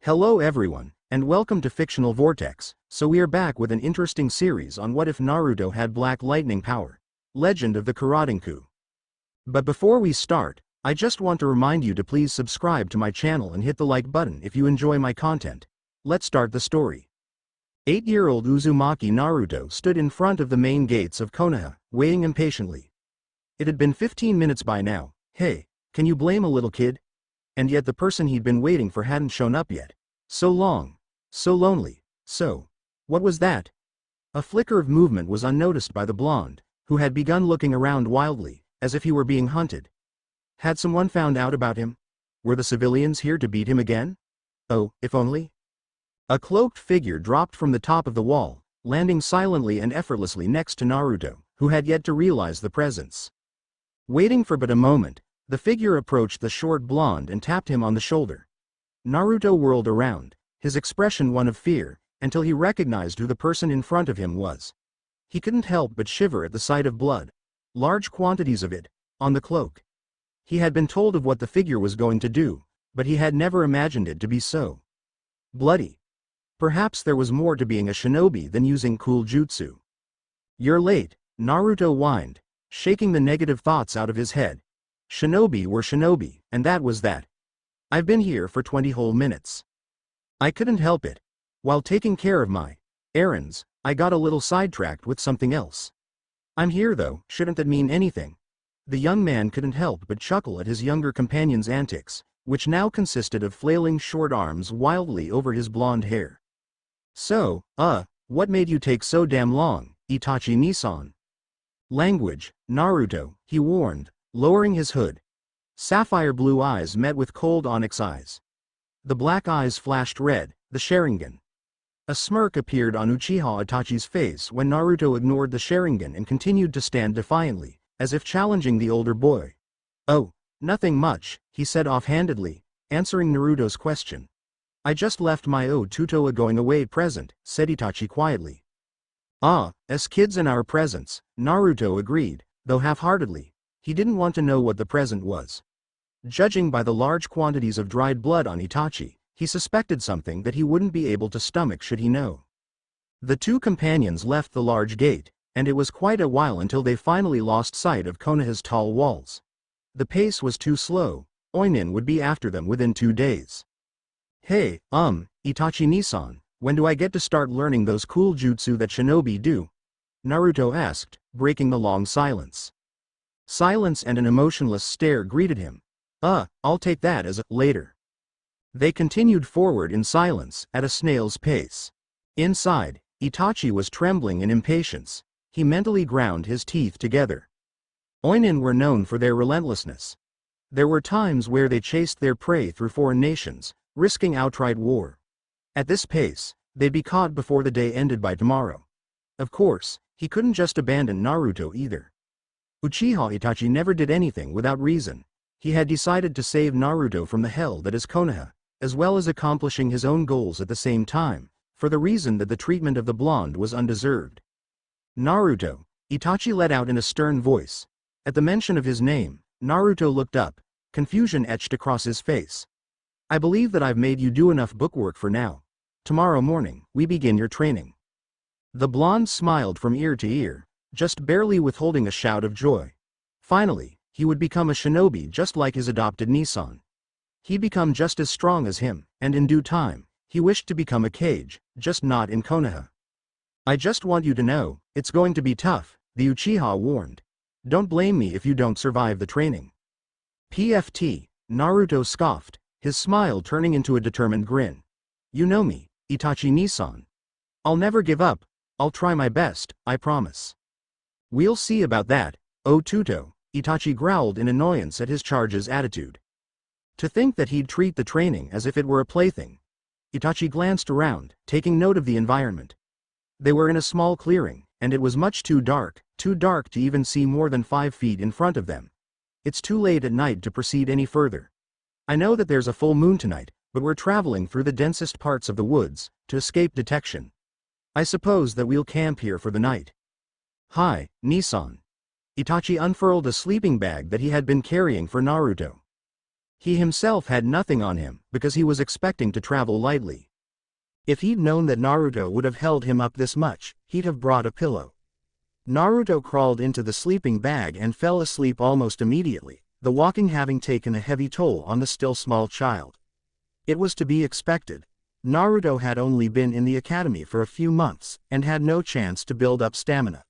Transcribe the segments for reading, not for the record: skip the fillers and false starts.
Hello everyone, and welcome to Fictional Vortex. So we are back with an interesting series on what if Naruto had black lightning power. Legend of the Kurodenkou. But before we start, I just want to remind you to please subscribe to my channel and hit the like button if you enjoy my content. Let's start the story. 8-year-old Uzumaki Naruto stood in front of the main gates of Konoha, waiting impatiently. It had been 15 minutes by now. Hey, can you blame a little kid? And yet the person he'd been waiting for hadn't shown up yet. So long. So lonely. So. What was that? A flicker of movement was unnoticed by the blonde, who had begun looking around wildly, as if he were being hunted. Had someone found out about him? Were the civilians here to beat him again? Oh, if only. A cloaked figure dropped from the top of the wall, landing silently and effortlessly next to Naruto, who had yet to realize the presence. Waiting for but a moment, the figure approached the short blonde and tapped him on the shoulder. Naruto whirled around, his expression one of fear, until he recognized who the person in front of him was. He couldn't help but shiver at the sight of blood, large quantities of it, on the cloak. He had been told of what the figure was going to do, but he had never imagined it to be so bloody. Perhaps there was more to being a shinobi than using cool jutsu. You're late, Naruto whined, shaking the negative thoughts out of his head. Shinobi were shinobi, and that was that. I've been here for 20 whole minutes. I couldn't help it. While taking care of my errands, I got a little sidetracked with something else. I'm here though, shouldn't that mean anything? The young man couldn't help but chuckle at his younger companion's antics, which now consisted of flailing short arms wildly over his blonde hair. So, what made you take so damn long, Itachi-Nisan? Language, Naruto, he warned, lowering his hood. Sapphire blue eyes met with cold onyx eyes. The black eyes flashed red, the Sharingan. A smirk appeared on Uchiha Itachi's face when Naruto ignored the Sharingan and continued to stand defiantly, as if challenging the older boy. Oh, nothing much, he said offhandedly, answering Naruto's question. I just left my Tutoa going away present, said Itachi quietly. As kids in our presents, Naruto agreed, though half-heartedly. He didn't want to know what the present was. Judging by the large quantities of dried blood on Itachi, he suspected something that he wouldn't be able to stomach should he know. The two companions left the large gate, and it was quite a while until they finally lost sight of Konoha's tall walls. The pace was too slow. Oinin would be after them within 2 days. Hey, Itachi-Nisan, when do I get to start learning those cool jutsu that shinobi do? Naruto asked, breaking the long silence. Silence and an emotionless stare greeted him. I'll take that as a later. They continued forward in silence, at a snail's pace. Inside, Itachi was trembling in impatience. He mentally ground his teeth together. Oinin were known for their relentlessness. There were times where they chased their prey through foreign nations, risking outright war. At this pace, they'd be caught before the day ended by tomorrow. Of course, he couldn't just abandon Naruto either. Uchiha Itachi never did anything without reason. He had decided to save Naruto from the hell that is Konoha, as well as accomplishing his own goals at the same time, for the reason that the treatment of the blonde was undeserved. Naruto, Itachi let out in a stern voice. At the mention of his name, Naruto looked up, confusion etched across his face. I believe that I've made you do enough bookwork for now. Tomorrow morning, we begin your training. The blonde smiled from ear to ear, just barely withholding a shout of joy. Finally, he would become a shinobi just like his adopted Nisan. He'd become just as strong as him, and in due time, he wished to become a Kage, just not in Konoha. I just want you to know, it's going to be tough, the Uchiha warned. Don't blame me if you don't survive the training. PFT, Naruto scoffed, his smile turning into a determined grin. You know me, Itachi-Nisan. I'll never give up, I'll try my best, I promise. We'll see about that, Tuto, Itachi growled in annoyance at his charge's attitude. To think that he'd treat the training as if it were a plaything. Itachi glanced around, taking note of the environment. They were in a small clearing, and it was much too dark to even see more than 5 feet in front of them. It's too late at night to proceed any further. I know that there's a full moon tonight, but we're traveling through the densest parts of the woods, to escape detection. I suppose that we'll camp here for the night. Hi, Nisan. Itachi unfurled a sleeping bag that he had been carrying for Naruto. He himself had nothing on him because he was expecting to travel lightly. If he'd known that Naruto would have held him up this much, he'd have brought a pillow. Naruto crawled into the sleeping bag and fell asleep almost immediately, the walking having taken a heavy toll on the still small child. It was to be expected. Naruto had only been in the academy for a few months and had no chance to build up stamina.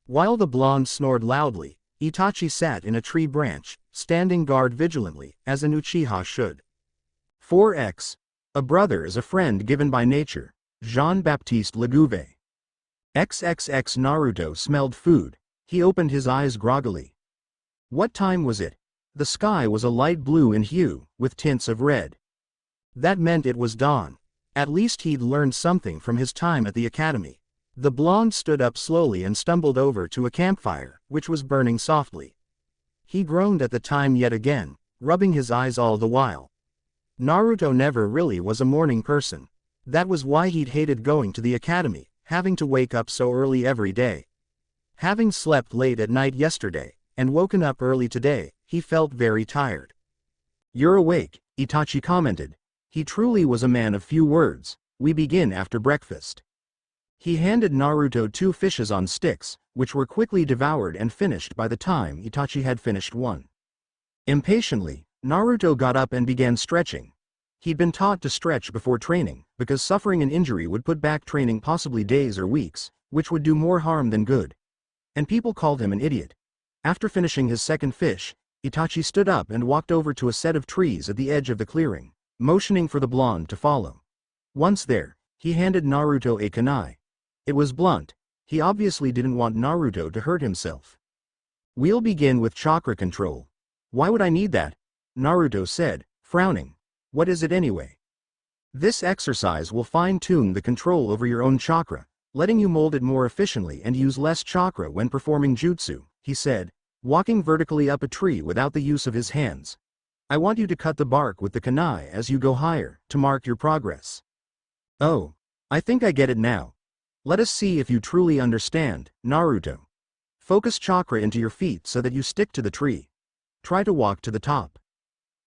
While the blonde snored loudly, Itachi sat in a tree branch, standing guard vigilantly, as an Uchiha should. 4x. A brother is a friend given by nature. Jean-Baptiste Legouvé. XXX. Naruto smelled food. He opened his eyes groggily. What time was it? The sky was a light blue in hue, with tints of red. That meant it was dawn. At least he'd learned something from his time at the academy. The blonde stood up slowly and stumbled over to a campfire, which was burning softly. He groaned at the time yet again, rubbing his eyes all the while. Naruto never really was a morning person. That was why he'd hated going to the academy, having to wake up so early every day. Having slept late at night yesterday, and woken up early today, he felt very tired. You're awake, Itachi commented. He truly was a man of few words. We begin after breakfast. He handed Naruto 2 fishes on sticks, which were quickly devoured and finished by the time Itachi had finished one. Impatiently, Naruto got up and began stretching. He'd been taught to stretch before training, because suffering an injury would put back training possibly days or weeks, which would do more harm than good. And people called him an idiot. After finishing his second fish, Itachi stood up and walked over to a set of trees at the edge of the clearing, motioning for the blonde to follow. Once there, he handed Naruto a kunai. It was blunt. He obviously didn't want Naruto to hurt himself. We'll begin with chakra control. Why would I need that? Naruto said, frowning. What is it anyway? This exercise will fine-tune the control over your own chakra, letting you mold it more efficiently and use less chakra when performing jutsu, he said, walking vertically up a tree without the use of his hands. I want you to cut the bark with the kunai as you go higher, to mark your progress. Oh, I think I get it now. Let us see if you truly understand, Naruto. Focus chakra into your feet so that you stick to the tree. Try to walk to the top.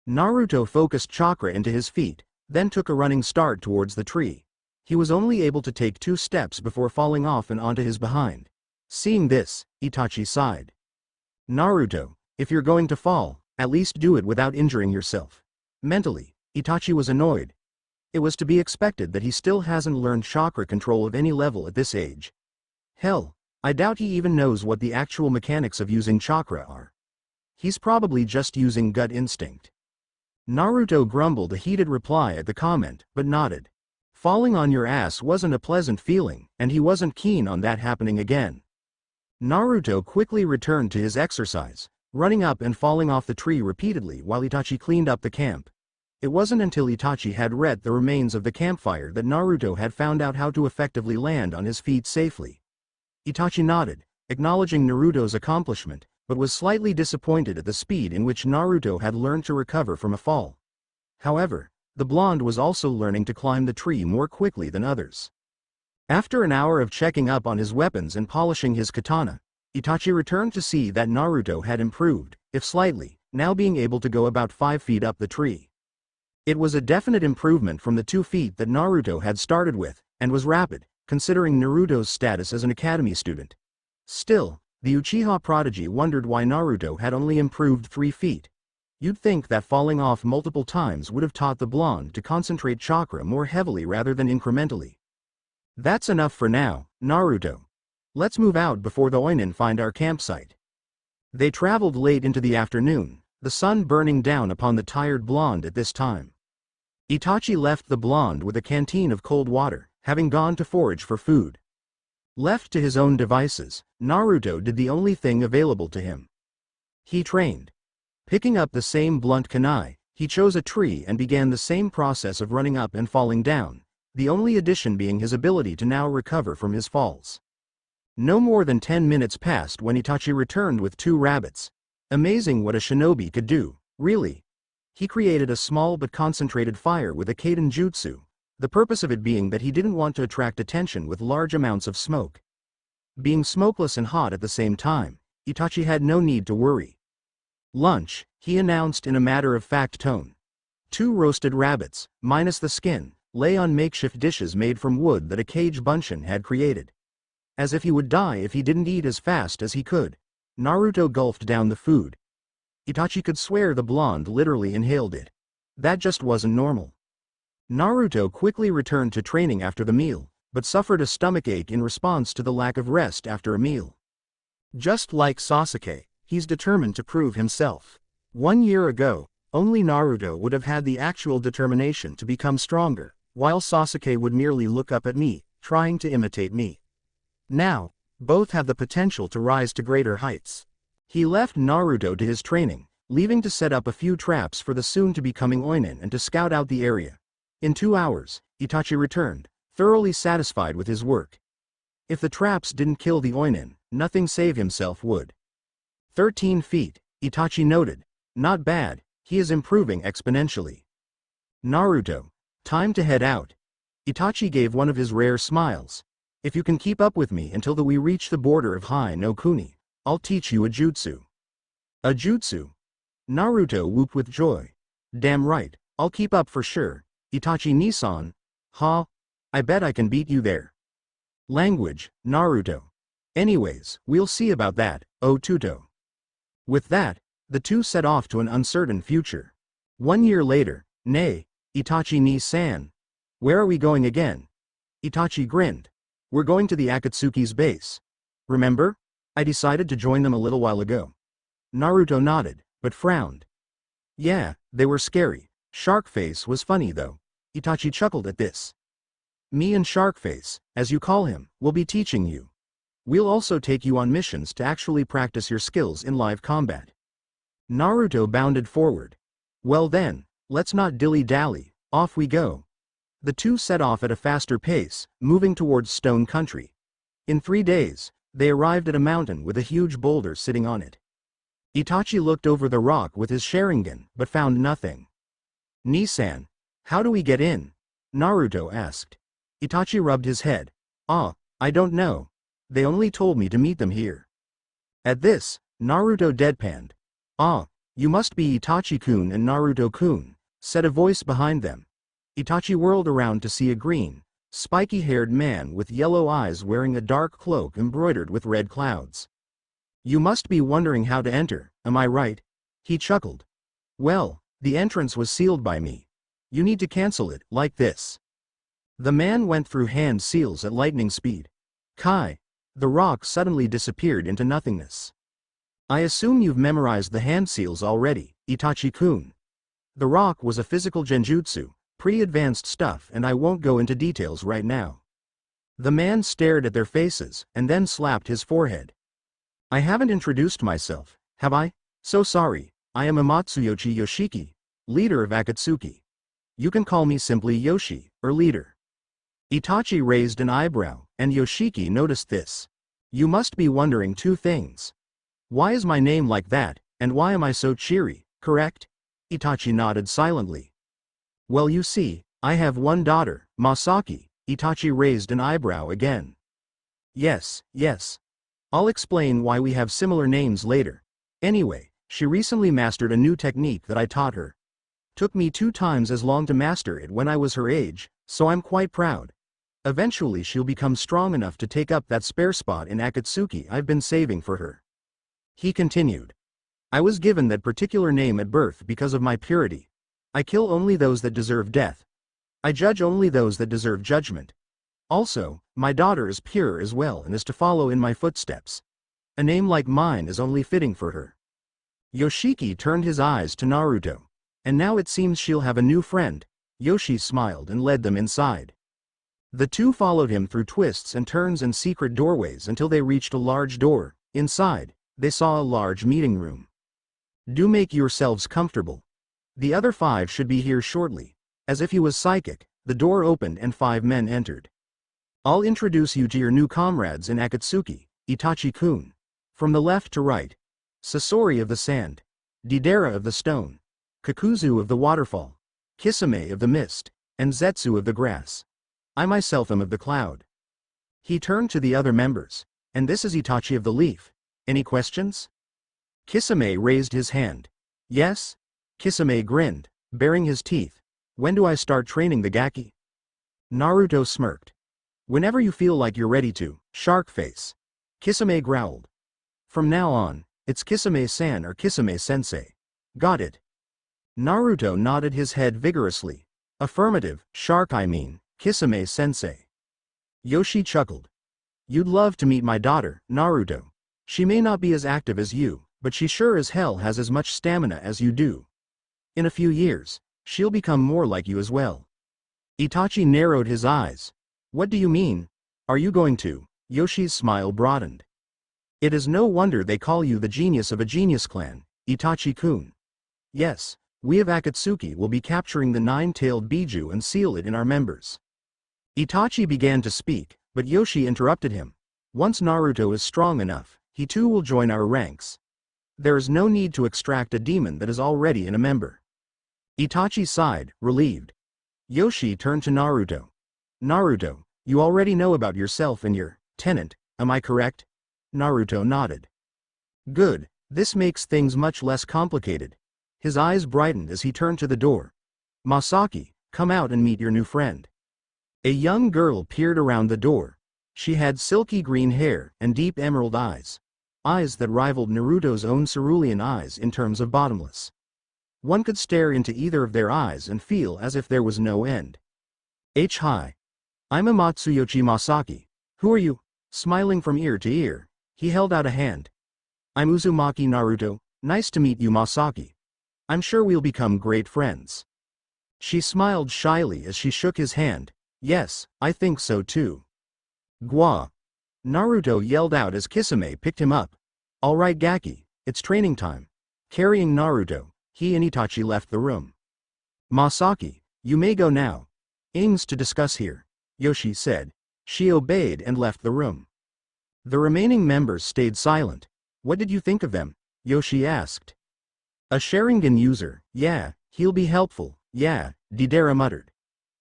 Naruto focused chakra into his feet, then took a running start towards the tree. He was only able to take 2 steps before falling off and onto his behind. Seeing this, Itachi sighed. Naruto, if you're going to fall, at least do it without injuring yourself. Mentally, Itachi was annoyed. It was to be expected that he still hasn't learned chakra control of any level at this age. Hell, I doubt he even knows what the actual mechanics of using chakra are. He's probably just using gut instinct. Naruto grumbled a heated reply at the comment, but nodded. Falling on your ass wasn't a pleasant feeling, and he wasn't keen on that happening again. Naruto quickly returned to his exercise, running up and falling off the tree repeatedly while Itachi cleaned up the camp. It wasn't until Itachi had read the remains of the campfire that Naruto had found out how to effectively land on his feet safely. Itachi nodded, acknowledging Naruto's accomplishment, but was slightly disappointed at the speed in which Naruto had learned to recover from a fall. However, the blonde was also learning to climb the tree more quickly than others. After an hour of checking up on his weapons and polishing his katana, Itachi returned to see that Naruto had improved, if slightly, now being able to go about 5 feet up the tree. It was a definite improvement from the 2 feet that Naruto had started with, and was rapid, considering Naruto's status as an academy student. Still, the Uchiha prodigy wondered why Naruto had only improved 3 feet. You'd think that falling off multiple times would have taught the blonde to concentrate chakra more heavily rather than incrementally. That's enough for now, Naruto. Let's move out before the Oinin find our campsite. They traveled late into the afternoon, the sun burning down upon the tired blonde at this time. Itachi left the blonde with a canteen of cold water, having gone to forage for food. Left to his own devices, Naruto did the only thing available to him. He trained. Picking up the same blunt kunai, he chose a tree and began the same process of running up and falling down, the only addition being his ability to now recover from his falls. No more than 10 minutes passed when Itachi returned with 2 rabbits. Amazing what a shinobi could do, really. He created a small but concentrated fire with a Kaiden jutsu, the purpose of it being that he didn't want to attract attention with large amounts of smoke. Being smokeless and hot at the same time, Itachi had no need to worry. Lunch, he announced in a matter-of-fact tone. 2 roasted rabbits, minus the skin, lay on makeshift dishes made from wood that a cage bunshin had created. As if he would die if he didn't eat as fast as he could. Naruto gulped down the food. Itachi could swear the blonde literally inhaled it. That just wasn't normal. Naruto quickly returned to training after the meal, but suffered a stomachache in response to the lack of rest after a meal. Just like Sasuke, he's determined to prove himself. 1 year ago, only Naruto would have had the actual determination to become stronger, while Sasuke would merely look up at me, trying to imitate me. Now, both have the potential to rise to greater heights. He left Naruto to his training, leaving to set up a few traps for the soon-to-becoming Oinin and to scout out the area. In 2 hours, Itachi returned, thoroughly satisfied with his work. If the traps didn't kill the Oinin, nothing save himself would. 13 feet, Itachi noted. Not bad, he is improving exponentially. Naruto, time to head out. Itachi gave one of his rare smiles. If you can keep up with me until we reach the border of Hai no Kuni, I'll teach you a jutsu. A jutsu? Naruto whooped with joy. Damn right, I'll keep up for sure. Itachi Nissan. Ha? I bet I can beat you there. Language, Naruto. Anyways, we'll see about that, Otuto. With that, the two set off to an uncertain future. 1 year later, nay, Itachi ni-san. Where are we going again? Itachi grinned. We're going to the Akatsuki's base. Remember? I decided to join them a little while ago. Naruto nodded, but frowned. Yeah, they were scary. Sharkface was funny though. Itachi chuckled at this. Me and Sharkface, as you call him, will be teaching you. We'll also take you on missions to actually practice your skills in live combat. Naruto bounded forward. Well then, let's not dilly-dally, off we go. The two set off at a faster pace, moving towards Stone Country. In 3 days, they arrived at a mountain with a huge boulder sitting on it. Itachi looked over the rock with his Sharingan, but found nothing. Nissan, how do we get in? Naruto asked. Itachi rubbed his head. I don't know. They only told me to meet them here. At this, Naruto deadpanned. You must be Itachi-kun and Naruto-kun, said a voice behind them. Itachi whirled around to see a green, spiky-haired man with yellow eyes wearing a dark cloak embroidered with red clouds. You must be wondering how to enter, am I right? He chuckled. Well, the entrance was sealed by me. You need to cancel it, like this. The man went through hand seals at lightning speed. Kai. The rock suddenly disappeared into nothingness. I assume you've memorized the hand seals already, Itachi-kun. The rock was a physical genjutsu, pretty advanced stuff, and I won't go into details right now. The man stared at their faces, and then slapped his forehead. I haven't introduced myself, have I? So sorry, I am Amatsuyoshi Yoshiki, leader of Akatsuki. You can call me simply Yoshi, or leader. Itachi raised an eyebrow, and Yoshiki noticed this. You must be wondering 2 things. Why is my name like that, and why am I so cheery, correct? Itachi nodded silently. Well, you see, I have 1 daughter, Masaki. Itachi raised an eyebrow again. Yes. I'll explain why we have similar names later. Anyway, she recently mastered a new technique that I taught her. Took me 2 times as long to master it when I was her age, so I'm quite proud. Eventually she'll become strong enough to take up that spare spot in Akatsuki I've been saving for her. He continued. I was given that particular name at birth because of my purity. I kill only those that deserve death. I judge only those that deserve judgment. Also, my daughter is pure as well and is to follow in my footsteps. A name like mine is only fitting for her. Yoshiki turned his eyes to Naruto. And now it seems she'll have a new friend. Yoshi smiled and led them inside. The two followed him through twists and turns and secret doorways until they reached a large door. Inside, they saw a large meeting room. Do make yourselves comfortable. The other 5 should be here shortly. As if he was psychic, the door opened and 5 men entered. I'll introduce you to your new comrades in Akatsuki, Itachi-kun. From the left to right. Sasori of the sand. Deidara of the stone. Kakuzu of the waterfall. Kisame of the mist. And Zetsu of the grass. I myself am of the cloud. He turned to the other members. And this is Itachi of the leaf. Any questions? Kisame raised his hand. Yes? Kisame grinned, baring his teeth. When do I start training the Gaki? Naruto smirked. Whenever you feel like you're ready to, shark face. Kisame growled. From now on, it's Kisame-san or Kisame-sensei. Got it. Naruto nodded his head vigorously. Affirmative, shark I mean, Kisame-sensei. Yoshi chuckled. You'd love to meet my daughter, Naruto. She may not be as active as you, but she sure as hell has as much stamina as you do. In a few years, she'll become more like you as well. Itachi narrowed his eyes. What do you mean? Are you going to? Yoshi's smile broadened. It is no wonder they call you the genius of a genius clan, Itachi-kun. Yes, we of Akatsuki will be capturing the nine-tailed Biju and seal it in our members. Itachi began to speak, but Yoshi interrupted him. Once Naruto is strong enough, he too will join our ranks. There is no need to extract a demon that is already in a member. Itachi sighed, relieved. Yoshi turned to Naruto. Naruto, you already know about yourself and your tenant, am I correct? Naruto nodded. Good, this makes things much less complicated. His eyes brightened as he turned to the door. Masaki, come out and meet your new friend. A young girl peered around the door. She had silky green hair and deep emerald eyes. Eyes that rivaled Naruto's own cerulean eyes in terms of bottomless. One could stare into either of their eyes and feel as if there was no end. Hi. I'm Amatsuyoshi Masaki. Who are you? Smiling from ear to ear, he held out a hand. I'm Uzumaki Naruto, nice to meet you Masaki. I'm sure we'll become great friends. She smiled shyly as she shook his hand. Yes, I think so too. Gwa. Naruto yelled out as Kisame picked him up. Alright Gaki, it's training time. Carrying Naruto, he and Itachi left the room. Masaki, you may go now. Things to discuss here, Yoshi said. She obeyed and left the room. The remaining members stayed silent. What did you think of them? Yoshi asked. A Sharingan user, yeah, he'll be helpful, yeah, Deidara muttered.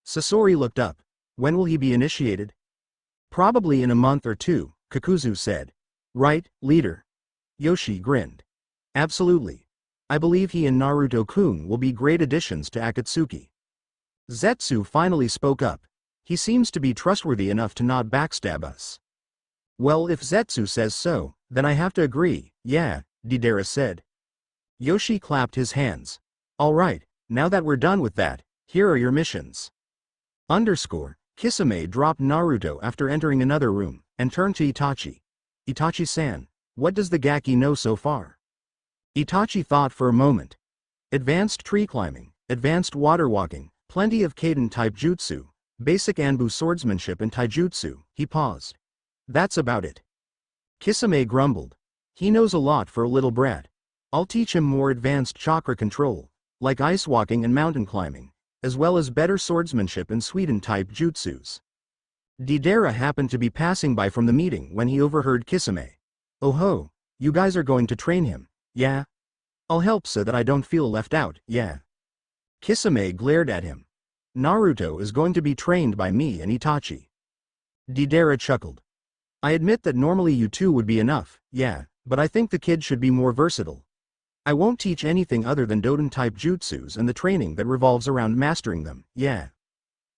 Sasori looked up. When will he be initiated? Probably in a month or two, Kakuzu said. Right, leader? Yoshi grinned. Absolutely. I believe he and Naruto-kun will be great additions to Akatsuki. Zetsu finally spoke up. He seems to be trustworthy enough to not backstab us. Well, if Zetsu says so, then I have to agree, yeah, Deidara said. Yoshi clapped his hands. Alright, now that we're done with that, here are your missions. Kisame dropped Naruto after entering another room, and turned to Itachi. Itachi-san, what does the Gaki know so far? Itachi thought for a moment. Advanced tree climbing, advanced water walking, plenty of Kaden-type jutsu, basic Anbu swordsmanship and taijutsu, he paused. That's about it. Kisame grumbled. He knows a lot for a little brat. I'll teach him more advanced chakra control, like ice walking and mountain climbing, as well as better swordsmanship and Sweden-type jutsus. Deidara happened to be passing by from the meeting when he overheard Kisame. Oh ho, you guys are going to train him, yeah? I'll help so that I don't feel left out, yeah? Kisame glared at him. Naruto is going to be trained by me and Itachi. Deidara chuckled. I admit that normally you two would be enough, yeah, but I think the kid should be more versatile. I won't teach anything other than Doden-type jutsus and the training that revolves around mastering them, yeah.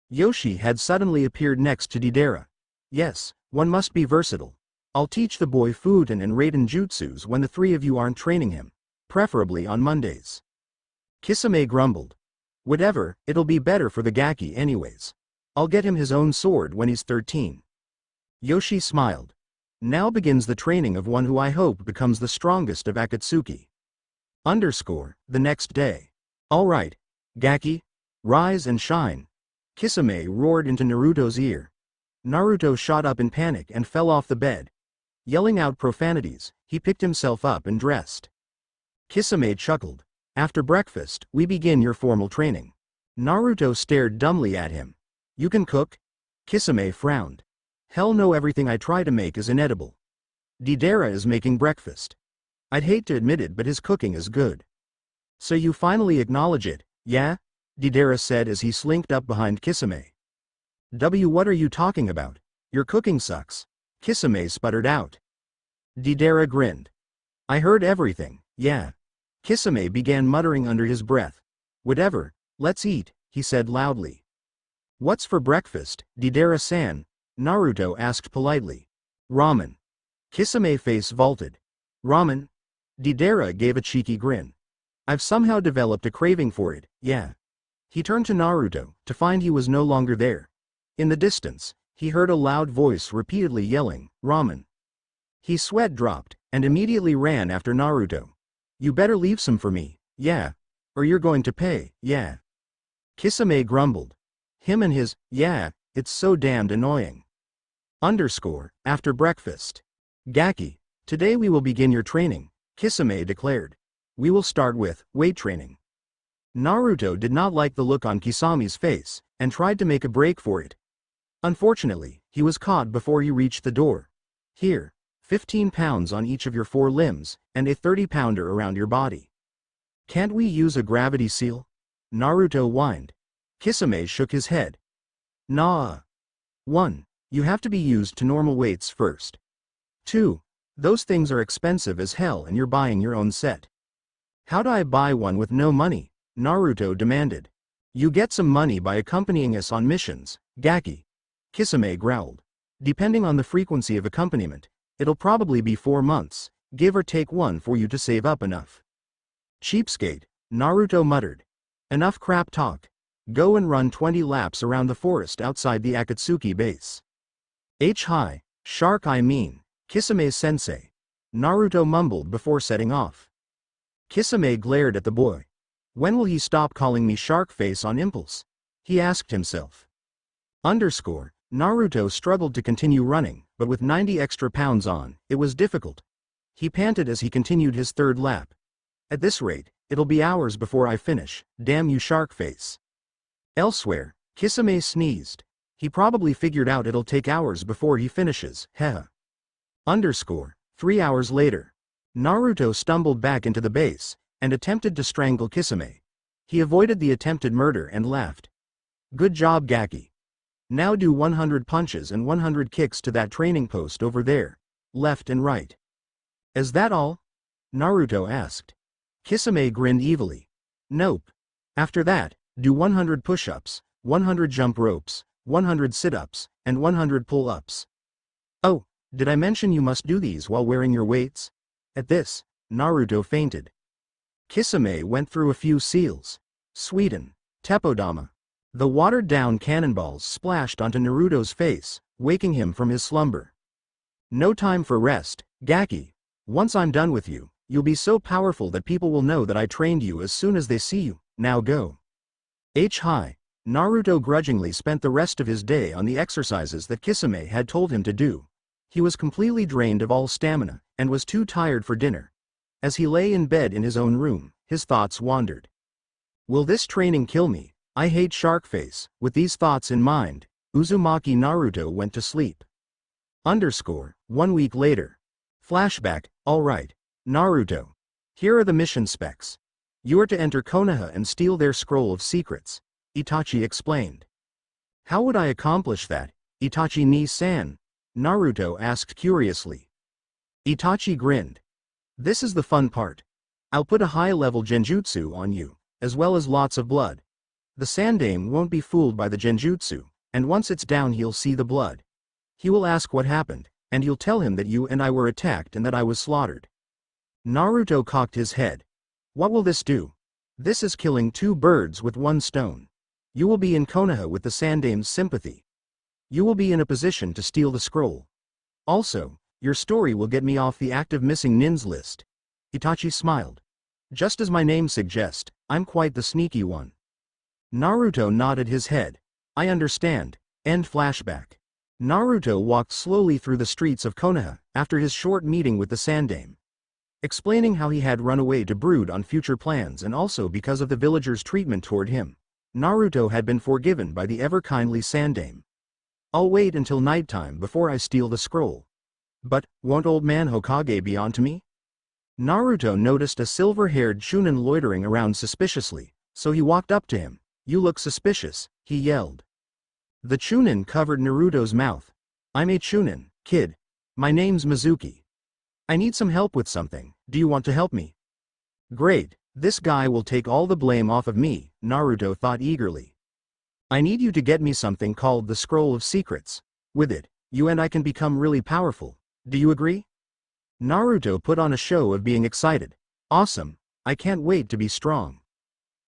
Yoshi had suddenly appeared next to Deidara. Yes, one must be versatile. I'll teach the boy Futen and Raiden jutsus when the three of you aren't training him, preferably on Mondays. Kisame grumbled. Whatever, it'll be better for the Gaki anyways. I'll get him his own sword when he's 13. Yoshi smiled. Now begins the training of one who I hope becomes the strongest of Akatsuki. The next day. Alright, Gaki, rise and shine. Kisame roared into Naruto's ear. Naruto shot up in panic and fell off the bed. Yelling out profanities, he picked himself up and dressed. Kisame chuckled. After breakfast, we begin your formal training. Naruto stared dumbly at him. You can cook? Kisame frowned. Hell no, everything I try to make is inedible. Deidara is making breakfast. I'd hate to admit it, but his cooking is good. So you finally acknowledge it, yeah? Deidara said as he slinked up behind Kisame. What are you talking about? Your cooking sucks. Kisame sputtered out. Deidara grinned. I heard everything, Yeah. Kisame began muttering under his breath. Whatever, let's eat, he said loudly. What's for breakfast, Deidara-san? Naruto asked politely. Ramen. Kisame face vaulted. Ramen? Deidara gave a cheeky grin. I've somehow developed a craving for it, yeah. He turned to Naruto, to find he was no longer there. In the distance, he heard a loud voice repeatedly yelling, ramen. His sweat dropped, and immediately ran after Naruto. You better leave some for me, yeah. Or you're going to pay, yeah. Kisame grumbled. Him and his, yeah, it's so damned annoying. After breakfast. Gaki, today we will begin your training, Kisame declared. We will start with weight training. Naruto did not like the look on Kisame's face, and tried to make a break for it. Unfortunately, he was caught before he reached the door. Here, 15 pounds on each of your 4 limbs, and a 30-pounder around your body. Can't we use a gravity seal? Naruto whined. Kisame shook his head. Nah. 1. You have to be used to normal weights first. 2. Those things are expensive as hell and you're buying your own set. How do I buy one with no money? Naruto demanded. You get some money by accompanying us on missions, Gaki. Kisame growled. Depending on the frequency of accompaniment, it'll probably be 4 months, give or take 1 for you to save up enough. Cheapskate, Naruto muttered. Enough crap talk. Go and run 20 laps around the forest outside the Akatsuki base. Hi, shark I mean, Kisame-sensei. Naruto mumbled before setting off. Kisame glared at the boy. When will he stop calling me shark face on impulse? He asked himself. Naruto struggled to continue running, but with 90 extra pounds on, it was difficult. He panted as he continued his 3rd lap. At this rate, it'll be hours before I finish, damn you shark face. Elsewhere, Kisame sneezed. He probably figured out it'll take hours before he finishes, heh. 3 hours later. Naruto stumbled back into the base, and attempted to strangle Kisame. He avoided the attempted murder and laughed. Good job Gaki. Now do 100 punches and 100 kicks to that training post over there, left and right. Is that all? Naruto asked. Kisame grinned evilly. Nope. After that, do 100 push-ups, 100 jump ropes, 100 sit-ups, and 100 pull-ups. Oh, did I mention you must do these while wearing your weights? At this, Naruto fainted. Kisame went through a few seals. Sweden. Teppodama. The watered-down cannonballs splashed onto Naruto's face, waking him from his slumber. No time for rest, Gaki. Once I'm done with you, you'll be so powerful that people will know that I trained you as soon as they see you, now go. Hi. Naruto grudgingly spent the rest of his day on the exercises that Kisame had told him to do. He was completely drained of all stamina, and was too tired for dinner. As he lay in bed in his own room, his thoughts wandered. Will this training kill me? I hate Sharkface. With these thoughts in mind, Uzumaki Naruto went to sleep. 1 week later. Flashback, alright. Naruto. Here are the mission specs. You are to enter Konoha and steal their scroll of secrets, Itachi explained. How would I accomplish that, Itachi-ni-san? Naruto asked curiously. Itachi grinned. This is the fun part. I'll put a high-level genjutsu on you, as well as lots of blood. The Sandaime won't be fooled by the genjutsu, and once it's down he'll see the blood. He will ask what happened, and you'll tell him that you and I were attacked and that I was slaughtered. Naruto cocked his head. What will this do? This is killing 2 birds with 1 stone. You will be in Konoha with the Sandaime's sympathy. You will be in a position to steal the scroll. Also, your story will get me off the active missing nins list. Itachi smiled. Just as my name suggests, I'm quite the sneaky one. Naruto nodded his head. I understand. End flashback. Naruto walked slowly through the streets of Konoha, after his short meeting with the Sandaime. Explaining how he had run away to brood on future plans and also because of the villagers' treatment toward him, Naruto had been forgiven by the ever-kindly Sandaime. I'll wait until nighttime before I steal the scroll. But, won't old man Hokage be on to me? Naruto noticed a silver-haired Chunin loitering around suspiciously, so he walked up to him. You look suspicious, he yelled. The Chunin covered Naruto's mouth. I'm a Chunin, kid. My name's Mizuki. I need some help with something, do you want to help me? Great, this guy will take all the blame off of me, Naruto thought eagerly. I need you to get me something called the Scroll of Secrets. With it, you and I can become really powerful. Do you agree? Naruto put on a show of being excited. Awesome, I can't wait to be strong.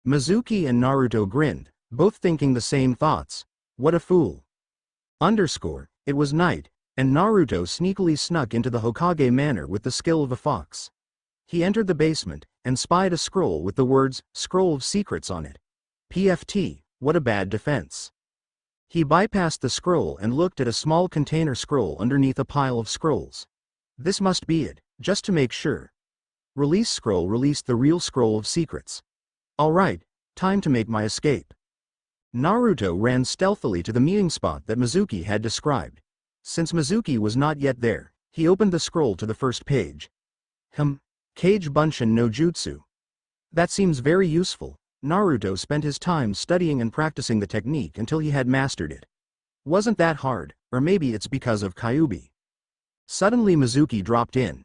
Mizuki and Naruto grinned, both thinking the same thoughts. What a fool. It was night, and Naruto sneakily snuck into the Hokage manor with the skill of a fox. He entered the basement, and spied a scroll with the words, Scroll of Secrets on it. PFT, what a bad defense. He bypassed the scroll and looked at a small container scroll underneath a pile of scrolls. This must be it, just to make sure. Release scroll released the real Scroll of Secrets. Alright, time to make my escape. Naruto ran stealthily to the meeting spot that Mizuki had described. Since Mizuki was not yet there, he opened the scroll to the first page. Kage Bunshin no Jutsu. That seems very useful. Naruto spent his time studying and practicing the technique until he had mastered it. Wasn't that hard, or maybe it's because of Kyuubi. Suddenly Mizuki dropped in.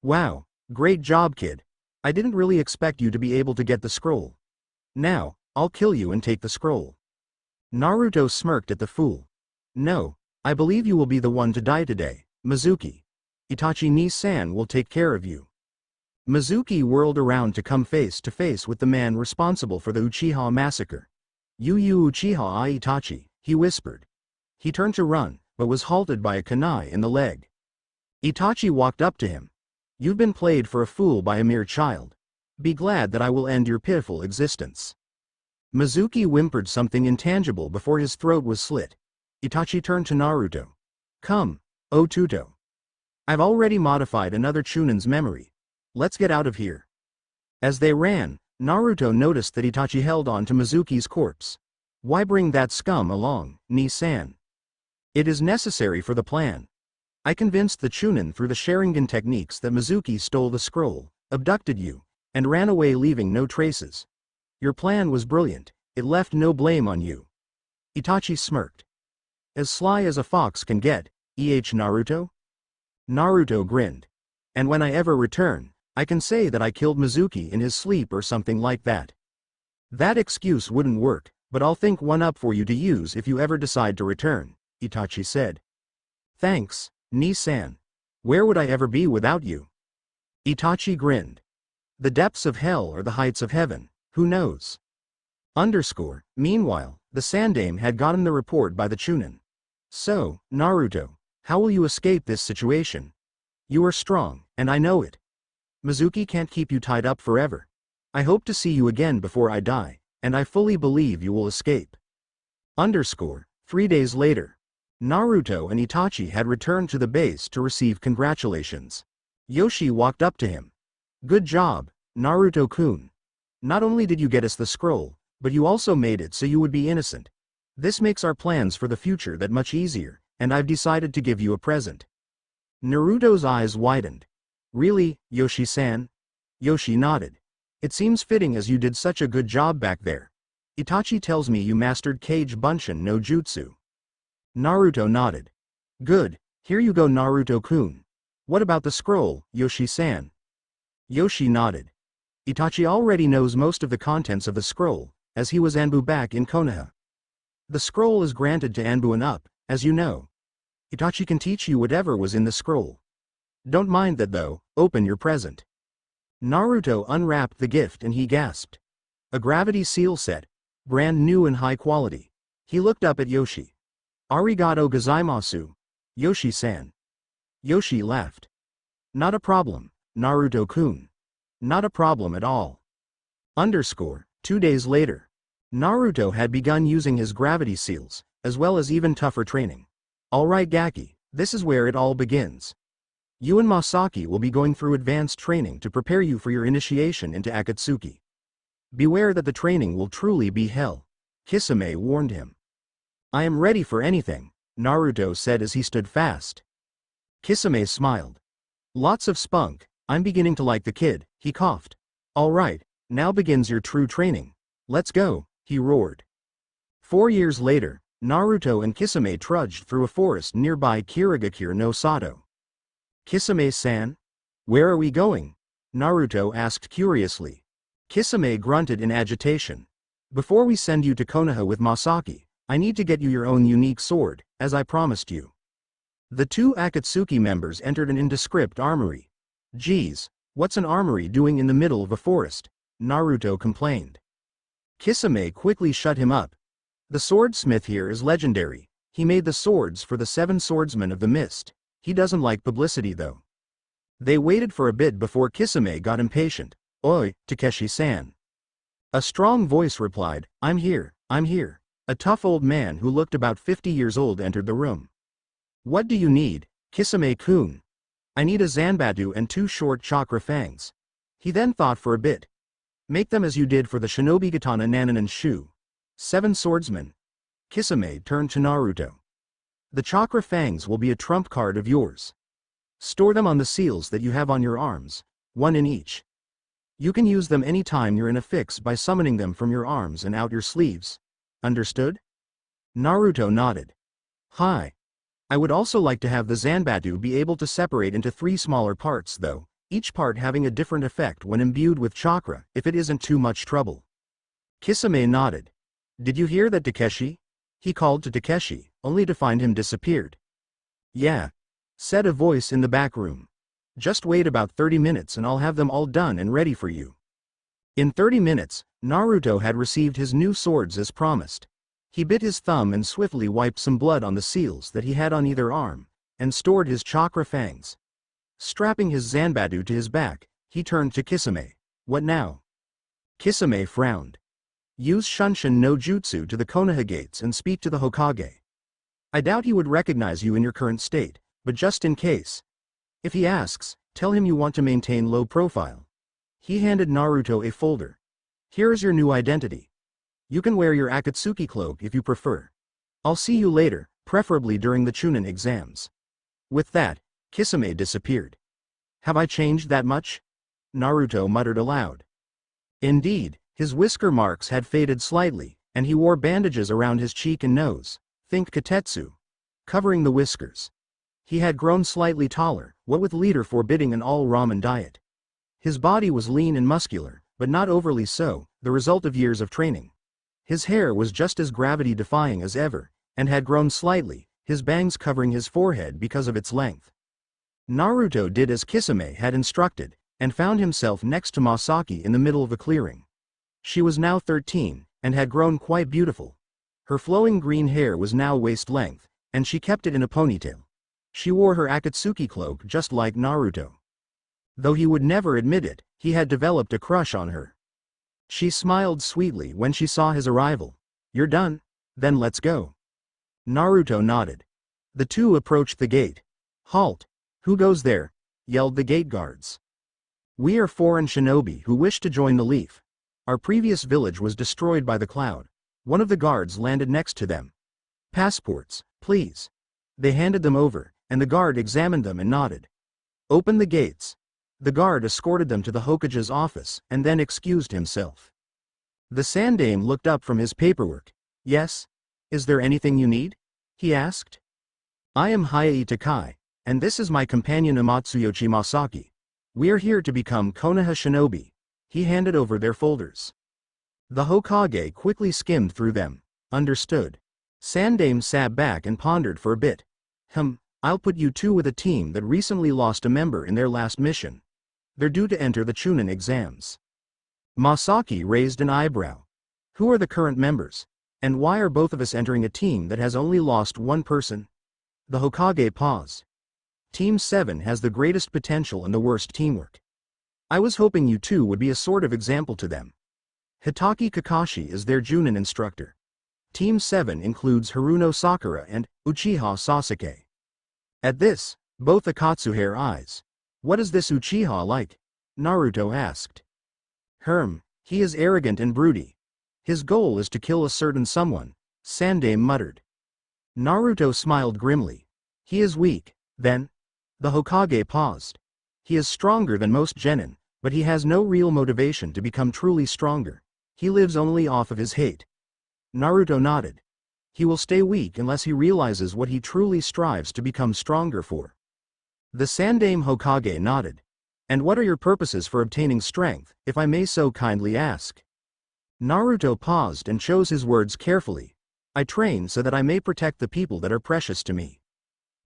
Wow, great job kid. I didn't really expect you to be able to get the scroll. Now, I'll kill you and take the scroll. Naruto smirked at the fool. No, I believe you will be the one to die today, Mizuki. Itachi ni-san will take care of you. Mizuki whirled around to come face to face with the man responsible for the Uchiha massacre. Yu Uchiha Itachi, he whispered. He turned to run, but was halted by a kunai in the leg. Itachi walked up to him. You've been played for a fool by a mere child. Be glad that I will end your pitiful existence. Mizuki whimpered something intangible before his throat was slit. Itachi turned to Naruto. Come, O Tuto. I've already modified another Chunin's memory. Let's get out of here. As they ran, Naruto noticed that Itachi held on to Mizuki's corpse. Why bring that scum along, Ni-san? It is necessary for the plan. I convinced the Chunin through the Sharingan techniques that Mizuki stole the scroll, abducted you, and ran away leaving no traces. Your plan was brilliant, it left no blame on you. Itachi smirked. As sly as a fox can get, Naruto? Naruto grinned. And when I ever return, I can say that I killed Mizuki in his sleep or something like that. That excuse wouldn't work, but I'll think one up for you to use if you ever decide to return, Itachi said. Thanks, Ni-san. Where would I ever be without you? Itachi grinned. The depths of hell or the heights of heaven. Who knows? Meanwhile, the Sandaime had gotten the report by the Chunin. So, Naruto, how will you escape this situation? You are strong, and I know it. Mizuki can't keep you tied up forever. I hope to see you again before I die, and I fully believe you will escape. 3 days later. Naruto and Itachi had returned to the base to receive congratulations. Yoshi walked up to him. Good job, Naruto-kun. Not only did you get us the scroll, but you also made it so you would be innocent. This makes our plans for the future that much easier, and I've decided to give you a present. Naruto's eyes widened. Really, Yoshi-san? Yoshi nodded. It seems fitting as you did such a good job back there. Itachi tells me you mastered Kage Bunshin no Jutsu. Naruto nodded. Good, here you go Naruto-kun. What about the scroll, Yoshi-san? Yoshi nodded. Itachi already knows most of the contents of the scroll, as he was Anbu back in Konoha. The scroll is granted to Anbu and up, as you know. Itachi can teach you whatever was in the scroll. Don't mind that though, open your present. Naruto unwrapped the gift and he gasped. A gravity seal set, brand new and high quality. He looked up at Yoshi. Arigato gozaimasu, Yoshi-san. Yoshi laughed. Not a problem, Naruto-kun. Not a problem at all. 2 days later. Naruto had begun using his gravity seals, as well as even tougher training. Alright Gaki, this is where it all begins. You and Masaki will be going through advanced training to prepare you for your initiation into Akatsuki. Beware that the training will truly be hell, Kisame warned him. I am ready for anything, Naruto said as he stood fast. Kisame smiled. Lots of spunk, I'm beginning to like the kid, he coughed. Alright, now begins your true training. Let's go, he roared. 4 years later, Naruto and Kisame trudged through a forest nearby Kirigakure no Sato. Kisame-san? Where are we going? Naruto asked curiously. Kisame grunted in agitation. Before we send you to Konoha with Masaki, I need to get you your own unique sword, as I promised you. The two Akatsuki members entered an indescript armory. Geez, what's an armory doing in the middle of a forest? Naruto complained. Kisame quickly shut him up. The swordsmith here is legendary. He made the swords for the 7 swordsmen of the mist. He doesn't like publicity though. They waited for a bit before Kisame got impatient. Oi, Takeshi-san. A strong voice replied, I'm here, I'm here. A tough old man who looked about 50 years old entered the room. What do you need, Kisame-kun? I need a Zanbatsu and 2 short chakra fangs. He then thought for a bit. Make them as you did for the shinobi katana Nananan Shu. 7 swordsmen. Kisame turned to Naruto. The chakra fangs will be a trump card of yours. Store them on the seals that you have on your arms, 1 in each. You can use them anytime you're in a fix by summoning them from your arms and out your sleeves. Understood? Naruto nodded. Hi. I would also like to have the Zanbatsu be able to separate into 3 smaller parts though, each part having a different effect when imbued with chakra, if it isn't too much trouble. Kisame nodded. Did you hear that, Takeshi? He called to Takeshi, only to find him disappeared. Yeah, said a voice in the back room. Just wait about 30 minutes and I'll have them all done and ready for you. In 30 minutes, Naruto had received his new swords as promised. He bit his thumb and swiftly wiped some blood on the seals that he had on either arm, and stored his chakra fangs. Strapping his Zanbatsu to his back, he turned to Kisame. What now? Kisame frowned. Use Shunshin no Jutsu to the Konoha gates and speak to the Hokage. I doubt he would recognize you in your current state, but just in case. If he asks, tell him you want to maintain low profile. He handed Naruto a folder. Here is your new identity. You can wear your Akatsuki cloak if you prefer. I'll see you later, preferably during the Chunin exams. With that, Kisame disappeared. Have I changed that much? Naruto muttered aloud. Indeed, his whisker marks had faded slightly, and he wore bandages around his cheek and nose, think katetsu, covering the whiskers. He had grown slightly taller, what with leader forbidding an all-ramen diet. His body was lean and muscular, but not overly so, the result of years of training. His hair was just as gravity-defying as ever, and had grown slightly, his bangs covering his forehead because of its length. Naruto did as Kisame had instructed, and found himself next to Masaki in the middle of a clearing. She was now 13, and had grown quite beautiful. Her flowing green hair was now waist-length, and she kept it in a ponytail. She wore her Akatsuki cloak just like Naruto. Though he would never admit it, he had developed a crush on her. She smiled sweetly when she saw his arrival. You're done? Then let's go. Naruto nodded. The two approached the gate. Halt! Who goes there? Yelled the gate guards. We are foreign shinobi who wish to join the Leaf. Our previous village was destroyed by the cloud. One of the guards landed next to them. Passports, please. They handed them over, and the guard examined them and nodded. Open the gates. The guard escorted them to the Hokage's office, and then excused himself. The Sandaime looked up from his paperwork. Yes? Is there anything you need? He asked. I am Hayai Takai, and this is my companion Amatsuyoshi Masaki. We are here to become Konoha shinobi. He handed over their folders. The Hokage quickly skimmed through them. Understood. Sandaime sat back and pondered for a bit. I'll put you two with a team that recently lost a member in their last mission. They're due to enter the Chunin exams. Masaki raised an eyebrow. Who are the current members? And why are both of us entering a team that has only lost one person? The Hokage paused. Team 7 has the greatest potential and the worst teamwork. I was hoping you two would be a sort of example to them. Hitaki Kakashi is their Junin instructor. Team 7 includes Haruno Sakura and Uchiha Sasuke. At this, both Akatsuki eyes. What is this Uchiha like? Naruto asked. He is arrogant and broody. His goal is to kill a certain someone, Sandaime muttered. Naruto smiled grimly. He is weak, then? The Hokage paused. He is stronger than most genin, but he has no real motivation to become truly stronger. He lives only off of his hate. Naruto nodded. He will stay weak unless he realizes what he truly strives to become stronger for. The Sandaime Hokage nodded. And what are your purposes for obtaining strength, if I may so kindly ask? Naruto paused and chose his words carefully. I train so that I may protect the people that are precious to me.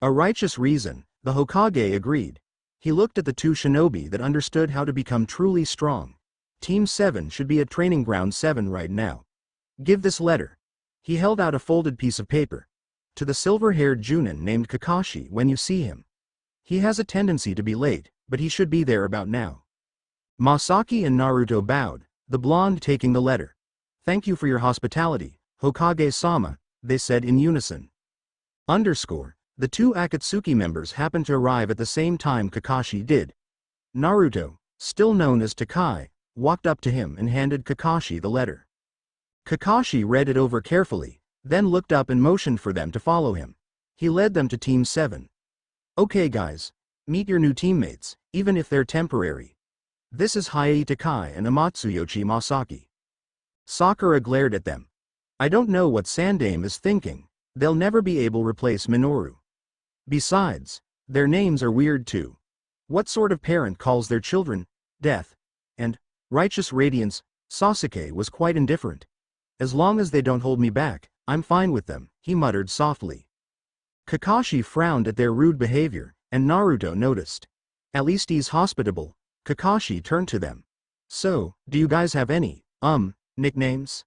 A righteous reason, the Hokage agreed. He looked at the two shinobi that understood how to become truly strong. Team 7 should be at Training Ground 7 right now. Give this letter. He held out a folded piece of paper. To the silver-haired Chunin named Kakashi when you see him. He has a tendency to be late, but he should be there about now. Masaki and Naruto bowed, the blonde taking the letter. Thank you for your hospitality, Hokage-sama, they said in unison. The two Akatsuki members happened to arrive at the same time Kakashi did. Naruto, still known as Takai, walked up to him and handed Kakashi the letter. Kakashi read it over carefully, then looked up and motioned for them to follow him. He led them to Team 7. Okay guys, meet your new teammates, even if they're temporary. This is Hiei Takai and Amatsuyoshi Masaki. Sakura glared at them. I don't know what Sandame is thinking, they'll never be able to replace Minoru. Besides, their names are weird too. What sort of parent calls their children, Death, and Righteous Radiance? Sasuke was quite indifferent. As long as they don't hold me back, I'm fine with them, he muttered softly. Kakashi frowned at their rude behavior, and Naruto noticed. At least he's hospitable. Kakashi turned to them. So, do you guys have any, nicknames?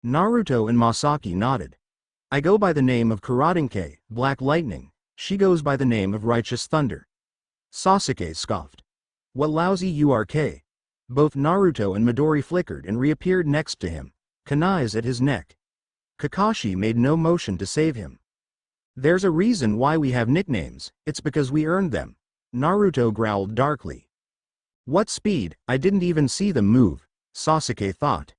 Naruto and Masaki nodded. I go by the name of Kurodenkou, Black Lightning. She goes by the name of Righteous Thunder. Sasuke scoffed. What lousy URK. Both Naruto and Midori flickered and reappeared next to him, kunais at his neck. Kakashi made no motion to save him. There's a reason why we have nicknames, it's because we earned them. Naruto growled darkly. What speed, I didn't even see them move, Sasuke thought.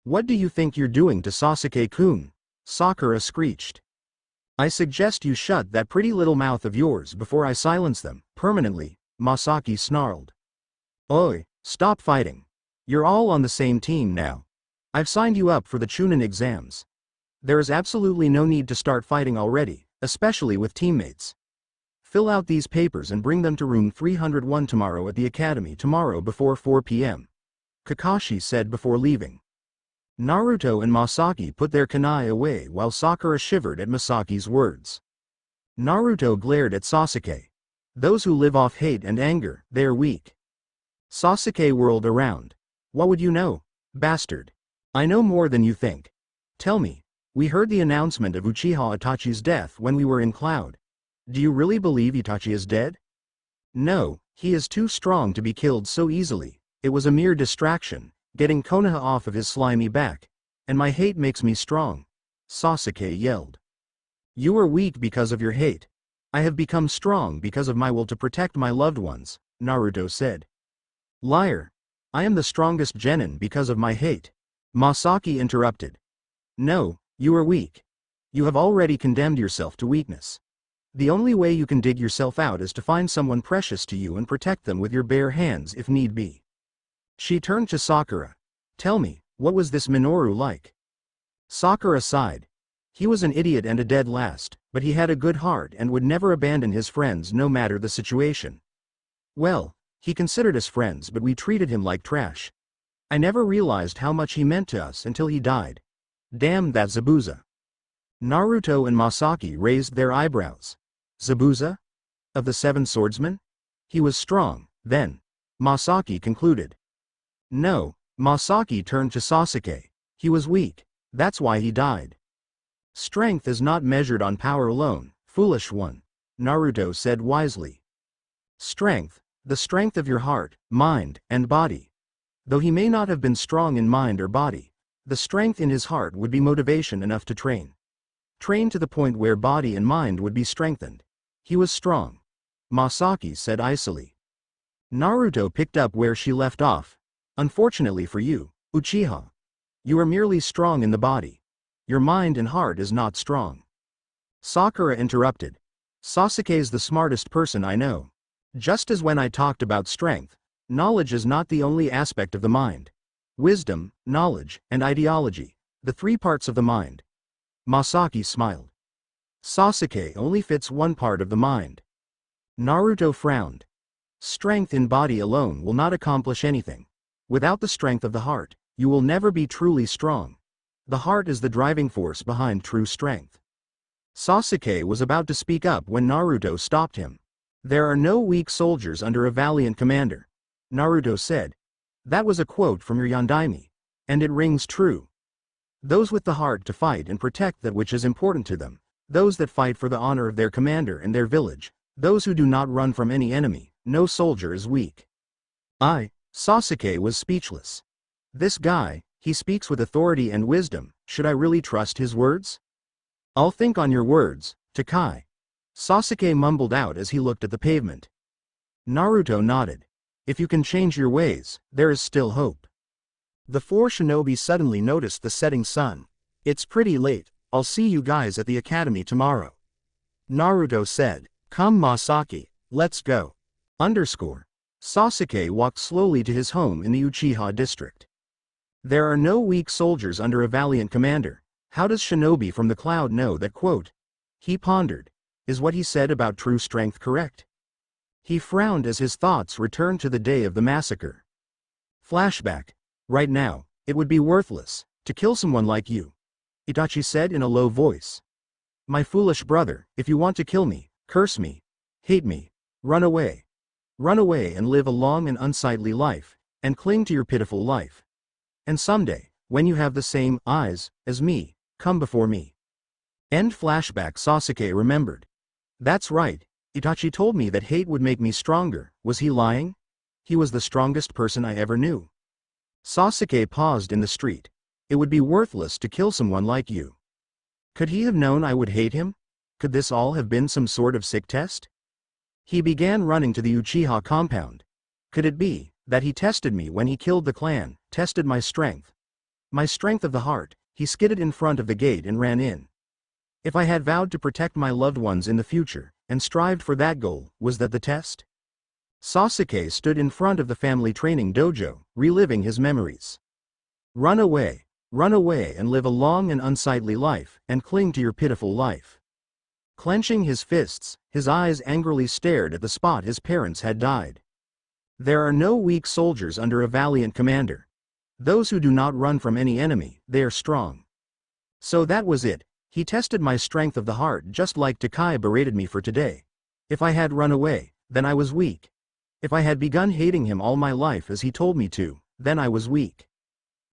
What do you think you're doing to Sasuke-kun? Sakura screeched. I suggest you shut that pretty little mouth of yours before I silence them, permanently, Masaki snarled. Oi, stop fighting. You're all on the same team now. I've signed you up for the Chunin exams. There is absolutely no need to start fighting already, especially with teammates. Fill out these papers and bring them to room 301 tomorrow at the academy tomorrow before 4 p.m. Kakashi said before leaving. Naruto and Masaki put their kunai away while Sakura shivered at Masaki's words. Naruto glared at Sasuke. Those who live off hate and anger, they're weak. Sasuke whirled around. What would you know, bastard? I know more than you think. Tell me, we heard the announcement of Uchiha Itachi's death when we were in Cloud. Do you really believe Itachi is dead? No, he is too strong to be killed so easily. It was a mere distraction, getting Konoha off of his slimy back. And my hate makes me strong. Sasuke yelled. You are weak because of your hate. I have become strong because of my will to protect my loved ones, Naruto said. Liar. I am the strongest genin because of my hate. Masaki interrupted. No, you are weak. You have already condemned yourself to weakness. The only way you can dig yourself out is to find someone precious to you and protect them with your bare hands if need be. She turned to Sakura. Tell me, what was this Minoru like? Sakura sighed. He was an idiot and a dead last, but he had a good heart and would never abandon his friends no matter the situation. Well, he considered us friends but we treated him like trash. I never realized how much he meant to us until he died. Damn that Zabuza. Naruto and Masaki raised their eyebrows. Zabuza? Of the 7 swordsmen? He was strong, then. Masaki concluded. No, Masaki turned to Sasuke. He was weak. That's why he died. Strength is not measured on power alone, foolish one, Naruto said wisely. Strength, the strength of your heart, mind, and body. Though he may not have been strong in mind or body, the strength in his heart would be motivation enough to train. Train to the point where body and mind would be strengthened. He was strong. Masaki said icily. Naruto picked up where she left off. Unfortunately for you, Uchiha. You are merely strong in the body. Your mind and heart is not strong. Sakura interrupted. Sasuke's the smartest person I know. Just as when I talked about strength, knowledge is not the only aspect of the mind. Wisdom, knowledge, and ideology, the 3 parts of the mind. Masaki smiled. Sasuke only fits one part of the mind. Naruto frowned. Strength in body alone will not accomplish anything. Without the strength of the heart, you will never be truly strong. The heart is the driving force behind true strength. Sasuke was about to speak up when Naruto stopped him. There are no weak soldiers under a valiant commander, Naruto said. That was a quote from your Yondaime. And it rings true. Those with the heart to fight and protect that which is important to them, those that fight for the honor of their commander and their village, those who do not run from any enemy, no soldier is weak. Sasuke was speechless. This guy, he speaks with authority and wisdom, should I really trust his words? I'll think on your words, Takai. Sasuke mumbled out as he looked at the pavement. Naruto nodded. If you can change your ways, there is still hope. The four shinobi suddenly noticed the setting sun. It's pretty late, I'll see you guys at the academy tomorrow. Naruto said, Come Masaki, let's go. Sasuke walked slowly to his home in the Uchiha district. There are no weak soldiers under a valiant commander. How does shinobi from the cloud know that quote? He pondered. Is what he said about true strength correct? He frowned as his thoughts returned to the day of the massacre. Flashback. Right now, it would be worthless to kill someone like you, Itachi said in a low voice. My foolish brother, if you want to kill me, curse me, hate me, run away. Run away and live a long and unsightly life, and cling to your pitiful life. And someday, when you have the same eyes as me, come before me. End flashback. Sasuke remembered. That's right, Itachi told me that hate would make me stronger. Was he lying? He was the strongest person I ever knew. Sasuke paused in the street. It would be worthless to kill someone like you. Could he have known I would hate him? Could this all have been some sort of sick test? He began running to the Uchiha compound. Could it be that he tested me when he killed the clan, tested my strength? My strength of the heart. He skidded in front of the gate and ran in. If I had vowed to protect my loved ones in the future, and strived for that goal, was that the test? Sasuke stood in front of the family training dojo, reliving his memories. Run away and live a long and unsightly life, and cling to your pitiful life. Clenching his fists, his eyes angrily stared at the spot his parents had died. There are no weak soldiers under a valiant commander. Those who do not run from any enemy, they are strong. So that was it. He tested my strength of the heart just like Takai berated me for today. If I had run away, then I was weak. If I had begun hating him all my life as he told me to, then I was weak.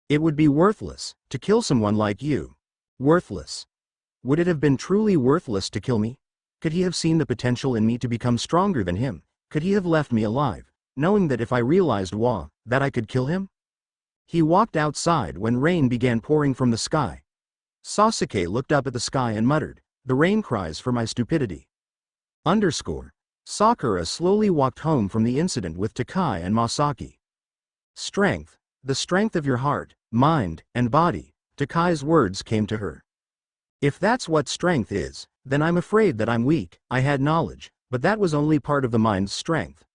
It would be worthless to kill someone like you. Worthless. Would it have been truly worthless to kill me? Could he have seen the potential in me to become stronger than him? Could he have left me alive, knowing that if I realized that I could kill him? He walked outside when rain began pouring from the sky. Sasuke looked up at the sky and muttered, the rain cries for my stupidity. Sakura slowly walked home from the incident with Takai and Masaki. Strength, the strength of your heart, mind, and body, Takai's words came to her. If that's what strength is, then I'm afraid that I'm weak. I had knowledge, but that was only part of the mind's strength.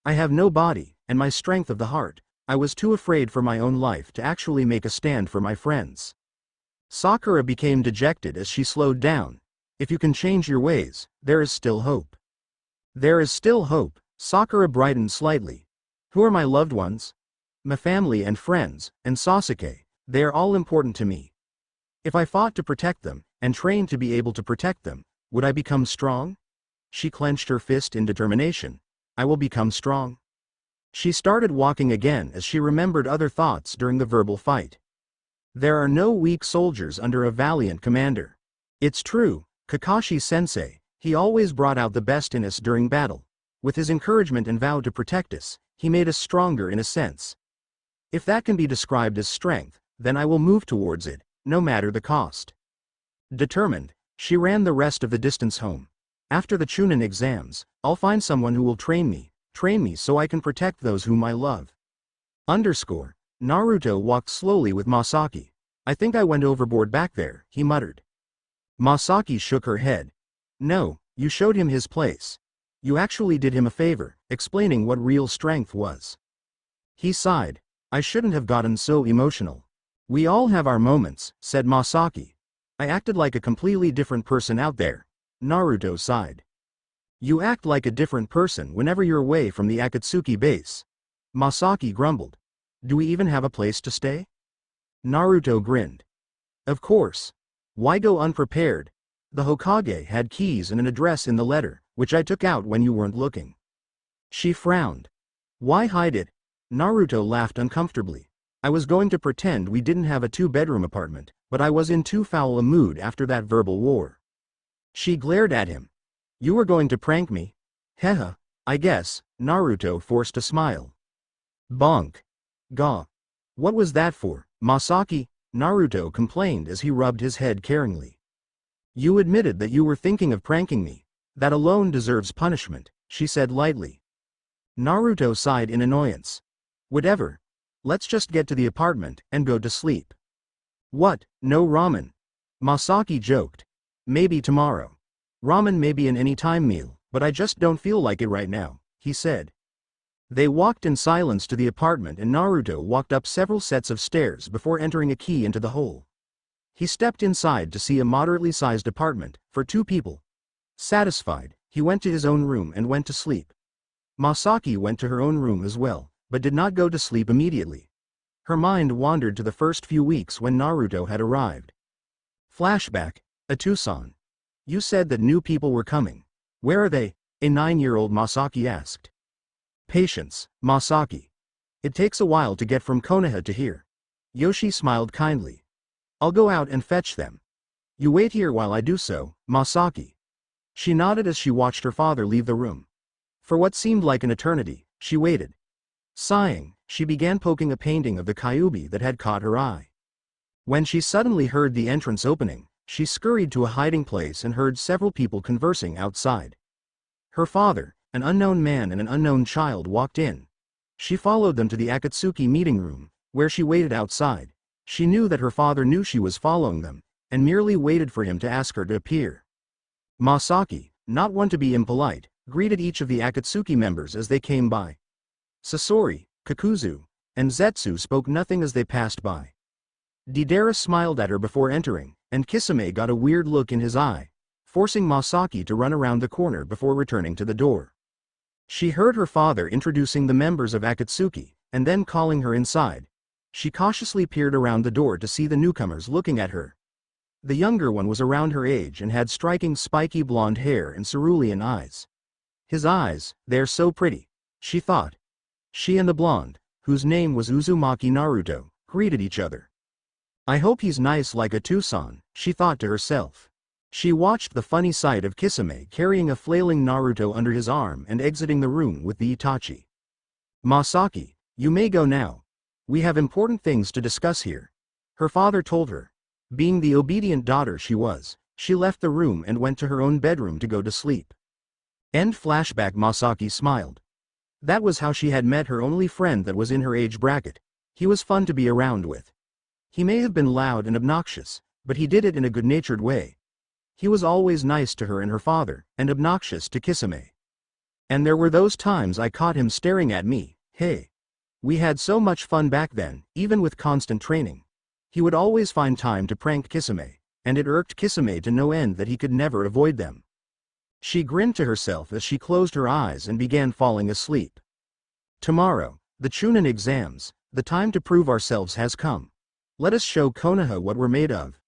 I have no body, and my strength of the heart. I was too afraid for my own life to actually make a stand for my friends. Sakura became dejected as she slowed down. If you can change your ways, there is still hope. There is still hope. Sakura brightened slightly. Who are my loved ones? My family and friends, and Sasuke. They are all important to me. If I fought to protect them, and trained to be able to protect them, would I become strong? She clenched her fist in determination. I will become strong. She started walking again as she remembered other thoughts during the verbal fight. There are no weak soldiers under a valiant commander. It's true, Kakashi-sensei, he always brought out the best in us during battle. With his encouragement and vow to protect us, he made us stronger in a sense. If that can be described as strength, then I will move towards it, no matter the cost. Determined, she ran the rest of the distance home. After the Chunin exams, I'll find someone who will train me so I can protect those whom I love. Naruto walked slowly with Masaki. I think I went overboard back there, he muttered. Masaki shook her head. No, you showed him his place. You actually did him a favor, explaining what real strength was. He sighed. I shouldn't have gotten so emotional. We all have our moments, said Masaki. I acted like a completely different person out there. Naruto sighed. You act like a different person whenever you're away from the Akatsuki base. Masaki grumbled. Do we even have a place to stay? Naruto grinned. Of course. Why go unprepared? The Hokage had keys and an address in the letter, which I took out when you weren't looking. She frowned. Why hide it? Naruto laughed uncomfortably. I was going to pretend we didn't have a two-bedroom apartment, but I was in too foul a mood after that verbal war. She glared at him. You were going to prank me? Hehe, I guess. Naruto forced a smile. Bonk. Gah. What was that for, Masaki? Naruto complained as he rubbed his head caringly. You admitted that you were thinking of pranking me. That alone deserves punishment, she said lightly. Naruto sighed in annoyance. Whatever. Let's just get to the apartment and go to sleep. What, no ramen? Masaki joked. Maybe tomorrow. Ramen may be an anytime meal, but I just don't feel like it right now, he said. They walked in silence to the apartment and Naruto walked up several sets of stairs before entering a key into the hole. He stepped inside to see a moderately sized apartment, for two people. Satisfied, he went to his own room and went to sleep. Masaki went to her own room as well, but did not go to sleep immediately. Her mind wandered to the first few weeks when Naruto had arrived. Flashback, a Tucson. You said that new people were coming. Where are they? A 9-year-old Masaki asked. Patience, Masaki. It takes a while to get from Konoha to here. Yoshi smiled kindly. I'll go out and fetch them. You wait here while I do so, Masaki. She nodded as she watched her father leave the room. For what seemed like an eternity, she waited. Sighing, she began poking a painting of the Kyuubi that had caught her eye. When she suddenly heard the entrance opening, she scurried to a hiding place and heard several people conversing outside. Her father, an unknown man and an unknown child walked in. She followed them to the Akatsuki meeting room, where she waited outside. She knew that her father knew she was following them, and merely waited for him to ask her to appear. Masaki, not one to be impolite, greeted each of the Akatsuki members as they came by. Sasori, Kakuzu, and Zetsu spoke nothing as they passed by. Deidara smiled at her before entering, and Kisame got a weird look in his eye, forcing Masaki to run around the corner before returning to the door. She heard her father introducing the members of Akatsuki, and then calling her inside. She cautiously peered around the door to see the newcomers looking at her. The younger one was around her age and had striking spiky blonde hair and cerulean eyes. His eyes, they're so pretty, she thought. She and the blonde, whose name was Uzumaki Naruto, greeted each other. I hope he's nice like a Tucson, she thought to herself. She watched the funny sight of Kisame carrying a flailing Naruto under his arm and exiting the room with the Itachi. Masaki, you may go now. We have important things to discuss here. Her father told her. Being the obedient daughter she was, she left the room and went to her own bedroom to go to sleep. End flashback. Masaki smiled. That was how she had met her only friend that was in her age bracket. He was fun to be around with. He may have been loud and obnoxious, but he did it in a good-natured way. He was always nice to her and her father, and obnoxious to Kisame. And there were those times I caught him staring at me. Hey. We had so much fun back then, even with constant training. He would always find time to prank Kisame, and it irked Kisame to no end that he could never avoid them. She grinned to herself as she closed her eyes and began falling asleep. Tomorrow, the Chunin exams, the time to prove ourselves has come. Let us show Konoha what we're made of.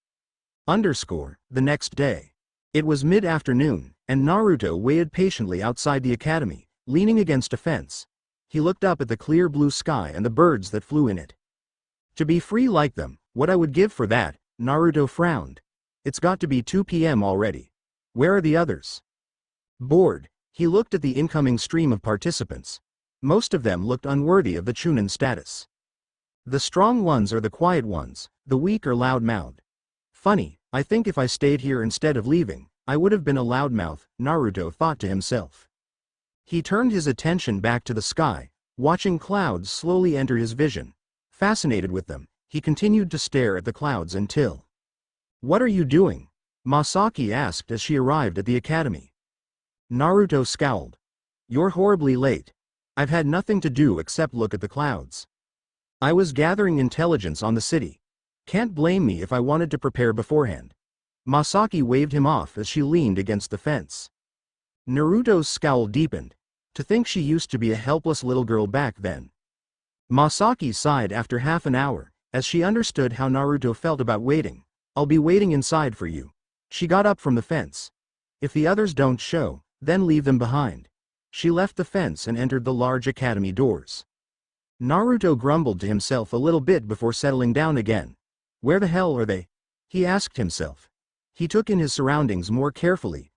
The next day. It was mid-afternoon, and Naruto waited patiently outside the academy, leaning against a fence. He looked up at the clear blue sky and the birds that flew in it. To be free like them, what I would give for that, Naruto frowned. It's got to be 2 p.m. already. Where are the others? Bored, he looked at the incoming stream of participants. Most of them looked unworthy of the Chunin status. The strong ones are the quiet ones, the weak are loud-mouthed. Funny, I think if I stayed here instead of leaving, I would have been a loudmouth, Naruto thought to himself. He turned his attention back to the sky, watching clouds slowly enter his vision. Fascinated with them, he continued to stare at the clouds until... What are you doing? Masaki asked as she arrived at the academy. Naruto scowled. You're horribly late. I've had nothing to do except look at the clouds. I was gathering intelligence on the city. Can't blame me if I wanted to prepare beforehand. Masaki waved him off as she leaned against the fence. Naruto's scowl deepened. To think she used to be a helpless little girl back then. Masaki sighed after half an hour, as she understood how Naruto felt about waiting. I'll be waiting inside for you. She got up from the fence. If the others don't show, then leave them behind. She left the fence and entered the large academy doors. Naruto grumbled to himself a little bit before settling down again. Where the hell are they? He asked himself. He took in his surroundings more carefully.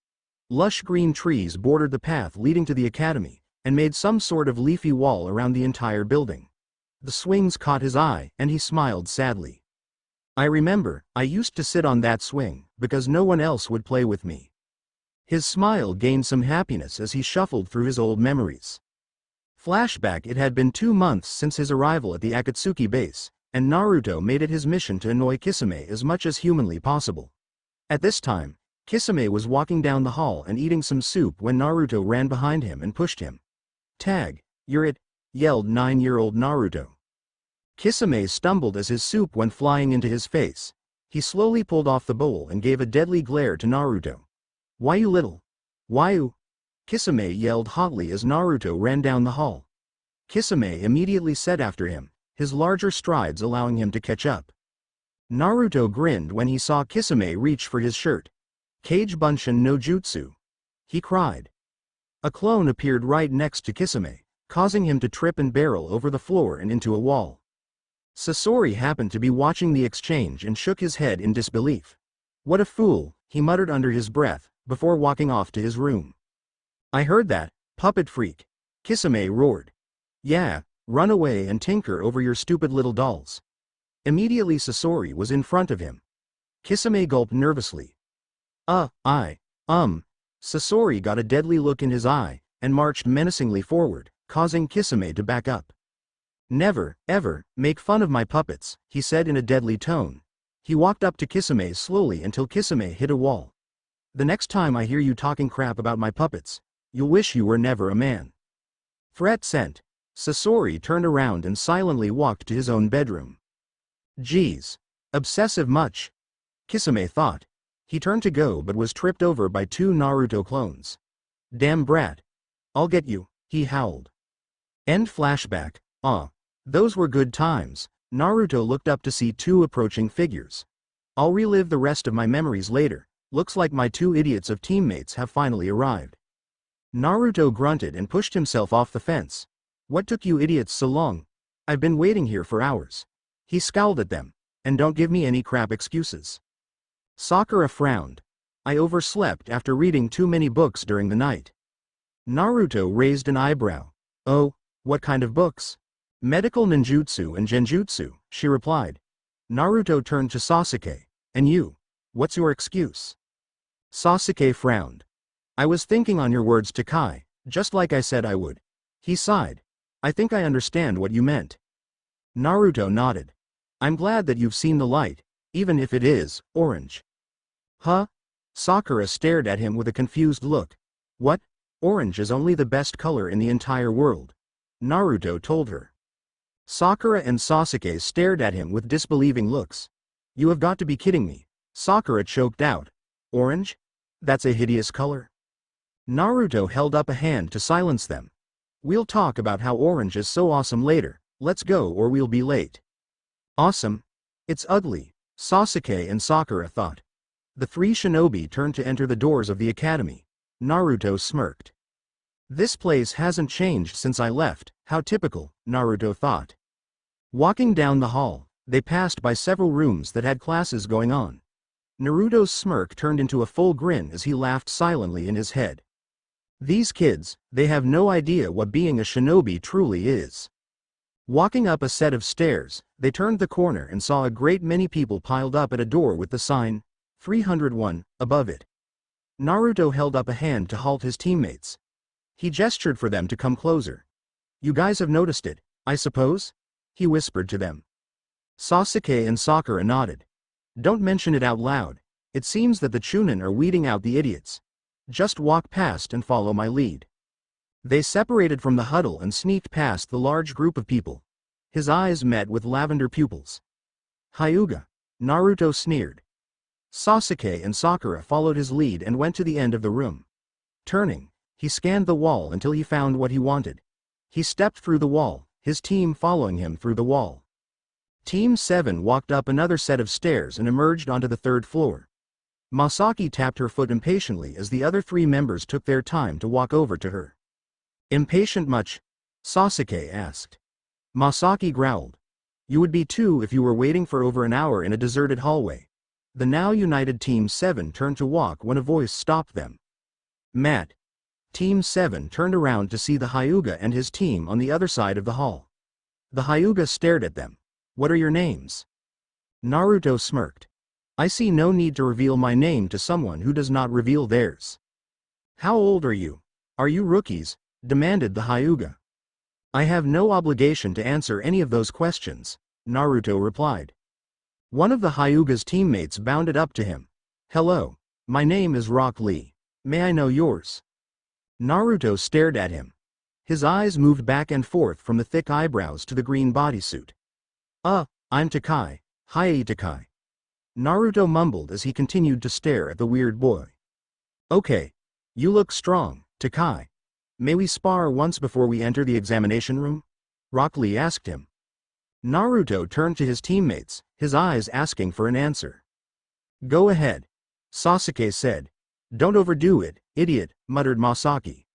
Lush green trees bordered the path leading to the academy, and made some sort of leafy wall around the entire building. The swings caught his eye, and he smiled sadly. I remember, I used to sit on that swing, because no one else would play with me. His smile gained some happiness as he shuffled through his old memories. Flashback: it had been 2 months since his arrival at the Akatsuki base, and Naruto made it his mission to annoy Kisame as much as humanly possible. At this time, Kisame was walking down the hall and eating some soup when Naruto ran behind him and pushed him. Tag, you're it, yelled 9-year-old Naruto. Kisame stumbled as his soup went flying into his face. He slowly pulled off the bowl and gave a deadly glare to Naruto. Why you little? Why you? Kisame yelled hotly as Naruto ran down the hall. Kisame immediately set after him, his larger strides allowing him to catch up. Naruto grinned when he saw Kisame reach for his shirt. Kage Bunshin no Jutsu! He cried. A clone appeared right next to Kisame, causing him to trip and barrel over the floor and into a wall. Sasori happened to be watching the exchange and shook his head in disbelief. What a fool, he muttered under his breath, before walking off to his room. I heard that, puppet freak! Kisame roared. Yeah, run away and tinker over your stupid little dolls. Immediately Sasori was in front of him. Kisame gulped nervously. Sasori got a deadly look in his eye, and marched menacingly forward, causing Kisame to back up. Never, ever, make fun of my puppets, he said in a deadly tone. He walked up to Kisame slowly until Kisame hit a wall. The next time I hear you talking crap about my puppets, you'll wish you were never a man. Threat sent. Sasori turned around and silently walked to his own bedroom. Geez. Obsessive much? Kisame thought. He turned to go but was tripped over by 2 Naruto clones. Damn brat. I'll get you, he howled. End flashback. Those were good times. Naruto looked up to see 2 approaching figures. I'll relive the rest of my memories later. Looks like my 2 idiots of teammates have finally arrived. Naruto grunted and pushed himself off the fence. What took you idiots so long? I've been waiting here for hours. He scowled at them. And don't give me any crap excuses. Sakura frowned. I overslept after reading too many books during the night. Naruto raised an eyebrow. Oh, what kind of books? Medical ninjutsu and genjutsu, she replied. Naruto turned to Sasuke. And you? What's your excuse? Sasuke frowned. I was thinking on your words to Kai, just like I said I would. He sighed. I think I understand what you meant. Naruto nodded. I'm glad that you've seen the light, even if it is orange. Huh? Sakura stared at him with a confused look. What? Orange is only the best color in the entire world. Naruto told her. Sakura and Sasuke stared at him with disbelieving looks. You have got to be kidding me. Sakura choked out. Orange? That's a hideous color. Naruto held up a hand to silence them. We'll talk about how orange is so awesome later. Let's go or we'll be late. Awesome? It's ugly, Sasuke and Sakura thought. The 3 shinobi turned to enter the doors of the academy. Naruto smirked. This place hasn't changed since I left, how typical, Naruto thought. Walking down the hall, they passed by several rooms that had classes going on. Naruto's smirk turned into a full grin as he laughed silently in his head. These kids, they have no idea what being a shinobi truly is. Walking up a set of stairs, they turned the corner and saw a great many people piled up at a door with the sign, 301, above it. Naruto held up a hand to halt his teammates. He gestured for them to come closer. You guys have noticed it, I suppose? He whispered to them. Sasuke and Sakura nodded. Don't mention it out loud. It seems that the Chunin are weeding out the idiots. Just walk past and follow my lead. They separated from the huddle and sneaked past the large group of people. His eyes met with lavender pupils. Hyuga, Naruto sneered. Sasuke and Sakura followed his lead and went to the end of the room. Turning, He scanned the wall until he found what he wanted. He stepped through the wall, his team following him through the wall. Team 7 walked up another set of stairs and emerged onto the third floor. Masaki tapped her foot impatiently as the other 3 members took their time to walk over to her. "Impatient much?" Sasuke asked. Masaki growled. "You would be too if you were waiting for over an hour in a deserted hallway." The now united Team 7 turned to walk when a voice stopped them. "Matt." Team 7 turned around to see the Hyuga and his team on the other side of the hall. The Hyuga stared at them. "What are your names?" Naruto smirked. "I see no need to reveal my name to someone who does not reveal theirs." "How old are you? Are you rookies?" demanded the Hyuga. "I have no obligation to answer any of those questions," Naruto replied. One of the Hyuga's teammates bounded up to him. "Hello. My name is Rock Lee. May I know yours?" Naruto stared at him. His eyes moved back and forth from the thick eyebrows to the green bodysuit. I'm Takai, Hiei Takai." Naruto mumbled as he continued to stare at the weird boy. "Okay. You look strong, Takai. May we spar once before we enter the examination room?" Rock Lee asked him. Naruto turned to his teammates, his eyes asking for an answer. "Go ahead," Sasuke said. "Don't overdo it, idiot," muttered Masaki.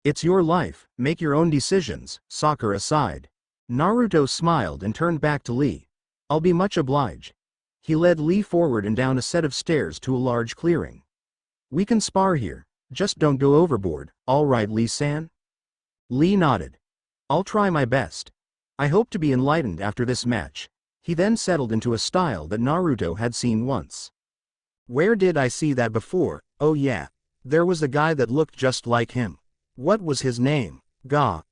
"It's your life, make your own decisions," Sakura sighed. Naruto smiled and turned back to Lee. "I'll be much obliged." He led Lee forward and down a set of stairs to a large clearing. "We can spar here, just don't go overboard, all right, Lee-san?" Lee nodded. "I'll try my best. I hope to be enlightened after this match." He then settled into a style that Naruto had seen once. "Where did I see that before? Oh yeah. There was a guy that looked just like him. What was his name? Guy.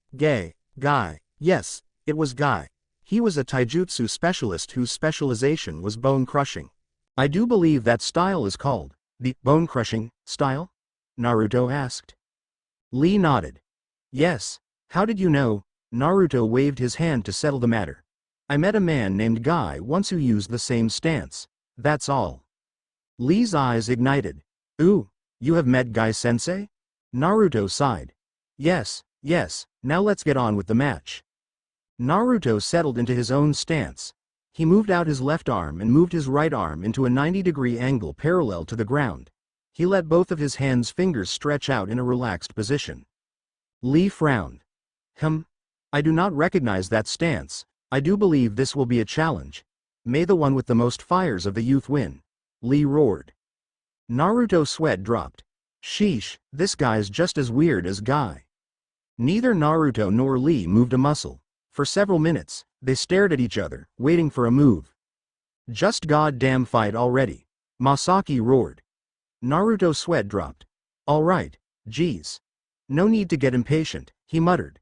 Yes, it was Guy. He was a taijutsu specialist whose specialization was bone crushing." "I do believe that style is called the bone crushing style?" Naruto asked. Lee nodded. "Yes. How did you know?" Naruto waved his hand to settle the matter. "I met a man named Guy once who used the same stance. That's all." Lee's eyes ignited. "Ooh, you have met Guy-sensei?" Naruto sighed. Yes, now let's get on with the match." Naruto settled into his own stance. He moved out his left arm and moved his right arm into a 90-degree angle parallel to the ground. He let both of his hands' fingers stretch out in a relaxed position. Lee frowned. I do not recognize that stance. I do believe this will be a challenge. May the one with the most fires of the youth win." Lee roared. Naruto's sweat dropped. Sheesh, this guy's just as weird as Guy. Neither Naruto nor Lee moved a muscle. For several minutes, they stared at each other, waiting for a move. "Just goddamn fight already," Masaki roared. Naruto's sweat dropped. "All right, geez. No need to get impatient," he muttered.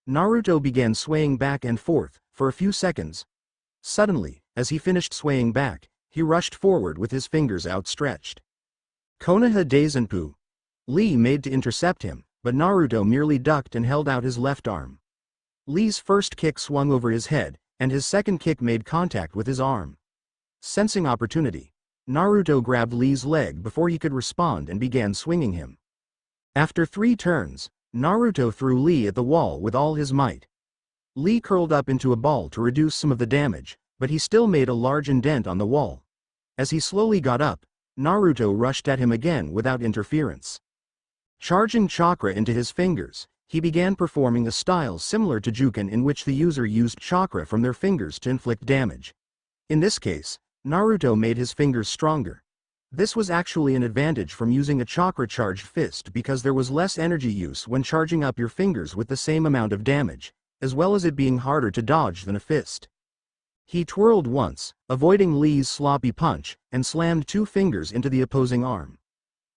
Naruto began swaying back and forth, for a few seconds. Suddenly, as he finished swaying back, he rushed forward with his fingers outstretched. "Konoha Daizenpu." Lee made to intercept him, but Naruto merely ducked and held out his left arm. Lee's first kick swung over his head, and his second kick made contact with his arm. Sensing opportunity, Naruto grabbed Lee's leg before he could respond and began swinging him. After 3 turns, Naruto threw Lee at the wall with all his might. Lee curled up into a ball to reduce some of the damage, but he still made a large indent on the wall. As he slowly got up, Naruto rushed at him again without interference. Charging chakra into his fingers, he began performing a style similar to Juken in which the user used chakra from their fingers to inflict damage. In this case, Naruto made his fingers stronger. This was actually an advantage from using a chakra-charged fist because there was less energy use when charging up your fingers with the same amount of damage, as well as it being harder to dodge than a fist. He twirled once, avoiding Lee's sloppy punch, and slammed 2 fingers into the opposing arm.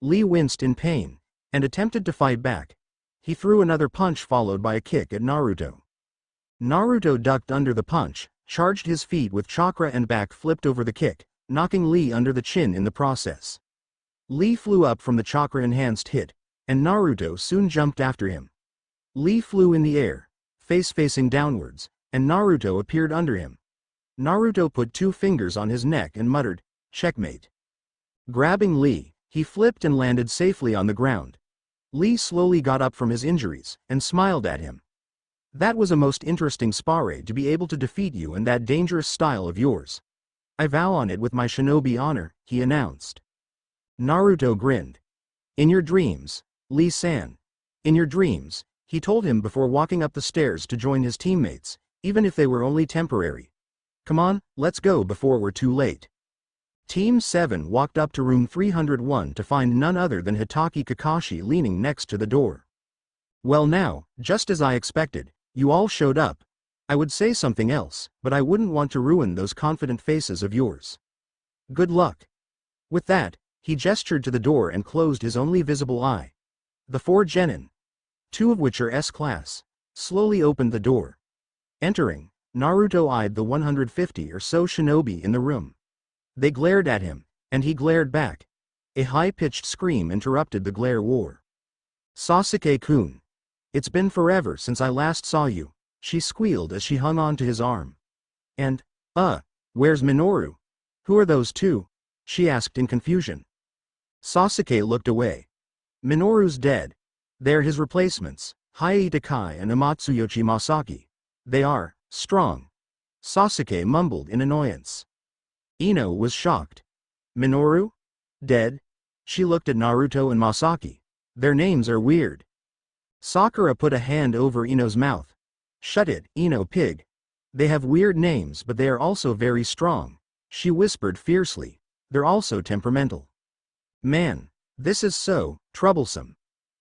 Lee winced in pain, and attempted to fight back. He threw another punch followed by a kick at Naruto. Naruto ducked under the punch, charged his feet with chakra and back flipped over the kick, knocking Lee under the chin in the process. Lee flew up from the chakra-enhanced hit, and Naruto soon jumped after him. Lee flew in the air, face facing downwards, and Naruto appeared under him. Naruto put 2 fingers on his neck and muttered, "Checkmate." Grabbing Lee, he flipped and landed safely on the ground. Lee slowly got up from his injuries, and smiled at him. That was a most interesting sparring to be able to defeat you in that dangerous style of yours. I vow on it with my shinobi honor, he announced. Naruto grinned. In your dreams, Lee-san. In your dreams, he told him before walking up the stairs to join his teammates, even if they were only temporary. Come on, let's go before we're too late. Team 7 walked up to room 301 to find none other than Hitaki Kakashi leaning next to the door. Well now, just as I expected, you all showed up. I would say something else, but I wouldn't want to ruin those confident faces of yours. Good luck. With that, he gestured to the door and closed his only visible eye. The 4 genin, 2 of which are S-class, slowly opened the door. Entering, Naruto eyed the 150 or so shinobi in the room. They glared at him, and he glared back. A high-pitched scream interrupted the glare war. Sasuke-kun. It's been forever since I last saw you, she squealed as she hung on to his arm. And, where's Minoru? Who are those two? She asked in confusion. Sasuke looked away. Minoru's dead. They're his replacements, Hayaita Kai and Amatsuyoshi Masaki. They are strong. Sasuke mumbled in annoyance. Ino was shocked. Minoru? Dead? She looked at Naruto and Masaki. Their names are weird. Sakura put a hand over Ino's mouth. Shut it, Ino pig. They have weird names but they are also very strong, she whispered fiercely. They're also temperamental. Man, this is so troublesome.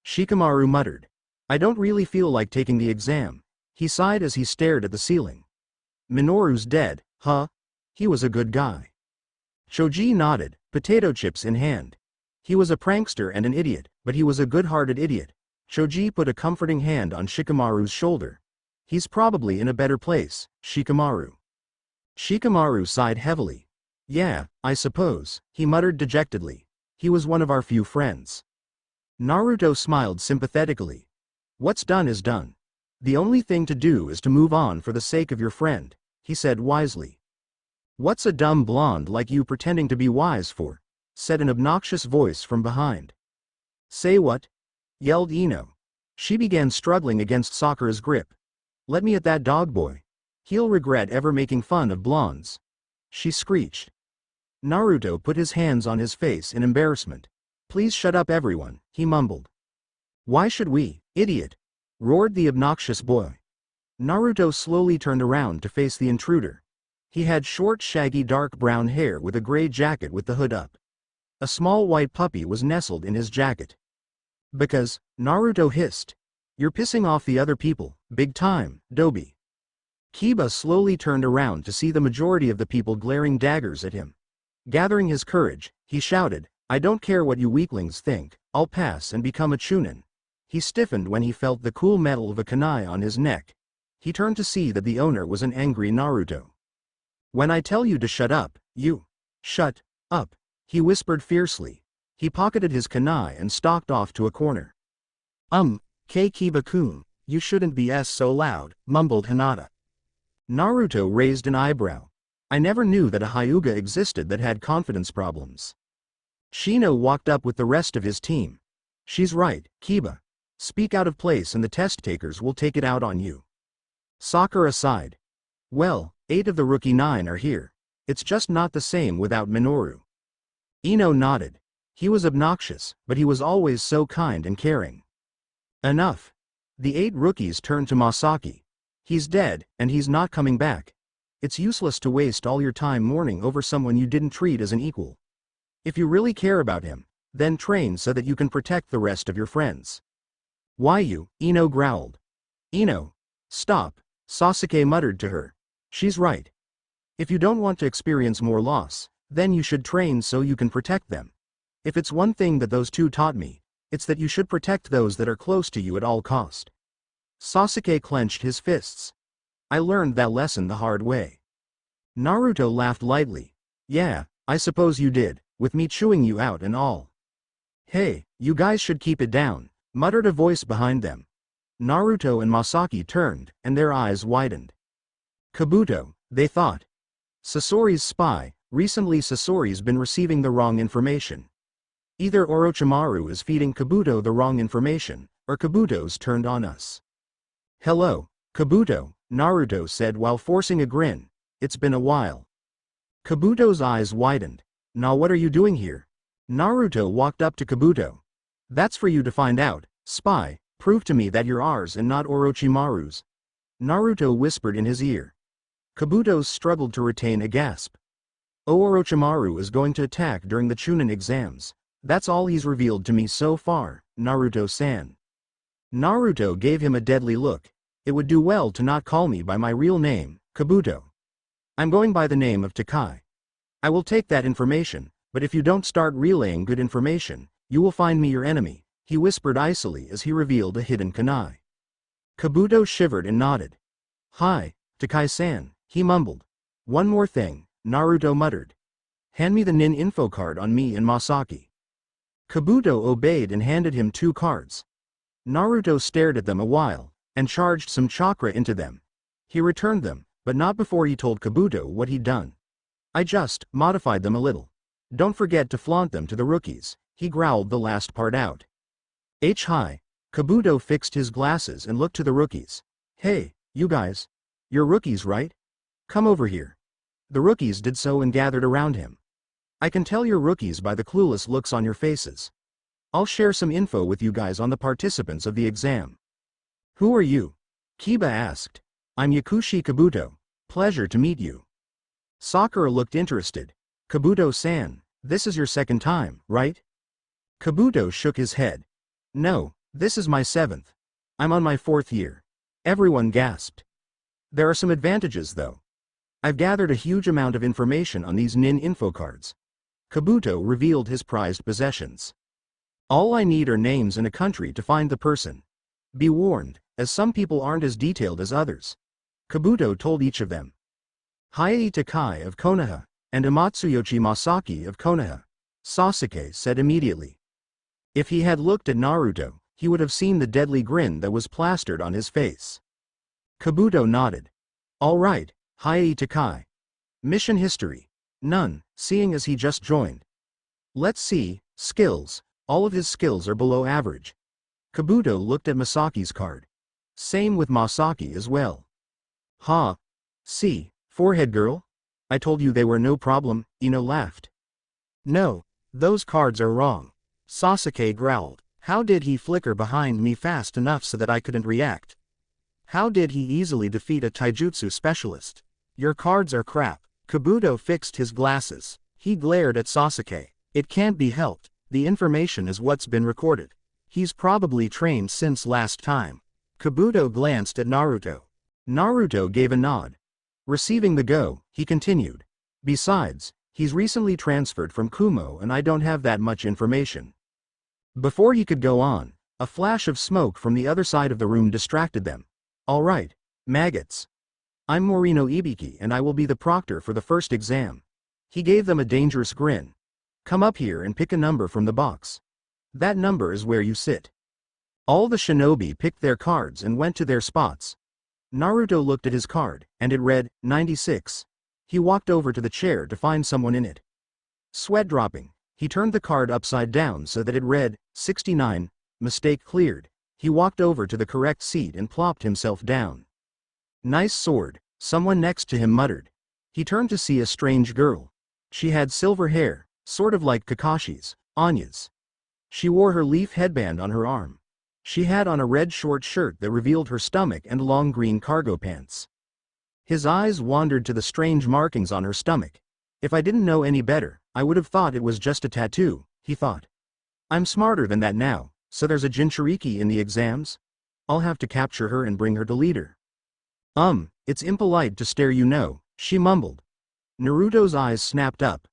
Shikamaru muttered. I don't really feel like taking the exam. He sighed as he stared at the ceiling. Minoru's dead, huh? He was a good guy. Choji nodded, potato chips in hand. He was a prankster and an idiot, but he was a good-hearted idiot. Choji put a comforting hand on Shikamaru's shoulder. He's probably in a better place, Shikamaru. Shikamaru sighed heavily. Yeah, I suppose, he muttered dejectedly. He was one of our few friends. Naruto smiled sympathetically. What's done is done. The only thing to do is to move on for the sake of your friend, he said wisely. What's a dumb blonde like you pretending to be wise for? Said an obnoxious voice from behind. Say what? Yelled Ino. She began struggling against Sakura's grip. Let me at that dog boy. He'll regret ever making fun of blondes. She screeched. Naruto put his hands on his face in embarrassment. Please shut up everyone, he mumbled. Why should we, idiot? Roared the obnoxious boy. Naruto slowly turned around to face the intruder. He had short shaggy dark brown hair with a gray jacket with the hood up. A small white puppy was nestled in his jacket. Because, Naruto hissed. You're pissing off the other people, big time, Dobi. Kiba slowly turned around to see the majority of the people glaring daggers at him. Gathering his courage, he shouted, I don't care what you weaklings think, I'll pass and become a Chunin. He stiffened when he felt the cool metal of a kunai on his neck. He turned to see that the owner was an angry Naruto. When I tell you to shut up, you shut up, he whispered fiercely. He pocketed his kunai and stalked off to a corner. Kiba-kun, you shouldn't be so loud, mumbled Hinata. Naruto raised an eyebrow. I never knew that a Hyuga existed that had confidence problems. Shino walked up with the rest of his team. She's right, Kiba. Speak out of place and the test takers will take it out on you. Sakura sighed. Well, 8 of the rookie 9 are here. It's just not the same without Minoru. Ino nodded. He was obnoxious, but he was always so kind and caring. Enough. The 8 rookies turned to Masaki. He's dead, and he's not coming back. It's useless to waste all your time mourning over someone you didn't treat as an equal. If you really care about him, then train so that you can protect the rest of your friends. Why you? Ino growled. Ino. Stop, Sasuke muttered to her. She's right. If you don't want to experience more loss, then you should train so you can protect them. If it's one thing that those two taught me, it's that you should protect those that are close to you at all cost. Sasuke clenched his fists. I learned that lesson the hard way. Naruto laughed lightly. Yeah, I suppose you did, with me chewing you out and all. Hey, you guys should keep it down, muttered a voice behind them. Naruto and Masaki turned, and their eyes widened. Kabuto, they thought. Sasori's spy. Recently Sasori's been receiving the wrong information. Either Orochimaru is feeding Kabuto the wrong information, or Kabuto's turned on us. Hello, Kabuto, Naruto said while forcing a grin. It's been a while. Kabuto's eyes widened. Now what are you doing here? Naruto walked up to Kabuto. That's for you to find out, spy, prove to me that you're ours and not Orochimaru's. Naruto whispered in his ear. Kabuto struggled to retain a gasp. Orochimaru is going to attack during the Chunin exams. That's all he's revealed to me so far, Naruto-san. Naruto gave him a deadly look. It would do well to not call me by my real name, Kabuto. I'm going by the name of Takai. I will take that information, but if you don't start relaying good information, you will find me your enemy, he whispered icily as he revealed a hidden kunai. Kabuto shivered and nodded. Hi, Takai-san, he mumbled. One more thing, Naruto muttered. Hand me the nin info card on me and Masaki. Kabuto obeyed and handed him 2 cards. Naruto stared at them a while, and charged some chakra into them. He returned them, but not before he told Kabuto what he'd done. I just modified them a little. Don't forget to flaunt them to the rookies, he growled the last part out. Hi. Kabuto fixed his glasses and looked to the rookies. Hey, you guys. You're rookies, right? Come over here. The rookies did so and gathered around him. I can tell you're rookies by the clueless looks on your faces. I'll share some info with you guys on the participants of the exam. Who are you? Kiba asked. I'm Yakushi Kabuto. Pleasure to meet you. Sakura looked interested. Kabuto-san, this is your second time, right? Kabuto shook his head. No, this is my 7th. I'm on my 4th year. Everyone gasped. There are some advantages though. I've gathered a huge amount of information on these nin info cards. Kabuto revealed his prized possessions. All I need are names and a country to find the person. Be warned, as some people aren't as detailed as others. Kabuto told each of them. Hayai Takai of Konoha, and Amatsuyoshi Masaki of Konoha, Sasuke said immediately. If he had looked at Naruto, he would have seen the deadly grin that was plastered on his face. Kabuto nodded. All right, Hayai Takai. Mission history. None, seeing as he just joined. Let's see, skills. All of his skills are below average. Kabuto looked at Masaki's card. Same with Masaki as well. See, forehead girl? I told you they were no problem, Ino laughed. No, those cards are wrong. Sasuke growled. How did he flicker behind me fast enough so that I couldn't react? How did he easily defeat a taijutsu specialist? Your cards are crap. Kabuto fixed his glasses. He glared at Sasuke. It can't be helped. The information is what's been recorded. He's probably trained since last time. Kabuto glanced at Naruto. Naruto gave a nod. Receiving the go, he continued. Besides, he's recently transferred from Kumo and I don't have that much information. Before he could go on, a flash of smoke from the other side of the room distracted them. All right, maggots. I'm Morino Ibiki and I will be the proctor for the first exam. He gave them a dangerous grin. Come up here and pick a number from the box. That number is where you sit. All the shinobi picked their cards and went to their spots. Naruto looked at his card, and it read, 96. He walked over to the chair to find someone in it. Sweat dropping, he turned the card upside down so that it read, 69, mistake cleared. He walked over to the correct seat and plopped himself down. Nice sword, someone next to him muttered. He turned to see a strange girl. She had silver hair, sort of like Kakashi's, Anya's. She wore her leaf headband on her arm. She had on a red short shirt that revealed her stomach and long green cargo pants. His eyes wandered to the strange markings on her stomach. If I didn't know any better, I would have thought it was just a tattoo, he thought. I'm smarter than that now, so there's a Jinchuriki in the exams? I'll have to capture her and bring her to leader. It's impolite to stare she mumbled. Naruto's eyes snapped up.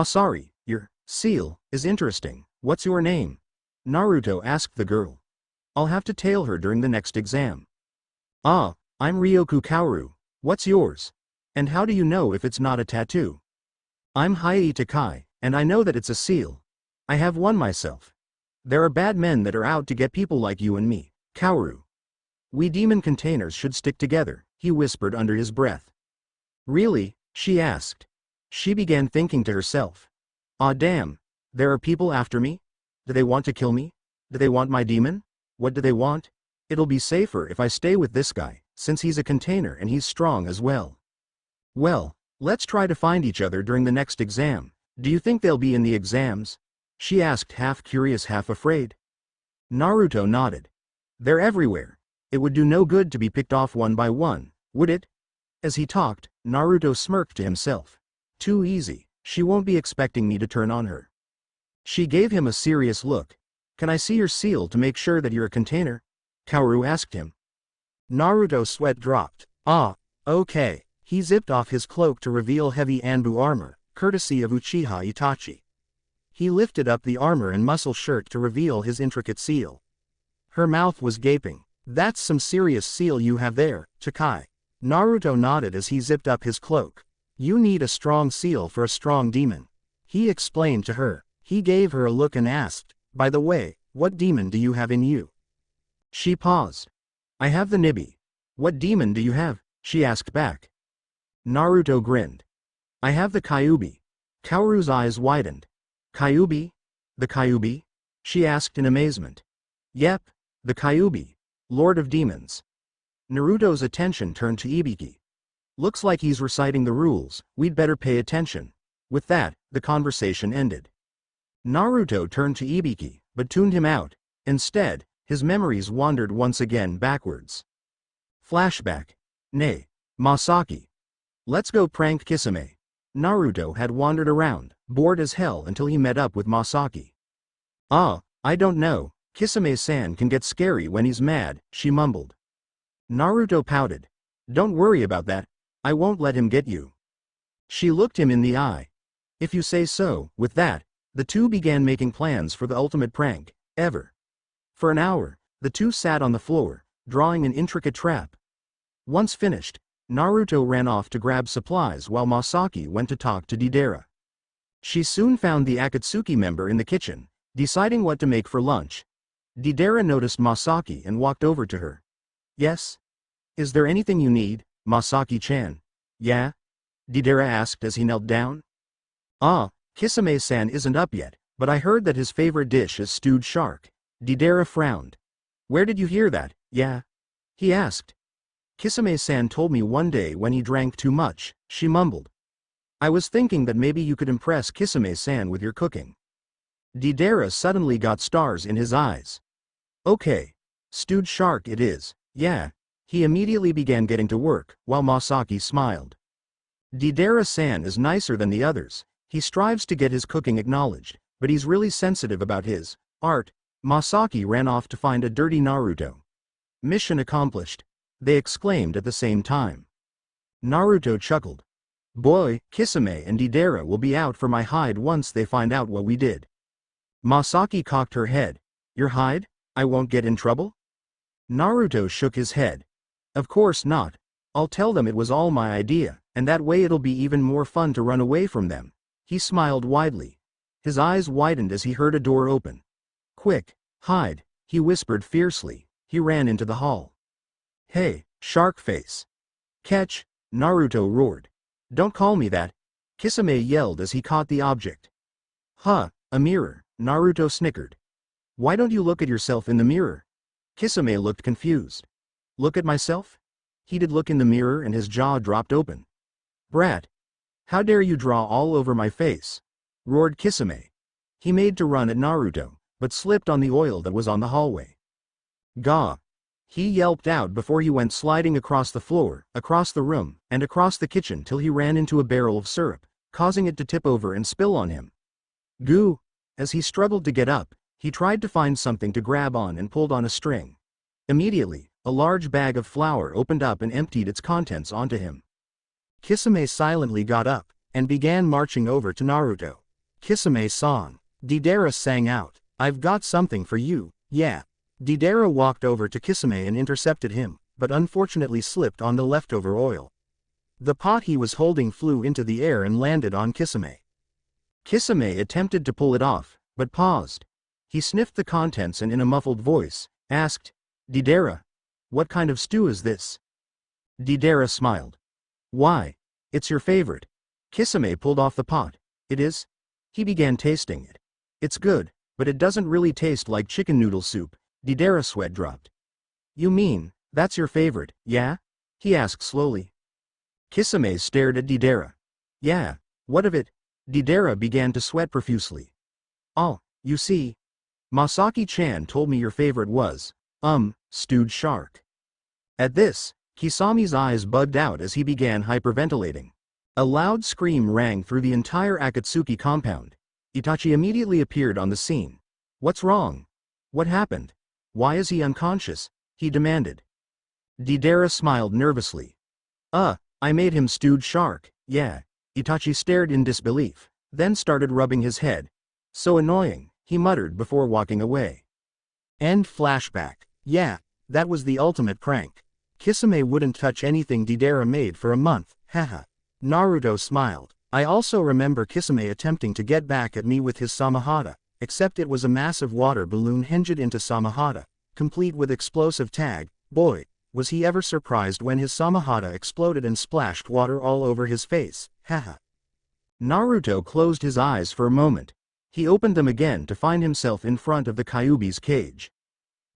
Sorry, your seal is interesting. What's your name? Naruto asked the girl. I'll have to tail her during the next exam. I'm Ryoku Kaoru. What's yours? And how do you know if it's not a tattoo? I'm Hayai Takai, and I know that it's a seal. I have one myself. There are bad men that are out to get people like you and me, Kaoru. We demon containers should stick together, he whispered under his breath. Really? She asked. She began thinking to herself. Damn. There are people after me? Do they want to kill me? Do they want my demon? What do they want? It'll be safer if I stay with this guy, since he's a container and he's strong as well. Well, let's try to find each other during the next exam. Do you think they'll be in the exams? She asked, half curious, half afraid. Naruto nodded. They're everywhere. It would do no good to be picked off one by one, would it? As he talked, Naruto smirked to himself. Too easy, she won't be expecting me to turn on her. She gave him a serious look. Can I see your seal to make sure that you're a container? Kaoru asked him. Naruto's sweat dropped. Ah, okay. He zipped off his cloak to reveal heavy Anbu armor, courtesy of Uchiha Itachi. He lifted up the armor and muscle shirt to reveal his intricate seal. Her mouth was gaping. That's some serious seal you have there, Takai. Naruto nodded as he zipped up his cloak. You need a strong seal for a strong demon. He explained to her. He gave her a look and asked, by the way, what demon do you have in you? She paused. I have the Nibi. What demon do you have? She asked back. Naruto grinned. I have the Kyuubi. Kaoru's eyes widened. Kyuubi? The Kyuubi? She asked in amazement. Yep, the Kyuubi, Lord of Demons. Naruto's attention turned to Ibiki. Looks like he's reciting the rules, we'd better pay attention. With that, the conversation ended. Naruto turned to Ibiki, but tuned him out. Instead, his memories wandered once again backwards. Flashback. Nay, Masaki. Let's go prank Kisame. Naruto had wandered around, bored as hell until he met up with Masaki. Ah, I don't know, Kisame-san can get scary when he's mad, she mumbled. Naruto pouted. Don't worry about that, I won't let him get you. She looked him in the eye. If you say so. With that, the two began making plans for the ultimate prank, ever. For an hour, the two sat on the floor, drawing an intricate trap. Once finished, Naruto ran off to grab supplies while Masaki went to talk to Deidara. She soon found the Akatsuki member in the kitchen, deciding what to make for lunch. Deidara noticed Masaki and walked over to her. Yes? Is there anything you need, Masaki-chan? Yeah? Deidara asked as he knelt down. Ah, Kisame-san isn't up yet, but I heard that his favorite dish is stewed shark. Deidara frowned. Where did you hear that? Yeah? He asked. Kisame-san told me one day when he drank too much, she mumbled. I was thinking that maybe you could impress Kisame-san with your cooking. Deidara suddenly got stars in his eyes. Okay. Stewed shark it is, yeah. He immediately began getting to work, while Masaki smiled. Deidara-san is nicer than the others. He strives to get his cooking acknowledged, but he's really sensitive about his art. Masaki ran off to find a dirty Naruto. Mission accomplished. They exclaimed at the same time. Naruto chuckled. Boy, Kisame and Deidara will be out for my hide once they find out what we did. Masaki cocked her head. Your hide? I won't get in trouble? Naruto shook his head. Of course not. I'll tell them it was all my idea, and that way it'll be even more fun to run away from them. He smiled widely. His eyes widened as he heard a door open. Quick, hide, he whispered fiercely. He ran into the hall. Hey, shark face. Catch, Naruto roared. Don't call me that. Kisame yelled as he caught the object. Huh, a mirror, Naruto snickered. Why don't you look at yourself in the mirror? Kisame looked confused. Look at myself? He did look in the mirror and his jaw dropped open. Brat. How dare you draw all over my face? Roared Kisame. He made to run at Naruto, but slipped on the oil that was on the hallway. Gah. He yelped out before he went sliding across the floor, across the room, and across the kitchen till he ran into a barrel of syrup, causing it to tip over and spill on him. Goo! As he struggled to get up, he tried to find something to grab on and pulled on a string. Immediately, a large bag of flour opened up and emptied its contents onto him. Kisame silently got up, and began marching over to Naruto. Kisame-san. Deidara sang out, I've got something for you, yeah. Deidara walked over to Kisame and intercepted him, but unfortunately slipped on the leftover oil. The pot he was holding flew into the air and landed on Kisame. Kisame attempted to pull it off, but paused. He sniffed the contents and in a muffled voice, asked, Deidara, what kind of stew is this? Deidara smiled. Why, it's your favorite. Kisame pulled off the pot. It is? He began tasting it. It's good, but it doesn't really taste like chicken noodle soup. Deidara sweat dropped. You mean, that's your favorite, yeah? He asked slowly. Kisame stared at Deidara. Yeah, what of it? Deidara began to sweat profusely. Oh, you see. Masaki-chan told me your favorite was, stewed shark. At this, Kisami's eyes bugged out as he began hyperventilating. A loud scream rang through the entire Akatsuki compound. Itachi immediately appeared on the scene. What's wrong? What happened? Why is he unconscious? He demanded. Deidara smiled nervously. I made him stewed shark, yeah. Itachi stared in disbelief, then started rubbing his head. So annoying, he muttered before walking away. End flashback. Yeah, that was the ultimate prank. Kisame wouldn't touch anything Deidara made for a month, haha. Naruto smiled. I also remember Kisame attempting to get back at me with his Samahata, except it was a massive water balloon hinged into Samahata, complete with explosive tag. Boy, was he ever surprised when his Samahata exploded and splashed water all over his face, haha. Naruto closed his eyes for a moment. He opened them again to find himself in front of the Kyuubi's cage.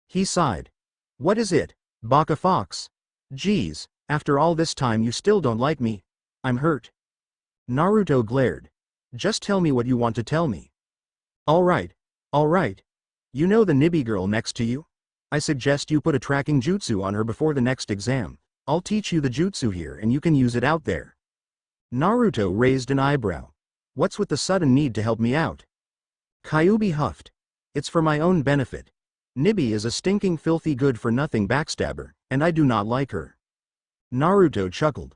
He sighed. What is it, Baka Fox? Geez, after all this time you still don't like me? I'm hurt. Naruto glared. Just tell me what you want to tell me. Alright. You know the Nibi girl next to you? I suggest you put a tracking jutsu on her before the next exam. I'll teach you the jutsu here and you can use it out there. Naruto raised an eyebrow. What's with the sudden need to help me out? Kyuubi huffed. It's for my own benefit. Nibi is a stinking filthy good-for-nothing backstabber, and I do not like her. Naruto chuckled.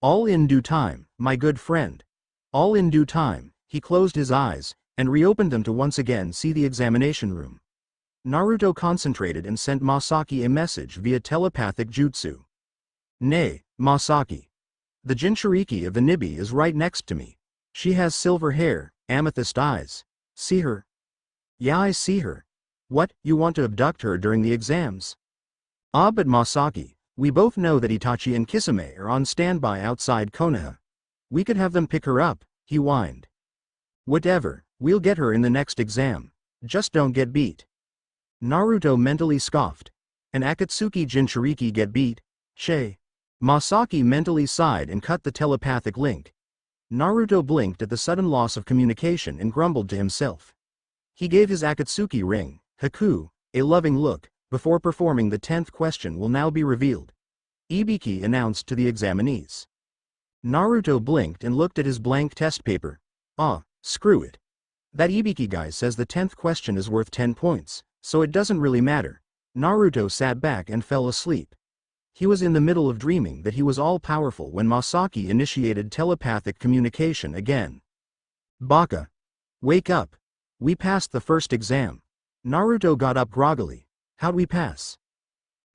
All in due time, my good friend. All in due time. He closed his eyes, and reopened them to once again see the examination room. Naruto concentrated and sent Masaki a message via telepathic jutsu. Nay, Masaki. The Jinchuriki of the Nibi is right next to me. She has silver hair, amethyst eyes. See her? Yeah, I see her. What, you want to abduct her during the exams? Ah, but Masaki, we both know that Itachi and Kisame are on standby outside Konoha. We could have them pick her up, he whined. Whatever, we'll get her in the next exam. Just don't get beat. Naruto mentally scoffed. An Akatsuki Jinchuriki get beat? Shay. Masaki mentally sighed and cut the telepathic link. Naruto blinked at the sudden loss of communication and grumbled to himself. He gave his Akatsuki ring, Haku, a loving look, before performing the 10th question will now be revealed. Ibiki announced to the examinees. Naruto blinked and looked at his blank test paper. Ah, screw it. That Ibiki guy says the 10th question is worth 10 points, so it doesn't really matter. Naruto sat back and fell asleep. He was in the middle of dreaming that he was all-powerful when Masaki initiated telepathic communication again. Baka. Wake up. We passed the first exam. Naruto got up groggily. How'd we pass?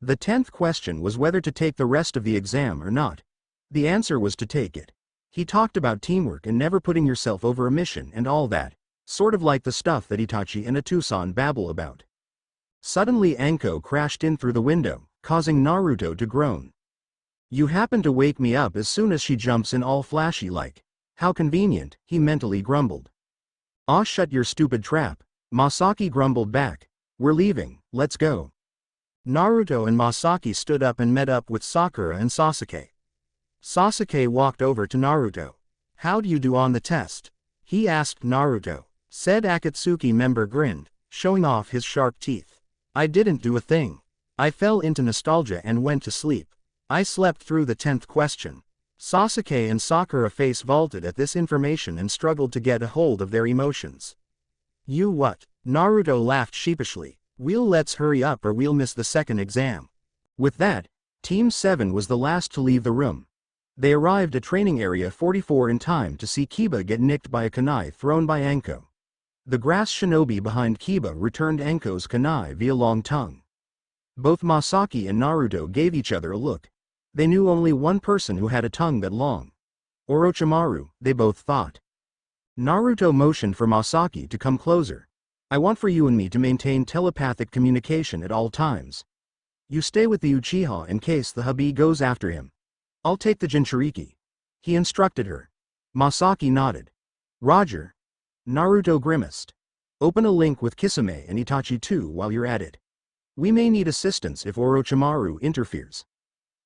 The 10th question was whether to take the rest of the exam or not. The answer was to take it. He talked about teamwork and never putting yourself over a mission and all that, sort of like the stuff that Itachi and Atusan babble about. Suddenly Anko crashed in through the window, causing Naruto to groan. You happen to wake me up as soon as she jumps in all flashy like. How convenient, he mentally grumbled. Ah, shut your stupid trap, Masaki grumbled back. We're leaving, let's go. Naruto and Masaki stood up and met up with Sakura and Sasuke. Sasuke walked over to Naruto. How'd you do on the test? He asked Naruto. Said Akatsuki member grinned, showing off his sharp teeth. I didn't do a thing. I fell into nostalgia and went to sleep. I slept through the 10th question. Sasuke and Sakura face vaulted at this information and struggled to get a hold of their emotions. You what? Naruto laughed sheepishly. Let's hurry up or we'll miss the second exam. With that, Team 7 was the last to leave the room. They arrived at training area 44 in time to see Kiba get nicked by a kunai thrown by Anko. The grass shinobi behind Kiba returned Anko's kunai via long tongue. Both Masaki and Naruto gave each other a look. They knew only one person who had a tongue that long. Orochimaru, they both thought. Naruto motioned for Masaki to come closer. I want for you and me to maintain telepathic communication at all times. You stay with the Uchiha in case the hubby goes after him. I'll take the Jinchuriki. He instructed her. Masaki nodded. Roger. Naruto grimaced. Open a link with Kisame and Itachi too while you're at it. We may need assistance if Orochimaru interferes.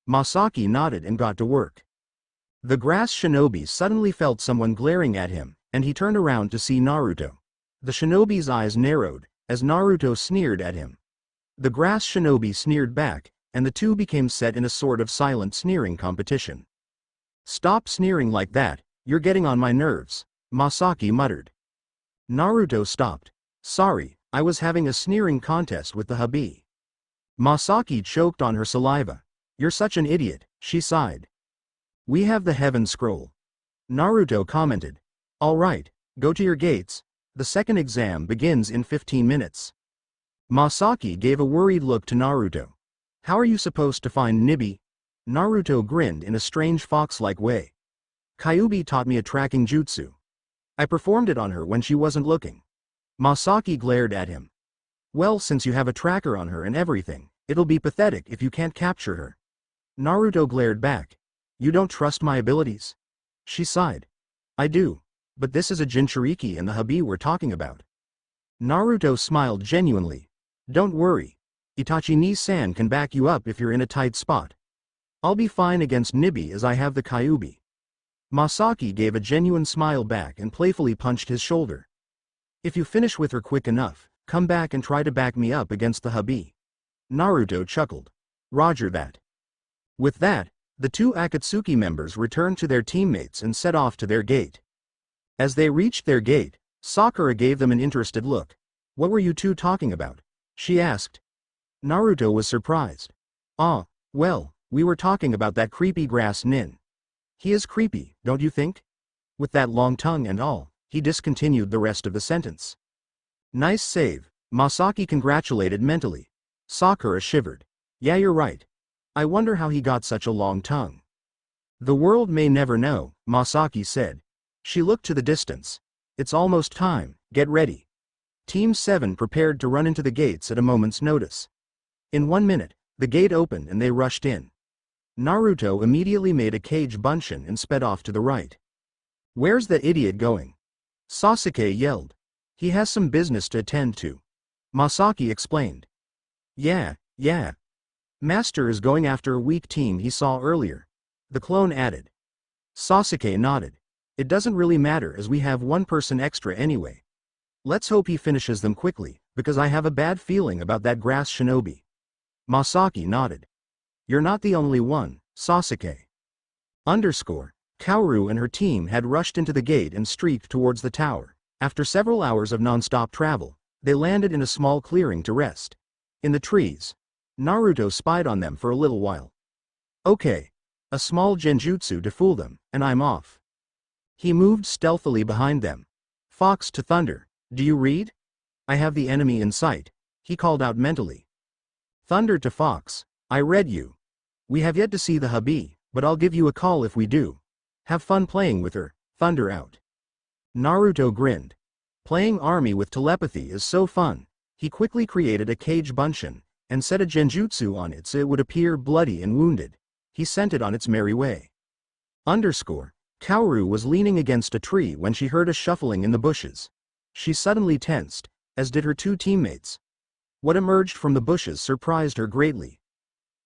Masaki nodded and got to work. The grass shinobi suddenly felt someone glaring at him, and he turned around to see Naruto. The shinobi's eyes narrowed, as Naruto sneered at him. The grass shinobi sneered back, and the two became set in a sort of silent sneering competition. Stop sneering like that, you're getting on my nerves, Masaki muttered. Naruto stopped. Sorry, I was having a sneering contest with the hubby. Masaki choked on her saliva. You're such an idiot, she sighed. We have the heaven scroll. Naruto commented. All right, go to your gates. The second exam begins in 15 minutes. Masaki gave a worried look to Naruto. How are you supposed to find Nibi? Naruto grinned in a strange fox-like way. Kyuubi taught me a tracking jutsu. I performed it on her when she wasn't looking. Masaki glared at him. Well, since you have a tracker on her and everything, it'll be pathetic if you can't capture her. Naruto glared back. You don't trust my abilities? She sighed. I do. But this is a Jinchuriki and the hubby we're talking about. Naruto smiled genuinely. Don't worry. Itachi Ni-san can back you up if you're in a tight spot. I'll be fine against Nibi as I have the Kyuubi. Masaki gave a genuine smile back and playfully punched his shoulder. If you finish with her quick enough, come back and try to back me up against the hubby. Naruto chuckled. Roger that. With that, the two Akatsuki members returned to their teammates and set off to their gate. As they reached their gate, Sakura gave them an interested look. What were you two talking about? She asked. Naruto was surprised. Ah, well, we were talking about that creepy grass nin. He is creepy, don't you think? With that long tongue and all, he discontinued the rest of the sentence. Nice save, Masaki congratulated mentally. Sakura shivered. Yeah, you're right. I wonder how he got such a long tongue. The world may never know, Masaki said. She looked to the distance. It's almost time, get ready. Team 7 prepared to run into the gates at a moment's notice. In 1 minute, the gate opened and they rushed in. Naruto immediately made a kage bunshin and sped off to the right. Where's that idiot going? Sasuke yelled. He has some business to attend to. Masaki explained. Yeah. Master is going after a weak team he saw earlier. The clone added. Sasuke nodded. It doesn't really matter as we have one person extra anyway. Let's hope he finishes them quickly, because I have a bad feeling about that grass shinobi. Masaki nodded. You're not the only one, Sasuke. Kaoru and her team had rushed into the gate and streaked towards the tower. After several hours of non-stop travel, they landed in a small clearing to rest. In the trees, Naruto spied on them for a little while. Okay. A small genjutsu to fool them, and I'm off. He moved stealthily behind them. Fox to Thunder, do you read? I have the enemy in sight, he called out mentally. Thunder to Fox, I read you. We have yet to see the hubby, but I'll give you a call if we do. Have fun playing with her, Thunder out. Naruto grinned. Playing army with telepathy is so fun. He quickly created a kage bunshin, and set a genjutsu on it so it would appear bloody and wounded. He sent it on its merry way. Kaoru was leaning against a tree when she heard a shuffling in the bushes. She suddenly tensed, as did her two teammates. What emerged from the bushes surprised her greatly.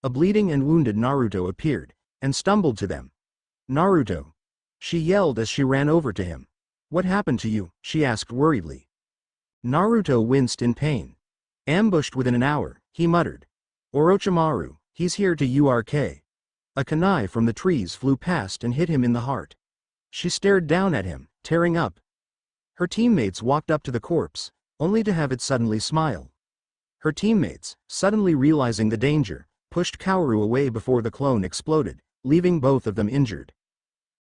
A bleeding and wounded Naruto appeared, and stumbled to them. Naruto! She yelled as she ran over to him. What happened to you? She asked worriedly. Naruto winced in pain. Ambushed within an hour, he muttered. Orochimaru, he's here to URK. A kunai from the trees flew past and hit him in the heart. She stared down at him, tearing up. Her teammates walked up to the corpse, only to have it suddenly smile. Her teammates, suddenly realizing the danger, pushed Kaoru away before the clone exploded, leaving both of them injured.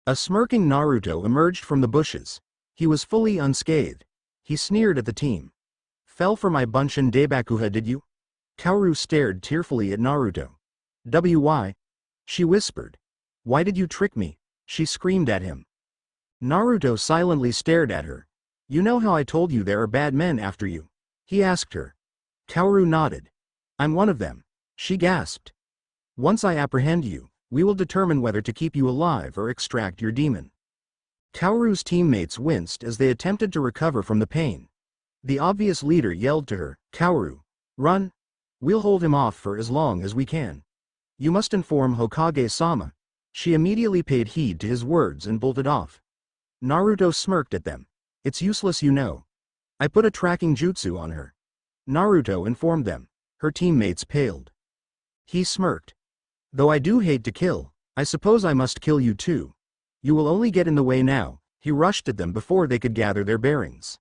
A smirking Naruto emerged from the bushes. He was fully unscathed. He sneered at the team. Fell for my bunshin Daibakuha, did you? Kaoru stared tearfully at Naruto. Why? She whispered. Why did you trick me? She screamed at him. Naruto silently stared at her. You know how I told you there are bad men after you? He asked her. Kaoru nodded. I'm one of them. She gasped. Once I apprehend you, we will determine whether to keep you alive or extract your demon. Kaoru's teammates winced as they attempted to recover from the pain. The obvious leader yelled to her, "Kaoru! Run! We'll hold him off for as long as we can. You must inform Hokage-sama." She immediately paid heed to his words and bolted off. Naruto smirked at them. "It's useless, you know. I put a tracking jutsu on her." Naruto informed them. Her teammates paled. He smirked. "Though I do hate to kill, I suppose I must kill you too. You will only get in the way now." He rushed at them before they could gather their bearings.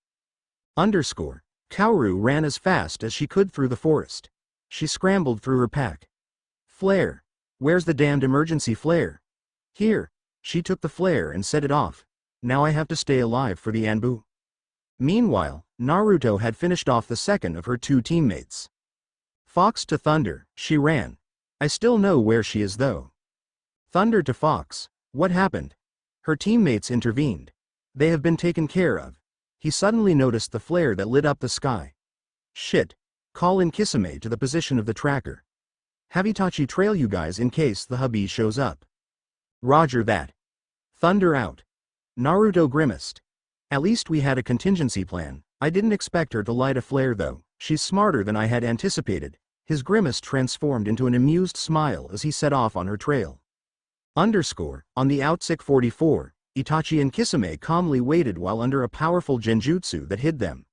Kaoru ran as fast as she could through the forest. She scrambled through her pack. "Flare! Where's the damned emergency flare?" "Here." She took the flare and set it off. "Now I have to stay alive for the Anbu." Meanwhile, Naruto had finished off the second of her two teammates. Fox to Thunder, she ran. "I still know where she is though." Thunder to Fox, "What happened?" Her teammates intervened. "They have been taken care of." He suddenly noticed the flare that lit up the sky. "Shit. Call in Kisame to the position of the tracker. Have Itachi trail you guys in case the hubby shows up." "Roger that." Thunder out. Naruto grimaced. "At least we had a contingency plan. I didn't expect her to light a flare though. She's smarter than I had anticipated." His grimace transformed into an amused smile as he set off on her trail. On the Outsick 44, Itachi and Kisame calmly waited while under a powerful genjutsu that hid them.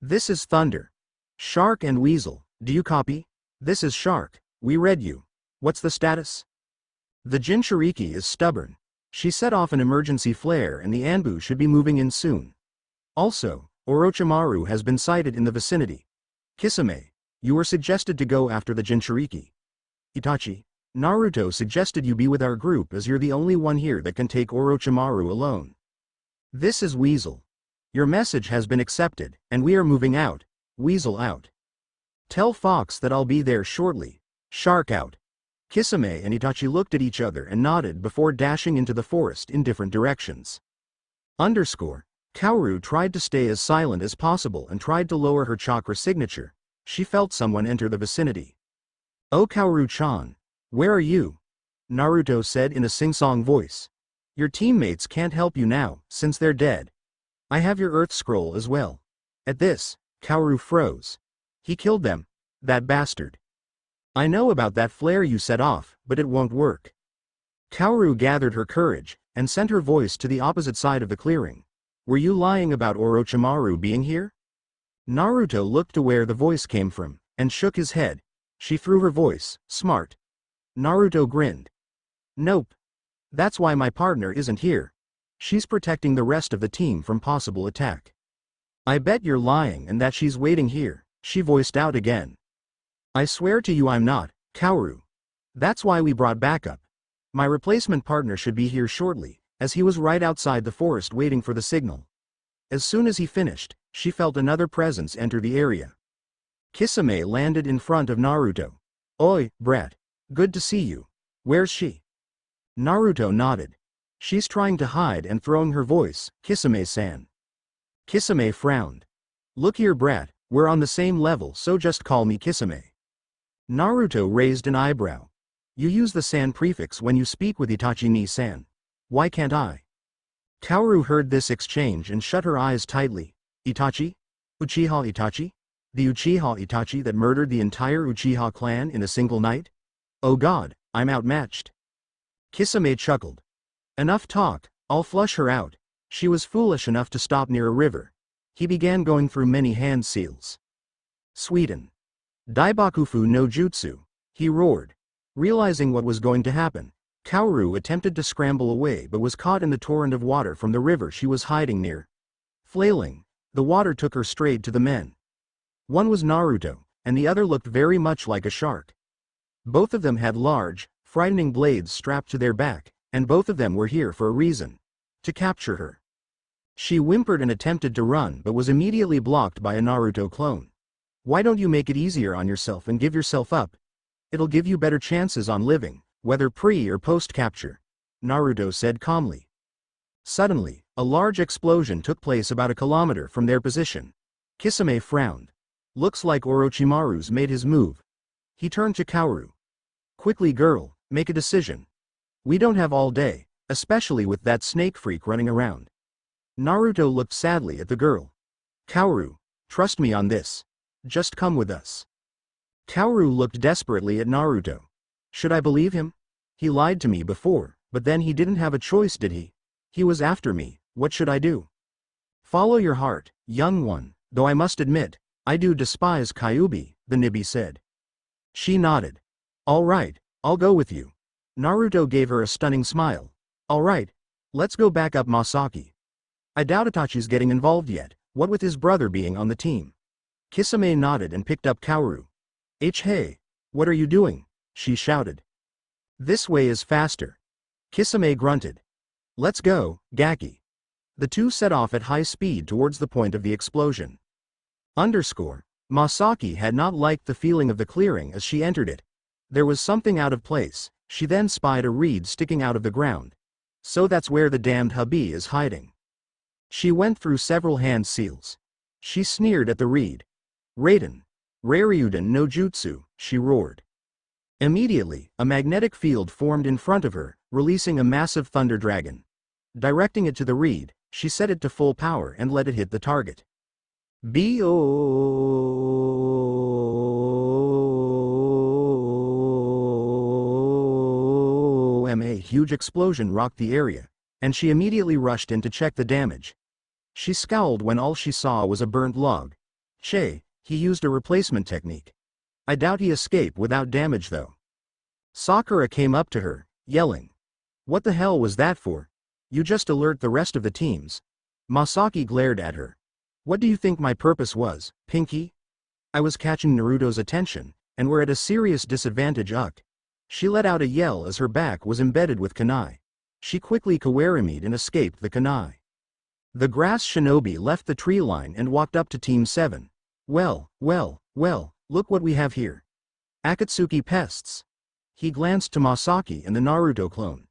"This is Thunder. Shark and Weasel, do you copy?" "This is Shark. We read you. What's the status?" "The Jinchuriki is stubborn. She set off an emergency flare and the Anbu should be moving in soon. Also, Orochimaru has been sighted in the vicinity. Kisame, you were suggested to go after the Jinchuriki." "Itachi, Naruto suggested you be with our group as you're the only one here that can take Orochimaru alone." "This is Weasel. Your message has been accepted, and we are moving out." Weasel out. "Tell Fox that I'll be there shortly." Shark out. Kisame and Itachi looked at each other and nodded before dashing into the forest in different directions. Kaoru tried to stay as silent as possible and tried to lower her chakra signature. She felt someone enter the vicinity. "Oh Kaoru-chan. Where are you?" Naruto said in a sing-song voice. "Your teammates can't help you now, since they're dead. I have your Earth Scroll as well." At this, Kaoru froze. "He killed them. That bastard. I know about that flare you set off, but it won't work." Kaoru gathered her courage, and sent her voice to the opposite side of the clearing. "Were you lying about Orochimaru being here?" Naruto looked to where the voice came from, and shook his head. She threw her voice, "Smart." Naruto grinned. "Nope. That's why my partner isn't here. She's protecting the rest of the team from possible attack." "I bet you're lying and that she's waiting here," she voiced out again. "I swear to you I'm not, Kaoru. That's why we brought backup. My replacement partner should be here shortly," as he was right outside the forest waiting for the signal. As soon as he finished, she felt another presence enter the area. Kisame landed in front of Naruto. "Oi, brat. Good to see you. Where's she?" Naruto nodded. "She's trying to hide and throwing her voice, Kisame-san." Kisame frowned. "Look here brat, we're on the same level so just call me Kisame." Naruto raised an eyebrow. "You use the san prefix when you speak with Itachi-ni-san. Why can't I?" Kaoru heard this exchange and shut her eyes tightly. "Itachi? Uchiha Itachi? The Uchiha Itachi that murdered the entire Uchiha clan in a single night? Oh god, I'm outmatched." Kisame chuckled. "Enough talk, I'll flush her out. She was foolish enough to stop near a river." He began going through many hand seals. Sweden. "Daibakufu no jutsu," he roared. Realizing what was going to happen, Kaoru attempted to scramble away but was caught in the torrent of water from the river she was hiding near. Flailing, the water took her straight to the men. One was Naruto, and the other looked very much like a shark. Both of them had large, frightening blades strapped to their back, and both of them were here for a reason: to capture her. She whimpered and attempted to run but was immediately blocked by a Naruto clone. "Why don't you make it easier on yourself and give yourself up? It'll give you better chances on living, whether pre or post-capture," Naruto said calmly. Suddenly, a large explosion took place about a kilometer from their position. Kisame frowned. "Looks like Orochimaru's made his move." He turned to Kaoru. "Quickly girl, make a decision. We don't have all day, especially with that snake freak running around." Naruto looked sadly at the girl. "Kaoru, Trust me on this. Just come with us. Kaoru looked desperately at Naruto. Should I believe him? He lied to me before, but then he didn't have a choice, did he? He was after me, what should I do? Follow your heart, young one, though I must admit, I do despise Kyuubi, the Nibi said. She nodded. All right, I'll go with you. Naruto gave her a stunning smile. All right, let's go back up Masaki. I doubt Itachi's getting involved yet, what with his brother being on the team. Kisame nodded and picked up Kaoru. Hey, what are you doing? She shouted. This way is faster. Kisame grunted. Let's go, Gaki. The two set off at high speed towards the point of the explosion. Masaki had not liked the feeling of the clearing as she entered it. There was something out of place. She then spied a reed sticking out of the ground. So that's where the damned hubby is hiding. She went through several hand seals. She sneered at the reed. Raiden. Reryuden no Jutsu, she roared. Immediately, a magnetic field formed in front of her, releasing a massive thunder dragon. Directing it to the reed, she set it to full power and let it hit the target. A huge explosion rocked the area, and she immediately rushed in to check the damage. She scowled when all she saw was a burnt log. He used a replacement technique. I doubt he escaped without damage though. Sakura came up to her, yelling. What the hell was that for? You just alert the rest of the teams. Masaki glared at her. What do you think my purpose was, Pinky? I was catching Naruto's attention, and we're at a serious disadvantage. She let out a yell as her back was embedded with kunai. She quickly kawarimi'd and escaped the kunai. The grass shinobi left the tree line and walked up to Team 7. Well, look what we have here. Akatsuki pests. He glanced to Masaki and the Naruto clone.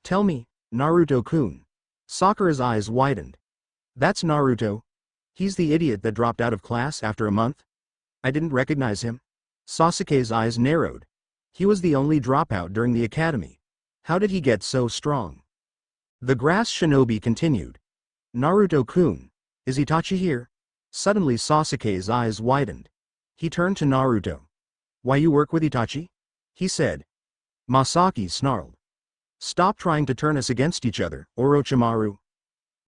Tell me, Naruto-kun. Sakura's eyes widened. That's Naruto. He's the idiot that dropped out of class after a month? I didn't recognize him. Sasuke's eyes narrowed. He was the only dropout during the academy. How did he get so strong? The grass shinobi continued. Naruto-kun, is Itachi here? Suddenly Sasuke's eyes widened. He turned to Naruto. Why you work with Itachi? He said. Masaki snarled. Stop trying to turn us against each other, Orochimaru.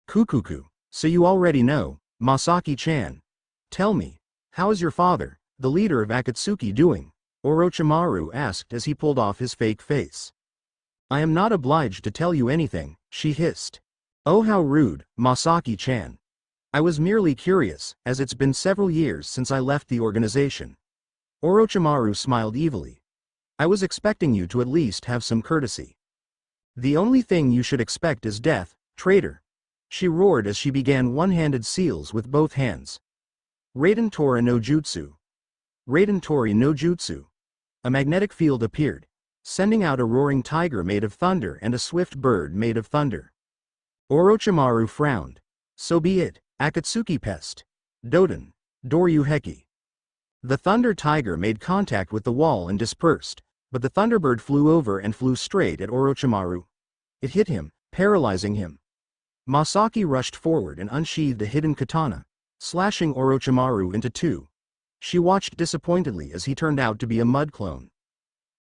Kukuku, so you already know, Masaki-chan. Tell me, how is your father, the leader of Akatsuki, doing? Orochimaru asked as he pulled off his fake face. I am not obliged to tell you anything, she hissed. Oh how rude, Masaki-chan. I was merely curious, as it's been several years since I left the organization. Orochimaru smiled evilly. I was expecting you to at least have some courtesy. The only thing you should expect is death, traitor. She roared as she began one-handed seals with both hands. Raiden Tora no Jutsu. Raiden Tori no Jutsu. A magnetic field appeared, sending out a roaring tiger made of thunder and a swift bird made of thunder. Orochimaru frowned. So be it, Akatsuki pest. Doden. Doryu Heki. The thunder tiger made contact with the wall and dispersed, but the thunderbird flew over and flew straight at Orochimaru. It hit him, paralyzing him. Masaki rushed forward and unsheathed a hidden katana, slashing Orochimaru into two. She watched disappointedly as he turned out to be a mud clone.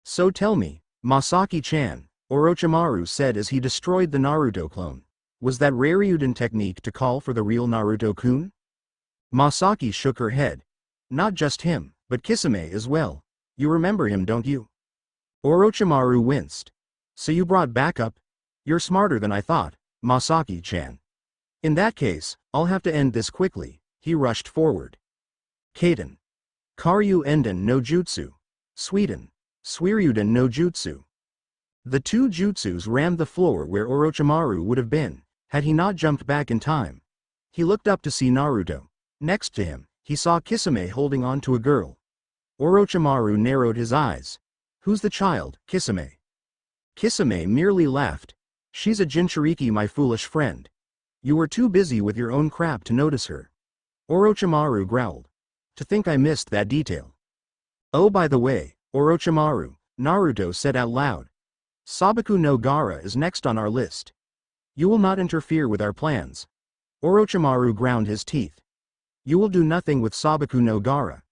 So tell me, Masaki-chan, Orochimaru said as he destroyed the Naruto clone. Was that Reryuden technique to call for the real Naruto-kun? Masaki shook her head. Not just him, but Kisame as well. You remember him, don't you? Orochimaru winced. So you brought backup? You're smarter than I thought, Masaki-chan. In that case, I'll have to end this quickly. He rushed forward. Kaden. Karyu Enden no Jutsu. Sweden. Suiryuden no Jutsu. The two jutsus rammed the floor where Orochimaru would have been, had he not jumped back in time. He looked up to see Naruto. Next to him, he saw Kisame holding on to a girl. Orochimaru narrowed his eyes. Who's the child, Kisame? Kisame merely laughed. She's a Jinchuriki, my foolish friend. You were too busy with your own crap to notice her. Orochimaru growled. To think I missed that detail. Oh by the way, Orochimaru, Naruto said out loud. Sabaku no Gaara is next on our list. You will not interfere with our plans. Orochimaru ground his teeth. You will do nothing with Sabaku no Gara.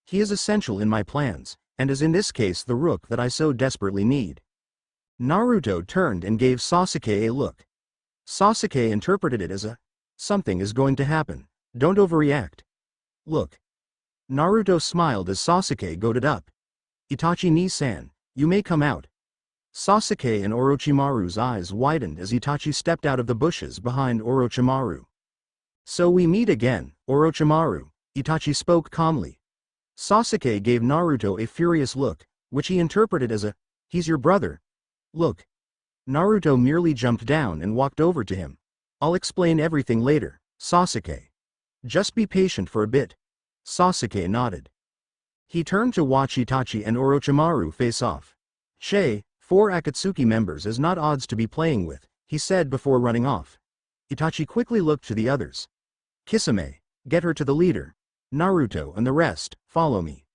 He is essential in my plans, and is in this case the rook that I so desperately need. Naruto turned and gave Sasuke a look. Sasuke interpreted it as something is going to happen, don't overreact. Look. Naruto smiled as Sasuke goaded up. Itachi ni-san, you may come out. Sasuke and Orochimaru's eyes widened as Itachi stepped out of the bushes behind Orochimaru. So we meet again, Orochimaru, Itachi spoke calmly. Sasuke gave Naruto a furious look, which he interpreted as he's your brother. Look. Naruto merely jumped down and walked over to him. I'll explain everything later, Sasuke. Just be patient for a bit. Sasuke nodded. He turned to watch Itachi and Orochimaru face off. 4 Akatsuki members is not odds to be playing with, he said before running off. Itachi quickly looked to the others. Kisame, get her to the leader. Naruto and the rest, follow me.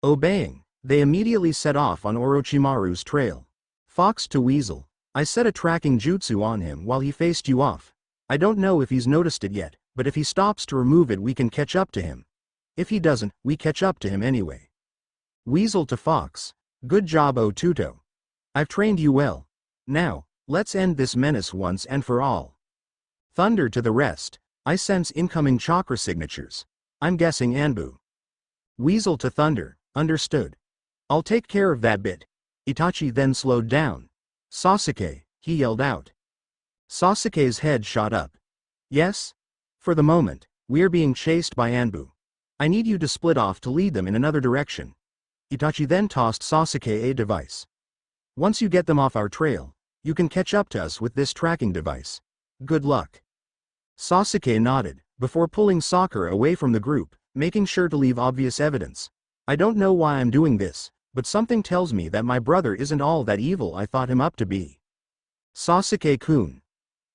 Obeying, they immediately set off on Orochimaru's trail. Fox to Weasel, I set a tracking jutsu on him while he faced you off. I don't know if he's noticed it yet, but if he stops to remove it we can catch up to him. If he doesn't, we catch up to him anyway. Weasel to Fox, good job Otuto. I've trained you well. Now, let's end this menace once and for all. Thunder to the rest, I sense incoming chakra signatures. I'm guessing Anbu. Weasel to Thunder, understood. I'll take care of that bit. Itachi then slowed down. Sasuke, he yelled out. Sasuke's head shot up. Yes? For the moment, we're being chased by Anbu. I need you to split off to lead them in another direction. Itachi then tossed Sasuke a device. Once you get them off our trail, you can catch up to us with this tracking device. Good luck. Sasuke nodded, before pulling Sakura away from the group, making sure to leave obvious evidence. I don't know why I'm doing this, but something tells me that my brother isn't all that evil I thought him up to be. Sasuke-kun.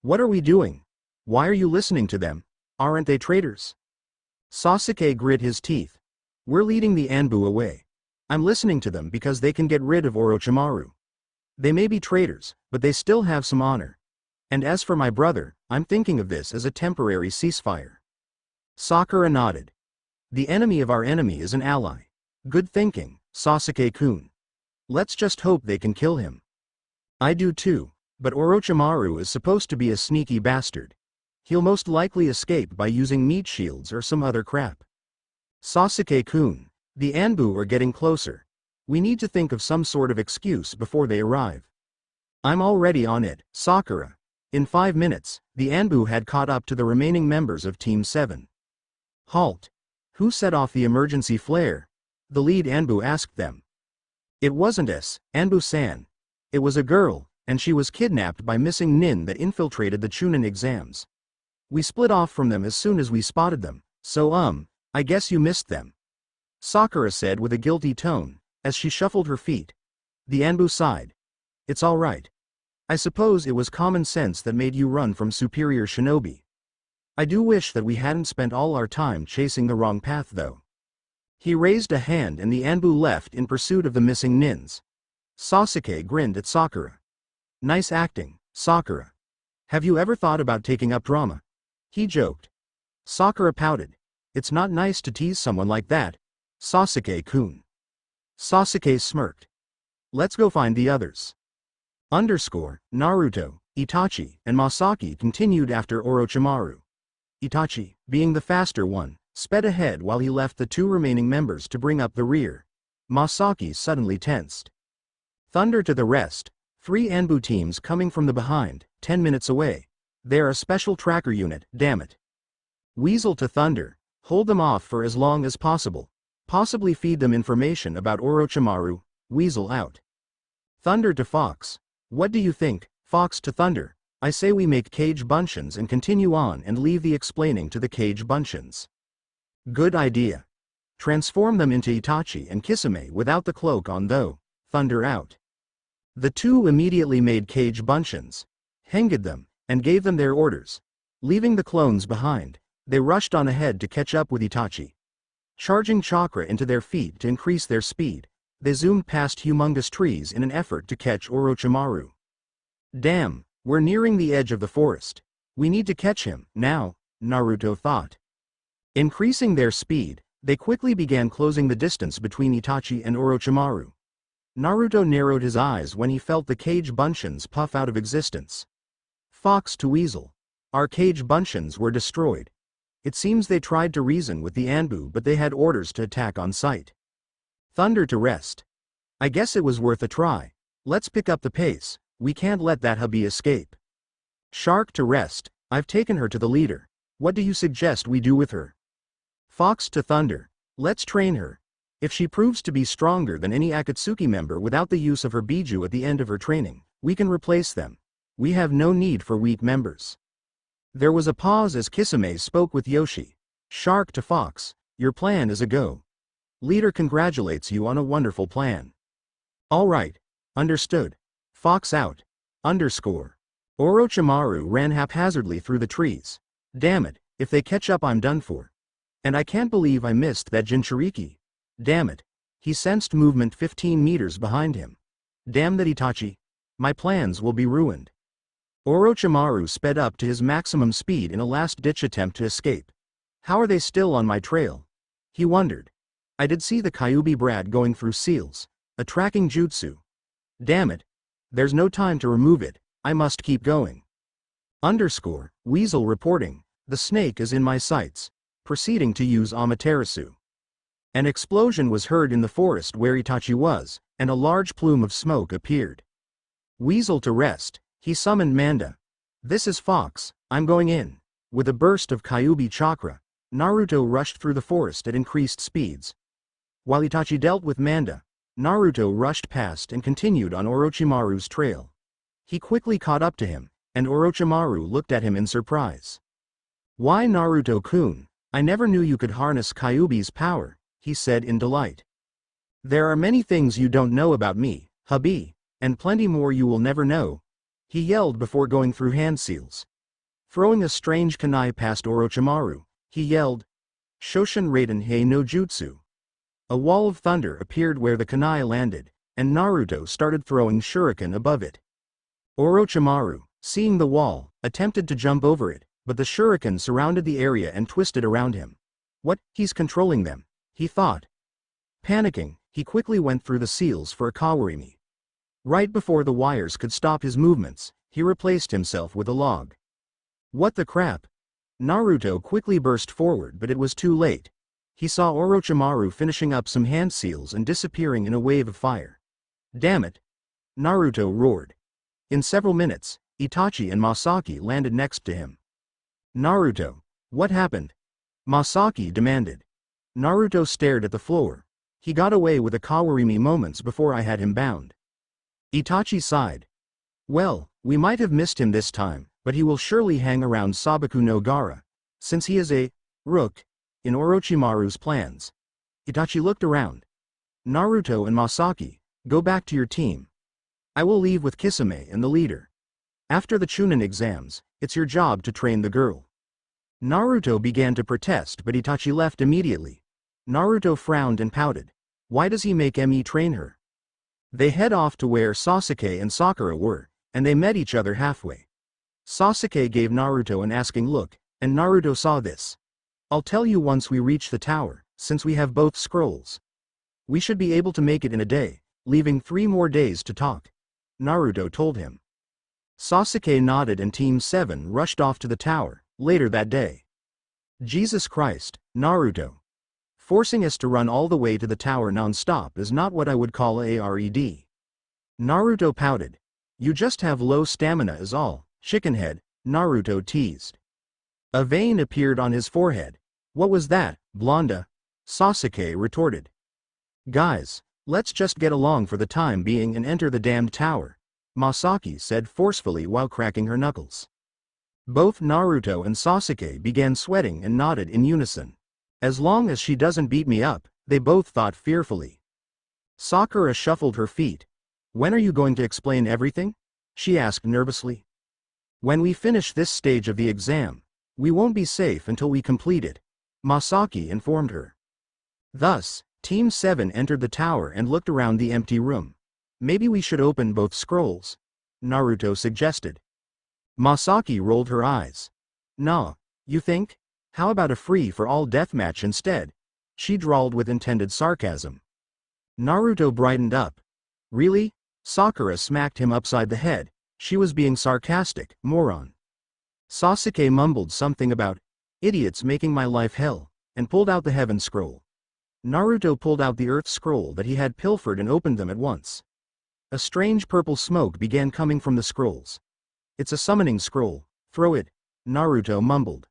What are we doing? Why are you listening to them? Aren't they traitors? Sasuke grit his teeth. We're leading the Anbu away. I'm listening to them because they can get rid of Orochimaru. They may be traitors, but they still have some honor. And as for my brother, I'm thinking of this as a temporary ceasefire. Sakura nodded. The enemy of our enemy is an ally. Good thinking, Sasuke-kun. Let's just hope they can kill him. I do too, but Orochimaru is supposed to be a sneaky bastard. He'll most likely escape by using meat shields or some other crap. Sasuke-kun, the Anbu are getting closer. We need to think of some sort of excuse before they arrive. I'm already on it, Sakura. In 5 minutes, the Anbu had caught up to the remaining members of Team 7. Halt. Who set off the emergency flare? The lead Anbu asked them. It wasn't us, Anbu-san. It was a girl, and she was kidnapped by missing nin that infiltrated the Chunin exams. We split off from them as soon as we spotted them, so I guess you missed them. Sakura said with a guilty tone, as she shuffled her feet. The Anbu sighed. It's all right. I suppose it was common sense that made you run from superior shinobi. I do wish that we hadn't spent all our time chasing the wrong path though. He raised a hand and the Anbu left in pursuit of the missing nins. Sasuke grinned at Sakura. Nice acting, Sakura. Have you ever thought about taking up drama? He joked. Sakura pouted. It's not nice to tease someone like that, Sasuke-kun. Sasuke smirked. Let's go find the others. Naruto, Itachi, and Masaki continued after Orochimaru. Itachi, being the faster one, sped ahead while he left the 2 remaining members to bring up the rear. Masaki suddenly tensed. Thunder to the rest, 3 Anbu teams coming from the behind, 10 minutes away. They're a special tracker unit, damn it. Weasel to Thunder, hold them off for as long as possible. Possibly feed them information about Orochimaru. Weasel out. Thunder to Fox. What do you think, Fox to Thunder? I say we make cage buncheons and continue on and leave the explaining to the cage buncheons. Good idea. Transform them into Itachi and Kisame without the cloak on though. Thunder out. The 2 immediately made cage buncheons, hanged them, and gave them their orders. Leaving the clones behind, they rushed on ahead to catch up with Itachi. Charging chakra into their feet to increase their speed, they zoomed past humongous trees in an effort to catch Orochimaru. Damn, we're nearing the edge of the forest. We need to catch him, now, Naruto thought. Increasing their speed, they quickly began closing the distance between Itachi and Orochimaru. Naruto narrowed his eyes when he felt the cage buncheons puff out of existence. Fox to Weasel. Our cage buncheons were destroyed. It seems they tried to reason with the Anbu, but they had orders to attack on sight. Thunder to Rest. I guess it was worth a try. Let's pick up the pace, we can't let that hubby escape. Shark to Rest. I've taken her to the leader. What do you suggest we do with her? Fox to Thunder. Let's train her. If she proves to be stronger than any Akatsuki member without the use of her Biju at the end of her training, we can replace them. We have no need for weak members. There was a pause as Kisame spoke with Yoshi. Shark to Fox. Your plan is a go. Leader congratulates you on a wonderful plan. All right. Understood. Fox out. Underscore. Orochimaru ran haphazardly through the trees. Damn it, if they catch up I'm done for. And I can't believe I missed that Jinchuriki. Damn it. He sensed movement 15 meters behind him. Damn that Itachi. My plans will be ruined. Orochimaru sped up to his maximum speed in a last-ditch attempt to escape. How are they still on my trail? He wondered. I did see the Kyuubi Brad going through seals. A tracking jutsu. Damn it. There's no time to remove it, I must keep going. Underscore, Weasel reporting. The snake is in my sights. Proceeding to use Amaterasu. An explosion was heard in the forest where Itachi was, and a large plume of smoke appeared. Weasel to Rest. He summoned Manda. This is Fox, I'm going in. With a burst of Kyuubi chakra, Naruto rushed through the forest at increased speeds. While Itachi dealt with Manda, Naruto rushed past and continued on Orochimaru's trail. He quickly caught up to him, and Orochimaru looked at him in surprise. Why Naruto-kun, I never knew you could harness Kyuubi's power, he said in delight. There are many things you don't know about me, hubby, and plenty more you will never know, he yelled before going through hand seals. Throwing a strange kunai past Orochimaru, he yelled, Shoshin Raiden Hei no Jutsu. A wall of thunder appeared where the kunai landed, and Naruto started throwing shuriken above it. Orochimaru, seeing the wall, attempted to jump over it, but the shuriken surrounded the area and twisted around him. What, he's controlling them, he thought. Panicking, he quickly went through the seals for a kawarimi. Right before the wires could stop his movements, he replaced himself with a log. What the crap? Naruto quickly burst forward, but it was too late. He saw Orochimaru finishing up some hand seals and disappearing in a wave of fire. Damn it! Naruto roared. In several minutes, Itachi and Masaki landed next to him. Naruto, what happened? Masaki demanded. Naruto stared at the floor. He got away with a kawarimi moments before I had him bound. Itachi sighed. Well, we might have missed him this time, but he will surely hang around Sabaku no Gara, since he is a rook in Orochimaru's plans. Itachi looked around. Naruto and Masaki, go back to your team. I will leave with Kisame and the leader. After the Chunin exams, it's your job to train the girl. Naruto began to protest, but Itachi left immediately. Naruto frowned and pouted. Why does he make Me train her? They head off to where Sasuke and Sakura were, and they met each other halfway. Sasuke gave Naruto an asking look, and Naruto saw this. I'll tell you once we reach the tower, since we have both scrolls. We should be able to make it in a day, leaving 3 more days to talk. Naruto told him. Sasuke nodded and Team 7 rushed off to the tower, later that day. Jesus Christ, Naruto. Forcing us to run all the way to the tower non-stop is not what I would call a red. Naruto pouted. You just have low stamina is all, chickenhead, Naruto teased. A vein appeared on his forehead. What was that, Blonda? Sasuke retorted. Guys, let's just get along for the time being and enter the damned tower, Masaki said forcefully while cracking her knuckles. Both Naruto and Sasuke began sweating and nodded in unison. As long as she doesn't beat me up, they both thought fearfully. Sakura shuffled her feet. When are you going to explain everything? She asked nervously. When we finish this stage of the exam. We won't be safe until we complete it, Masaki informed her. Thus, Team 7 entered the tower and looked around the empty room. Maybe we should open both scrolls, Naruto suggested. Masaki rolled her eyes. Nah, you think? How about a free-for-all deathmatch instead? She drawled with intended sarcasm. Naruto brightened up. Really? Sakura smacked him upside the head. She was being sarcastic, moron. Sasuke mumbled something about idiots making my life hell, and pulled out the heaven scroll. Naruto pulled out the earth scroll that he had pilfered and opened them at once. A strange purple smoke began coming from the scrolls. It's a summoning scroll, throw it, Naruto mumbled.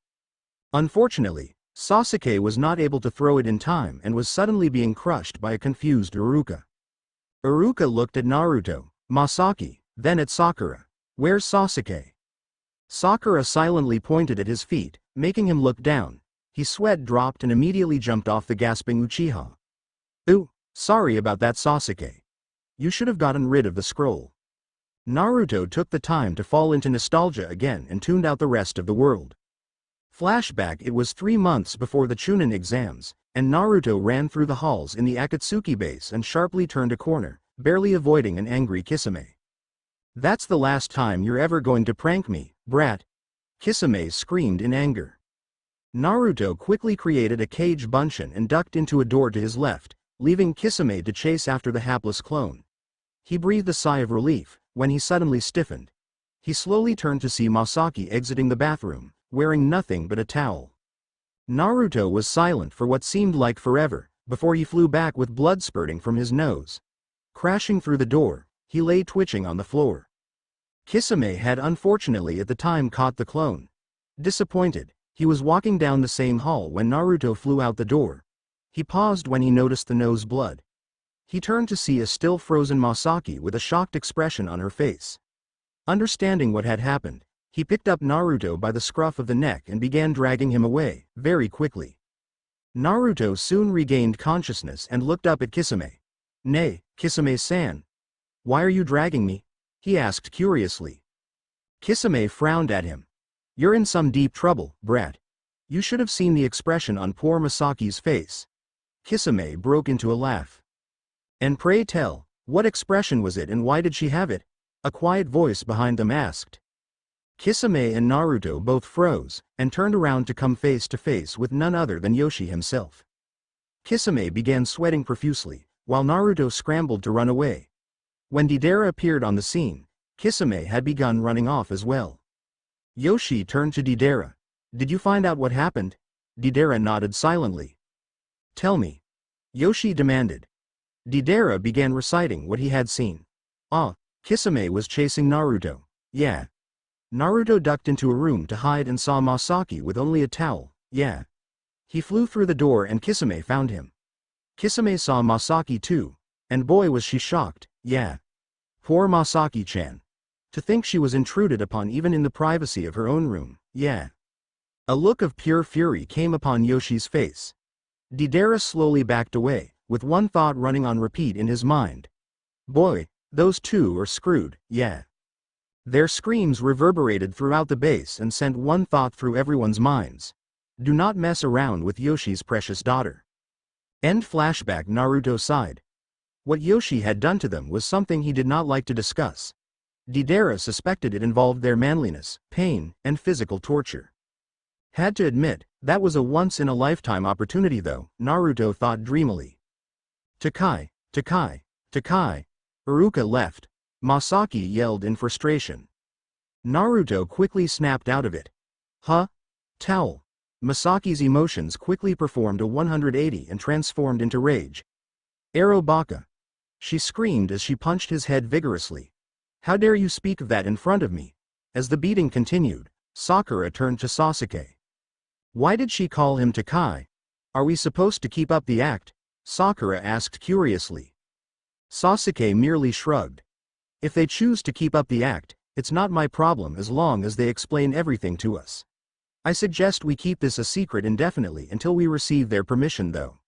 Unfortunately, Sasuke was not able to throw it in time and was suddenly being crushed by a confused Iruka. Iruka looked at Naruto, Masaki, then at Sakura. Where's Sasuke? Sakura silently pointed at his feet, making him look down. His sweat dropped and immediately jumped off the gasping Uchiha. Ooh, sorry about that, Sasuke. You should have gotten rid of the scroll. Naruto took the time to fall into nostalgia again and tuned out the rest of the world. Flashback: it was 3 months before the Chunin exams, and Naruto ran through the halls in the Akatsuki base and sharply turned a corner, barely avoiding an angry Kisame. That's the last time you're ever going to prank me, brat. Kisame screamed in anger. Naruto quickly created a cage bunshin and ducked into a door to his left, leaving Kisame to chase after the hapless clone. He breathed a sigh of relief, when he suddenly stiffened. He slowly turned to see Masaki exiting the bathroom, wearing nothing but a towel. Naruto was silent for what seemed like forever, before he flew back with blood spurting from his nose. Crashing through the door, he lay twitching on the floor. Kisame had unfortunately at the time caught the clone. Disappointed, he was walking down the same hall when Naruto flew out the door. He paused when he noticed the nose blood. He turned to see a still frozen Masaki with a shocked expression on her face. Understanding what had happened, he picked up Naruto by the scruff of the neck and began dragging him away, very quickly. Naruto soon regained consciousness and looked up at Kisame. "Nay, Kisame-san. Why are you dragging me?" he asked curiously. Kisame frowned at him. "You're in some deep trouble, brat. You should have seen the expression on poor Masaki's face." Kisame broke into a laugh. "And pray tell, what expression was it and why did she have it?" a quiet voice behind them asked. Kisame and Naruto both froze, and turned around to come face to face with none other than Yoshi himself. Kisame began sweating profusely, while Naruto scrambled to run away. When Deidara appeared on the scene, Kisame had begun running off as well. Yoshi turned to Deidara. "Did you find out what happened?" Deidara nodded silently. "Tell me," Yoshi demanded. Deidara began reciting what he had seen. Kisame was chasing Naruto. Yeah. Naruto ducked into a room to hide and saw Masaki with only a towel. Yeah. He flew through the door and Kisame found him. Kisame saw Masaki too, and boy was she shocked. Yeah. Poor Masaki-chan. To think she was intruded upon even in the privacy of her own room. Yeah. A look of pure fury came upon Yoshi's face. Deidara slowly backed away, with one thought running on repeat in his mind. Boy, those two are screwed, yeah. Their screams reverberated throughout the base and sent one thought through everyone's minds. Do not mess around with Yoshi's precious daughter. End flashback. Naruto sighed. What Yoshi had done to them was something he did not like to discuss. Deidara suspected it involved their manliness, pain, and physical torture. Had to admit, that was a once-in-a-lifetime opportunity though, Naruto thought dreamily. Takai. Iruka left. Masaki yelled in frustration. Naruto quickly snapped out of it. Huh? Towel. Masaki's emotions quickly performed a 180 and transformed into rage. Ero baka. She screamed as she punched his head vigorously. How dare you speak of that in front of me? As the beating continued, Sakura turned to Sasuke. Why did she call him Takai? Are we supposed to keep up the act? Sakura asked curiously. Sasuke merely shrugged. If they choose to keep up the act, it's not my problem as long as they explain everything to us. I suggest we keep this a secret indefinitely until we receive their permission though.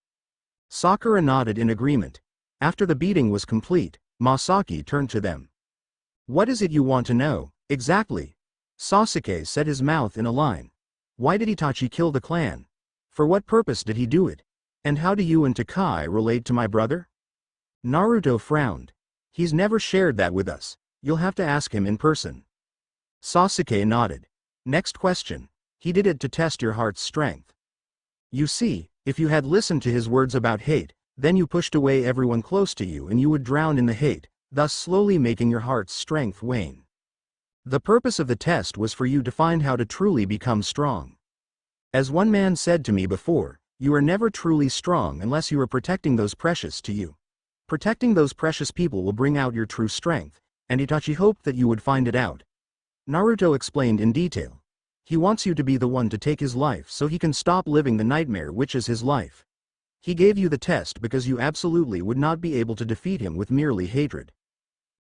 Sakura nodded in agreement. After the beating was complete, Masaki turned to them. What is it you want to know, exactly? Sasuke set his mouth in a line. Why did Itachi kill the clan? For what purpose did he do it? And how do you and Takai relate to my brother? Naruto frowned. He's never shared that with us. You'll have to ask him in person. Sasuke nodded. Next question. He did it to test your heart's strength. You see, if you had listened to his words about hate, then you pushed away everyone close to you and you would drown in the hate, thus slowly making your heart's strength wane. The purpose of the test was for you to find how to truly become strong. As one man said to me before, you are never truly strong unless you are protecting those precious to you. Protecting those precious people will bring out your true strength, and Itachi hoped that you would find it out. Naruto explained in detail. He wants you to be the one to take his life so he can stop living the nightmare which is his life. He gave you the test because you absolutely would not be able to defeat him with merely hatred.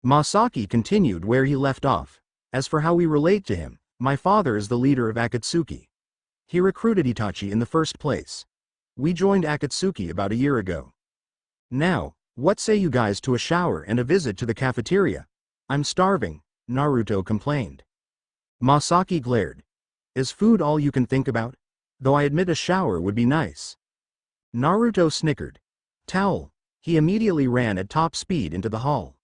Masaki continued where he left off. As for how we relate to him, my father is the leader of Akatsuki. He recruited Itachi in the first place. We joined Akatsuki about a year ago. Now, what say you guys to a shower and a visit to the cafeteria? I'm starving, Naruto complained. Masaki glared. Is food all you can think about? Though I admit a shower would be nice. Naruto snickered. Towel. He immediately ran at top speed into the hall.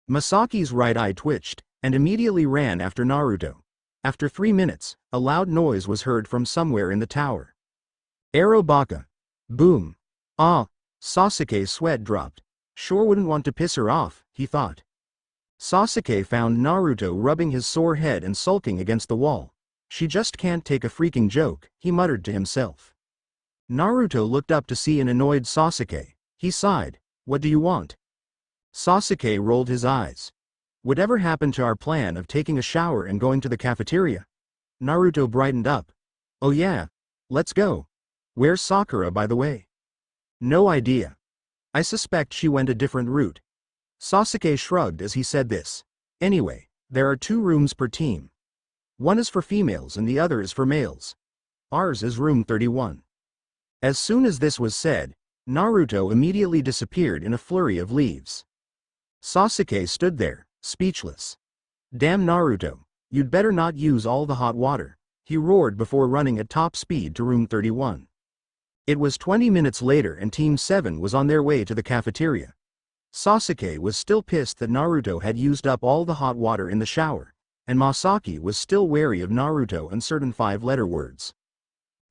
Masaki's right eye twitched, and immediately ran after Naruto. After 3 minutes, a loud noise was heard from somewhere in the tower. Arrow Baka. Boom. Ah, Sasuke's sweat dropped. Sure wouldn't want to piss her off, he thought. Sasuke found Naruto rubbing his sore head and sulking against the wall. She just can't take a freaking joke, he muttered to himself. Naruto looked up to see an annoyed Sasuke. He sighed. What do you want? Sasuke rolled his eyes. Whatever happened to our plan of taking a shower and going to the cafeteria? Naruto brightened up. Oh yeah. Let's go. Where's Sakura, by the way? No idea. I suspect she went a different route. Sasuke shrugged as he said this. Anyway, there are 2 rooms per team. One is for females and the other is for males. Ours is room 31. As soon as this was said, Naruto immediately disappeared in a flurry of leaves. Sasuke stood there, speechless. Damn Naruto, you'd better not use all the hot water, he roared before running at top speed to room 31. It was 20 minutes later and Team 7 was on their way to the cafeteria. Sasuke was still pissed that Naruto had used up all the hot water in the shower, and Masaki was still wary of Naruto and certain 5-letter words.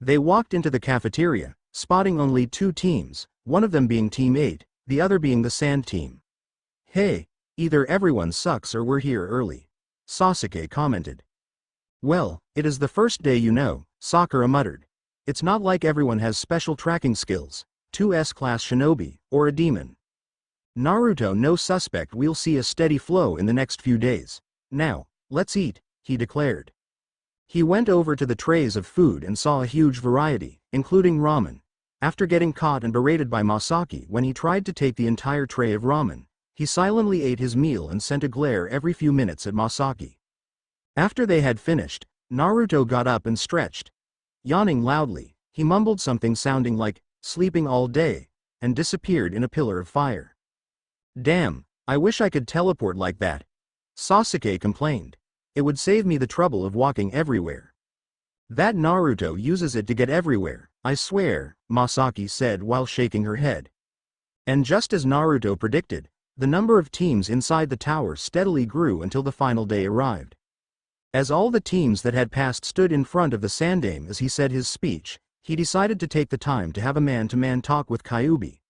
They walked into the cafeteria, spotting only 2 teams, one of them being Team 8, the other being the Sand Team. Hey, either everyone sucks or we're here early, Sasuke commented. Well, it is the first day you know, Sakura muttered. It's not like everyone has special tracking skills, 2 S-class shinobi, or a demon. Naruto no suspect we'll see a steady flow in the next few days. Now, let's eat, he declared. He went over to the trays of food and saw a huge variety, including ramen. After getting caught and berated by Masaki when he tried to take the entire tray of ramen, he silently ate his meal and sent a glare every few minutes at Masaki. After they had finished, Naruto got up and stretched. Yawning loudly, he mumbled something sounding like, sleeping all day, and disappeared in a pillar of fire. Damn, I wish I could teleport like that, Sasuke complained. It would save me the trouble of walking everywhere. That Naruto uses it to get everywhere, I swear, Masaki said while shaking her head. And just as Naruto predicted, the number of teams inside the tower steadily grew until the final day arrived. As all the teams that had passed stood in front of the Sandaime as he said his speech, he decided to take the time to have a man-to-man talk with Kyuubi.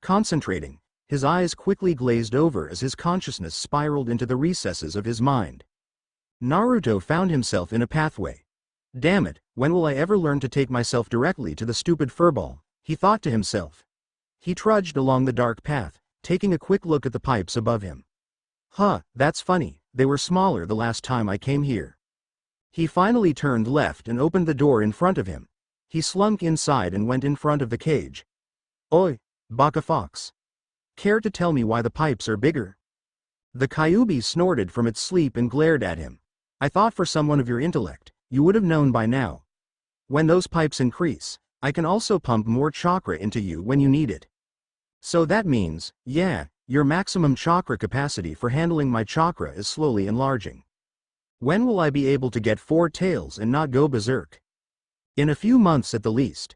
Concentrating, his eyes quickly glazed over as his consciousness spiraled into the recesses of his mind. Naruto found himself in a pathway. Damn it, when will I ever learn to take myself directly to the stupid furball, he thought to himself. He trudged along the dark path, taking a quick look at the pipes above him. Huh, that's funny, they were smaller the last time I came here. He finally turned left and opened the door in front of him. He slunk inside and went in front of the cage. Oi, Baka Fox. Care to tell me why the pipes are bigger? The Kyuubi snorted from its sleep and glared at him. I thought for someone of your intellect, you would have known by now. When those pipes increase, I can also pump more chakra into you when you need it. So that means, yeah, your maximum chakra capacity for handling my chakra is slowly enlarging. When will I be able to get 4 tails and not go berserk? In a few months at the least.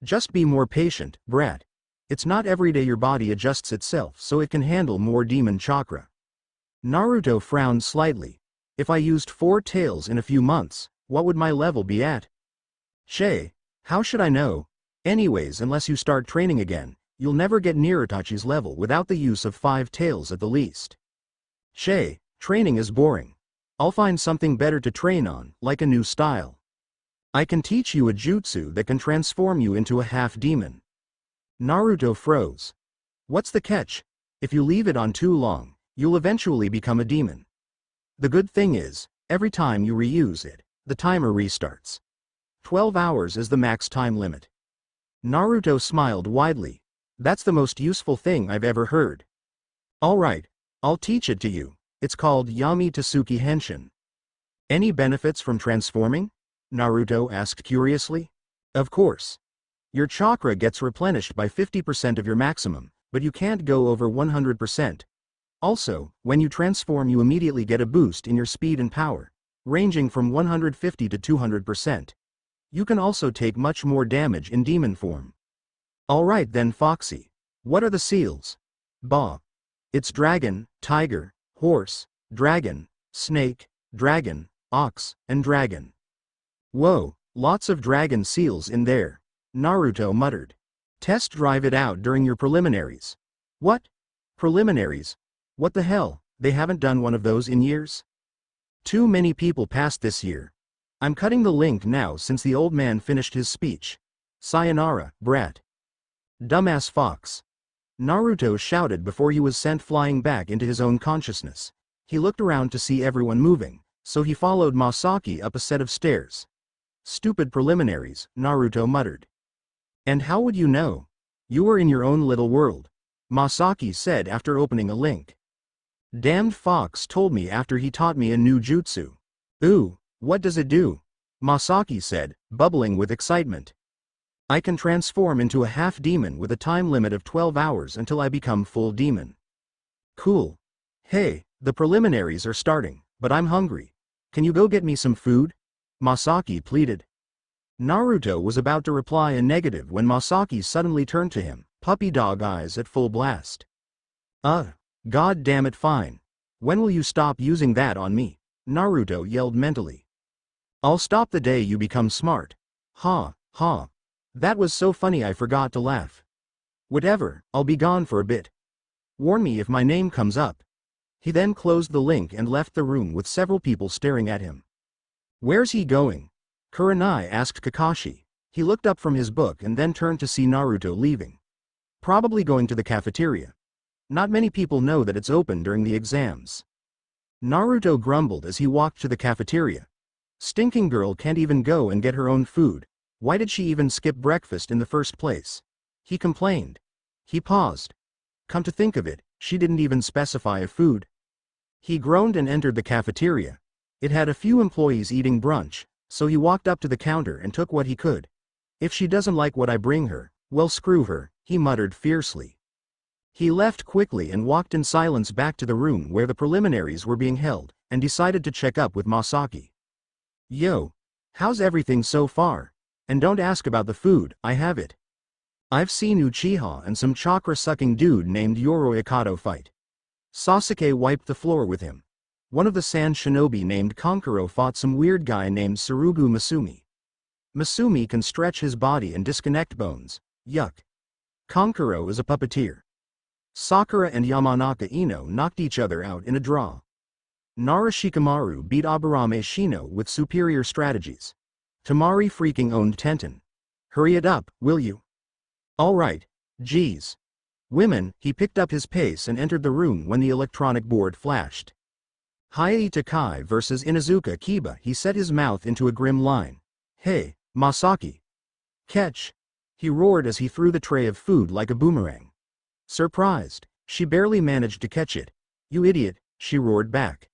Just be more patient, brat. It's not every day your body adjusts itself so it can handle more demon chakra. Naruto frowned slightly. If I used 4 tails in a few months, what would my level be at? Shay, how should I know? Anyways, unless you start training again, you'll never get near Itachi's level without the use of 5 tails at the least. Shay, training is boring. I'll find something better to train on, like a new style. I can teach you a jutsu that can transform you into a half-demon. Naruto froze. What's the catch? If you leave it on too long, you'll eventually become a demon. The good thing is, every time you reuse it, the timer restarts. 12 hours is the max time limit. Naruto smiled widely. That's the most useful thing I've ever heard. Alright, I'll teach it to you. It's called Yami Tasuki Henshin. Any benefits from transforming? Naruto asked curiously. Of course. Your chakra gets replenished by 50% of your maximum, but you can't go over 100%. Also, when you transform you immediately get a boost in your speed and power, ranging from 150 to 200%. You can also take much more damage in demon form. Alright then Foxy. What are the seals? Bah. It's dragon, tiger, horse, dragon, snake, dragon, ox, and dragon. Whoa, lots of dragon seals in there, Naruto muttered. Test drive it out during your preliminaries. What? Preliminaries? What the hell, they haven't done one of those in years? Too many people passed this year. I'm cutting the link now since the old man finished his speech. Sayonara, brat. Dumbass fox. Naruto shouted before he was sent flying back into his own consciousness. He looked around to see everyone moving, so he followed Masaki up a set of stairs. Stupid preliminaries, Naruto muttered. And how would you know? You were in your own little world, Masaki said after opening a link. Damned fox told me after he taught me a new jutsu. Ooh, what does it do? Masaki said, bubbling with excitement. I can transform into a half-demon with a time limit of 12 hours until I become full demon. Cool. Hey, the preliminaries are starting, but I'm hungry. Can you go get me some food? Masaki pleaded. Naruto was about to reply a negative when Masaki suddenly turned to him, puppy dog eyes at full blast. God damn it, fine. When will you stop using that on me? Naruto yelled mentally. I'll stop the day you become smart. Ha, ha. That was so funny I forgot to laugh. Whatever, I'll be gone for a bit. Warn me if my name comes up. He then closed the link and left the room with several people staring at him. Where's he going? Kurenai asked Kakashi. He looked up from his book and then turned to see Naruto leaving. Probably going to the cafeteria. Not many people know that it's open during the exams. Naruto grumbled as he walked to the cafeteria. Stinking girl can't even go and get her own food. Why did she even skip breakfast in the first place? He complained. He paused. Come to think of it, she didn't even specify a food. He groaned and entered the cafeteria. It had a few employees eating brunch, so he walked up to the counter and took what he could. If she doesn't like what I bring her, well screw her, he muttered fiercely. He left quickly and walked in silence back to the room where the preliminaries were being held, and decided to check up with Masaki. Yo, how's everything so far? And don't ask about the food, I have it. I've seen Uchiha and some chakra-sucking dude named Yoroi Akato fight. Sasuke wiped the floor with him. One of the sand shinobi named Kankuro fought some weird guy named Tsurugu Masumi. Masumi can stretch his body and disconnect bones. Yuck. Kankuro is a puppeteer. Sakura and Yamanaka Ino knocked each other out in a draw. Nara Shikamaru beat Aburame Shino with superior strategies. Tamari freaking owned Tenten. Hurry it up, will you? Alright, geez. Women, he picked up his pace and entered the room when the electronic board flashed. Hyei Takai versus Inuzuka Kiba. He set his mouth into a grim line. Hey, Masaki. Catch. He roared as he threw the tray of food like a boomerang. Surprised, she barely managed to catch it. You idiot, she roared back.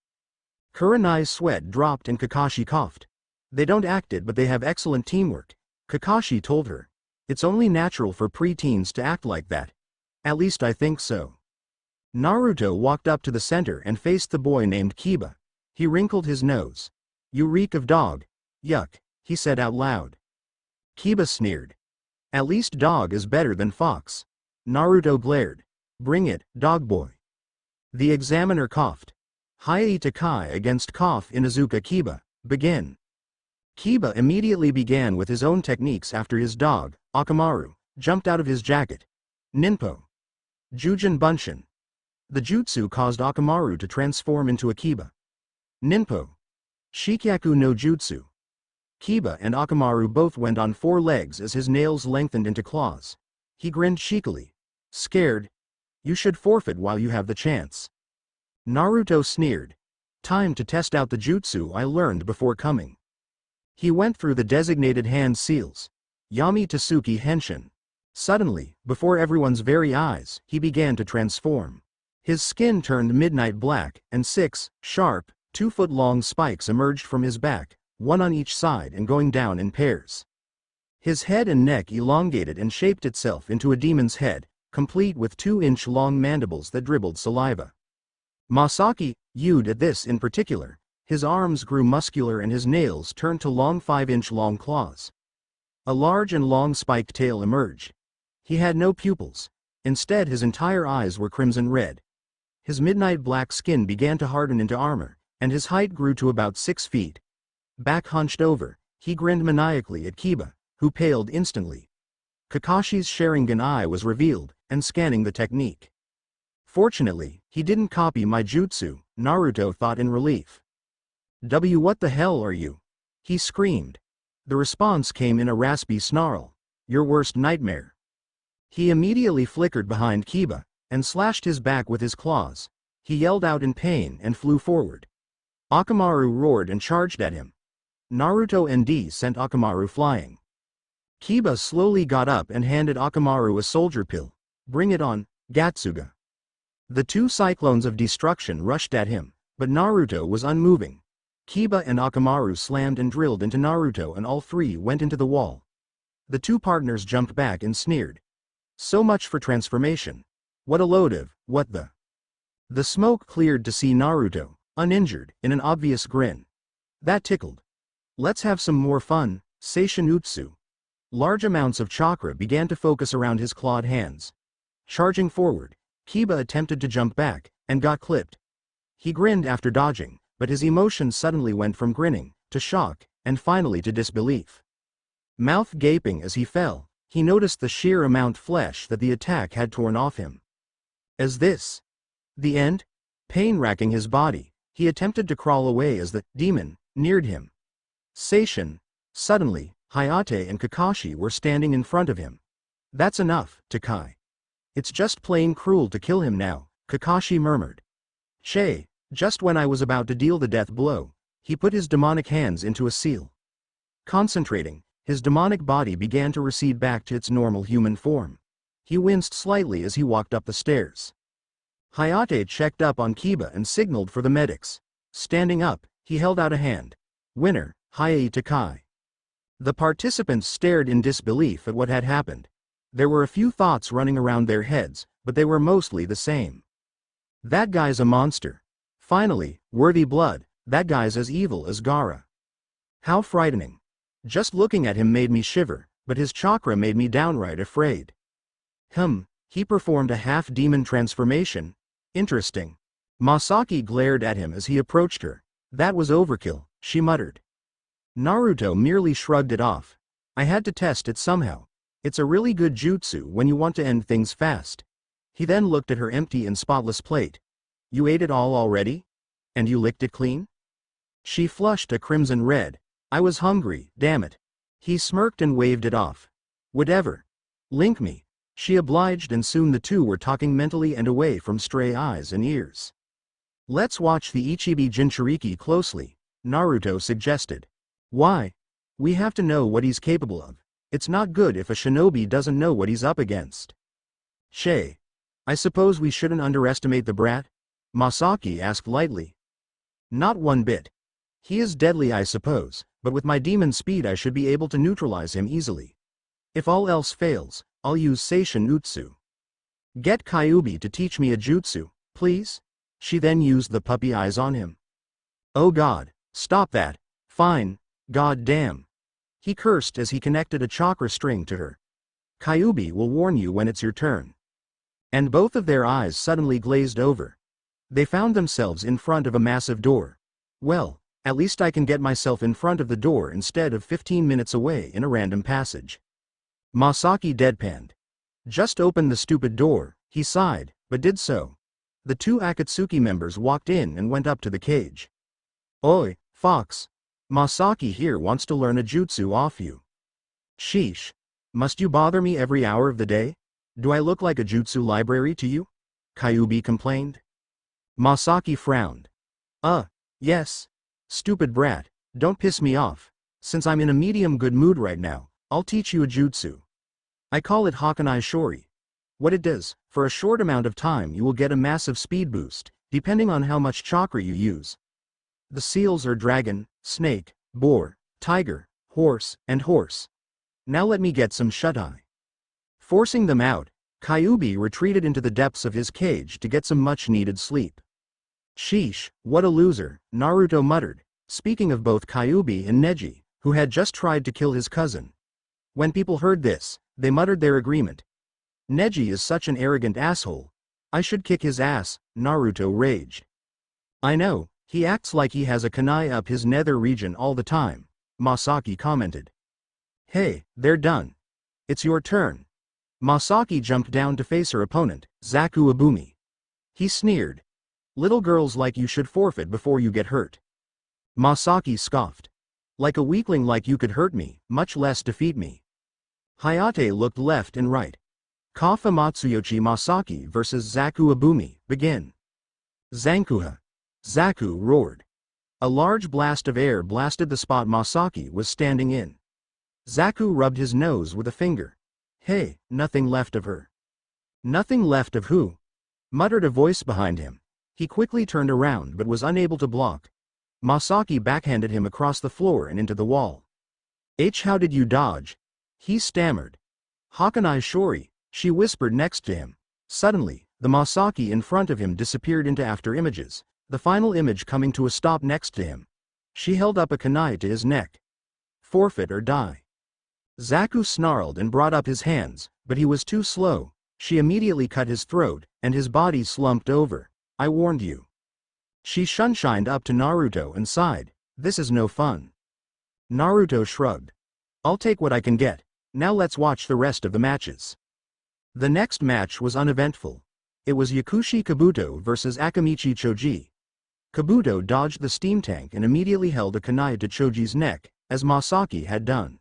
Kurenai's sweat dropped and Kakashi coughed. They don't act it but they have excellent teamwork, Kakashi told her. It's only natural for preteens to act like that. At least I think so. Naruto walked up to the center and faced the boy named Kiba. He wrinkled his nose. You reek of dog. Yuck, he said out loud. Kiba sneered. At least dog is better than fox. Naruto glared. Bring it, dog boy. The examiner coughed. Hyei Takai against cough Inuzuka Kiba. Begin. Kiba immediately began with his own techniques after his dog, Akamaru, jumped out of his jacket. Ninpo. Jujin Bunshin. The jutsu caused Akamaru to transform into a Kiba. Ninpo. Shikyaku no Jutsu. Kiba and Akamaru both went on 4 legs as his nails lengthened into claws. He grinned cheekily. Scared? You should forfeit while you have the chance. Naruto sneered. Time to test out the jutsu I learned before coming. He went through the designated hand seals. Yami Tasuki Henshin. Suddenly, before everyone's very eyes, he began to transform. His skin turned midnight black, and 6 sharp, 2-foot-long spikes emerged from his back, one on each side and going down in pairs. His head and neck elongated and shaped itself into a demon's head, complete with 2-inch-long mandibles that dribbled saliva. Masaki yewed at this in particular. His arms grew muscular and his nails turned to long 5-inch-long claws. A large and long spiked tail emerged. He had no pupils. Instead, his entire eyes were crimson red. His midnight black skin began to harden into armor, and his height grew to about 6 feet. Back hunched over, he grinned maniacally at Kiba, who paled instantly. Kakashi's Sharingan eye was revealed, and scanning the technique. Fortunately, he didn't copy my jutsu, Naruto thought in relief. What the hell are you? He screamed. The response came in a raspy snarl. Your worst nightmare. He immediately flickered behind Kiba, and slashed his back with his claws. He yelled out in pain and flew forward. Akamaru roared and charged at him. Naruto ND sent Akamaru flying. Kiba slowly got up and handed Akamaru a soldier pill. Bring it on, Gatsuga. The 2 cyclones of destruction rushed at him, but Naruto was unmoving. Kiba and Akamaru slammed and drilled into Naruto and all 3 went into the wall. The 2 partners jumped back and sneered. So much for transformation. What a load of, what the. The smoke cleared to see Naruto, uninjured, in an obvious grin. That tickled. Let's have some more fun, Seishinutsu. Large amounts of chakra began to focus around his clawed hands. Charging forward, Kiba attempted to jump back, and got clipped. He grinned after dodging, but his emotions suddenly went from grinning, to shock, and finally to disbelief. Mouth gaping as he fell, he noticed the sheer amount flesh that the attack had torn off him. Is this the end? Pain racking his body, he attempted to crawl away as the demon neared him. Seishin. Suddenly, Hayate and Kakashi were standing in front of him. That's enough, Takai. It's just plain cruel to kill him now, Kakashi murmured. Che, just when I was about to deal the death blow, he put his demonic hands into a seal. Concentrating, his demonic body began to recede back to its normal human form. He winced slightly as he walked up the stairs. Hayate checked up on Kiba and signaled for the medics. Standing up, he held out a hand. Winner, Hayate Takai. The participants stared in disbelief at what had happened. There were a few thoughts running around their heads, but they were mostly the same. That guy's a monster. Finally, worthy blood, that guy's as evil as Gaara. How frightening. Just looking at him made me shiver, but his chakra made me downright afraid. He performed a half-demon transformation? Interesting. Masaki glared at him as he approached her. That was overkill, she muttered. Naruto merely shrugged it off. I had to test it somehow. It's a really good jutsu when you want to end things fast. He then looked at her empty and spotless plate. You ate it all already? And you licked it clean? She flushed a crimson red. I was hungry, damn it. He smirked and waved it off. Whatever. Link me. She obliged and soon the 2 were talking mentally and away from stray eyes and ears. Let's watch the Ichibi Jinchuriki closely, Naruto suggested. Why? We have to know what he's capable of. It's not good if a shinobi doesn't know what he's up against. Che. I suppose we shouldn't underestimate the brat? Masaki asked lightly. Not one bit. He is deadly I suppose, but with my demon speed I should be able to neutralize him easily. If all else fails, I'll use Seishin Utsu. Get Kyuubi to teach me a jutsu, please? She then used the puppy eyes on him. Oh god, stop that. Fine, god damn. He cursed as he connected a chakra string to her. Kyuubi will warn you when it's your turn. And both of their eyes suddenly glazed over. They found themselves in front of a massive door. Well, At least I can get myself in front of the door instead of 15 minutes away in a random passage. Masaki deadpanned. Just open the stupid door, he sighed, but did so. The two Akatsuki members walked in and went up to the cage. Oi, Fox. Masaki here wants to learn a jutsu off you. Sheesh. Must you bother me every hour of the day? Do I look like a jutsu library to you? Kyuubi complained. Masaki frowned. Yes. Stupid brat, don't piss me off. Since I'm in a medium good mood right now, I'll teach you a jutsu. I call it Hakanai Shori. What it does, for a short amount of time you will get a massive speed boost, depending on how much chakra you use. The seals are dragon, snake, boar, tiger, horse, and horse. Now let me get some shut-eye. Forcing them out, Kyuubi retreated into the depths of his cage to get some much-needed sleep. Sheesh, what a loser, Naruto muttered, speaking of both Kyuubi and Neji, who had just tried to kill his cousin. When people heard this, they muttered their agreement. Neji is such an arrogant asshole. I should kick his ass, Naruto raged. I know, he acts like he has a kunai up his nether region all the time, Masaki commented. Hey, they're done. It's your turn. Masaki jumped down to face her opponent, Zaku Abumi. He sneered. Little girls like you should forfeit before you get hurt. Masaki scoffed. Like a weakling like you could hurt me, much less defeat me. Hayate looked left and right. Kafa Matsuyoshi Masaki vs Zaku Abumi, begin. Zankuha. Zaku roared. A large blast of air blasted the spot Masaki was standing in. Zaku rubbed his nose with a finger. Hey, nothing left of her. Nothing left of who? Muttered a voice behind him. He quickly turned around but was unable to block. Masaki backhanded him across the floor and into the wall. How did you dodge? He stammered. Hakanai Shori, she whispered next to him. Suddenly, the Masaki in front of him disappeared into after images, the final image coming to a stop next to him. She held up a kunai to his neck. Forfeit or die. Zaku snarled and brought up his hands, but he was too slow. She immediately cut his throat, and his body slumped over. I warned you. She shunshined up to Naruto and sighed. This is no fun. Naruto shrugged. I'll take what I can get. Now let's watch the rest of the matches. The next match was uneventful. It was Yakushi Kabuto vs Akamichi Choji. Kabuto dodged the steam tank and immediately held a kunai to Choji's neck, as Masaki had done.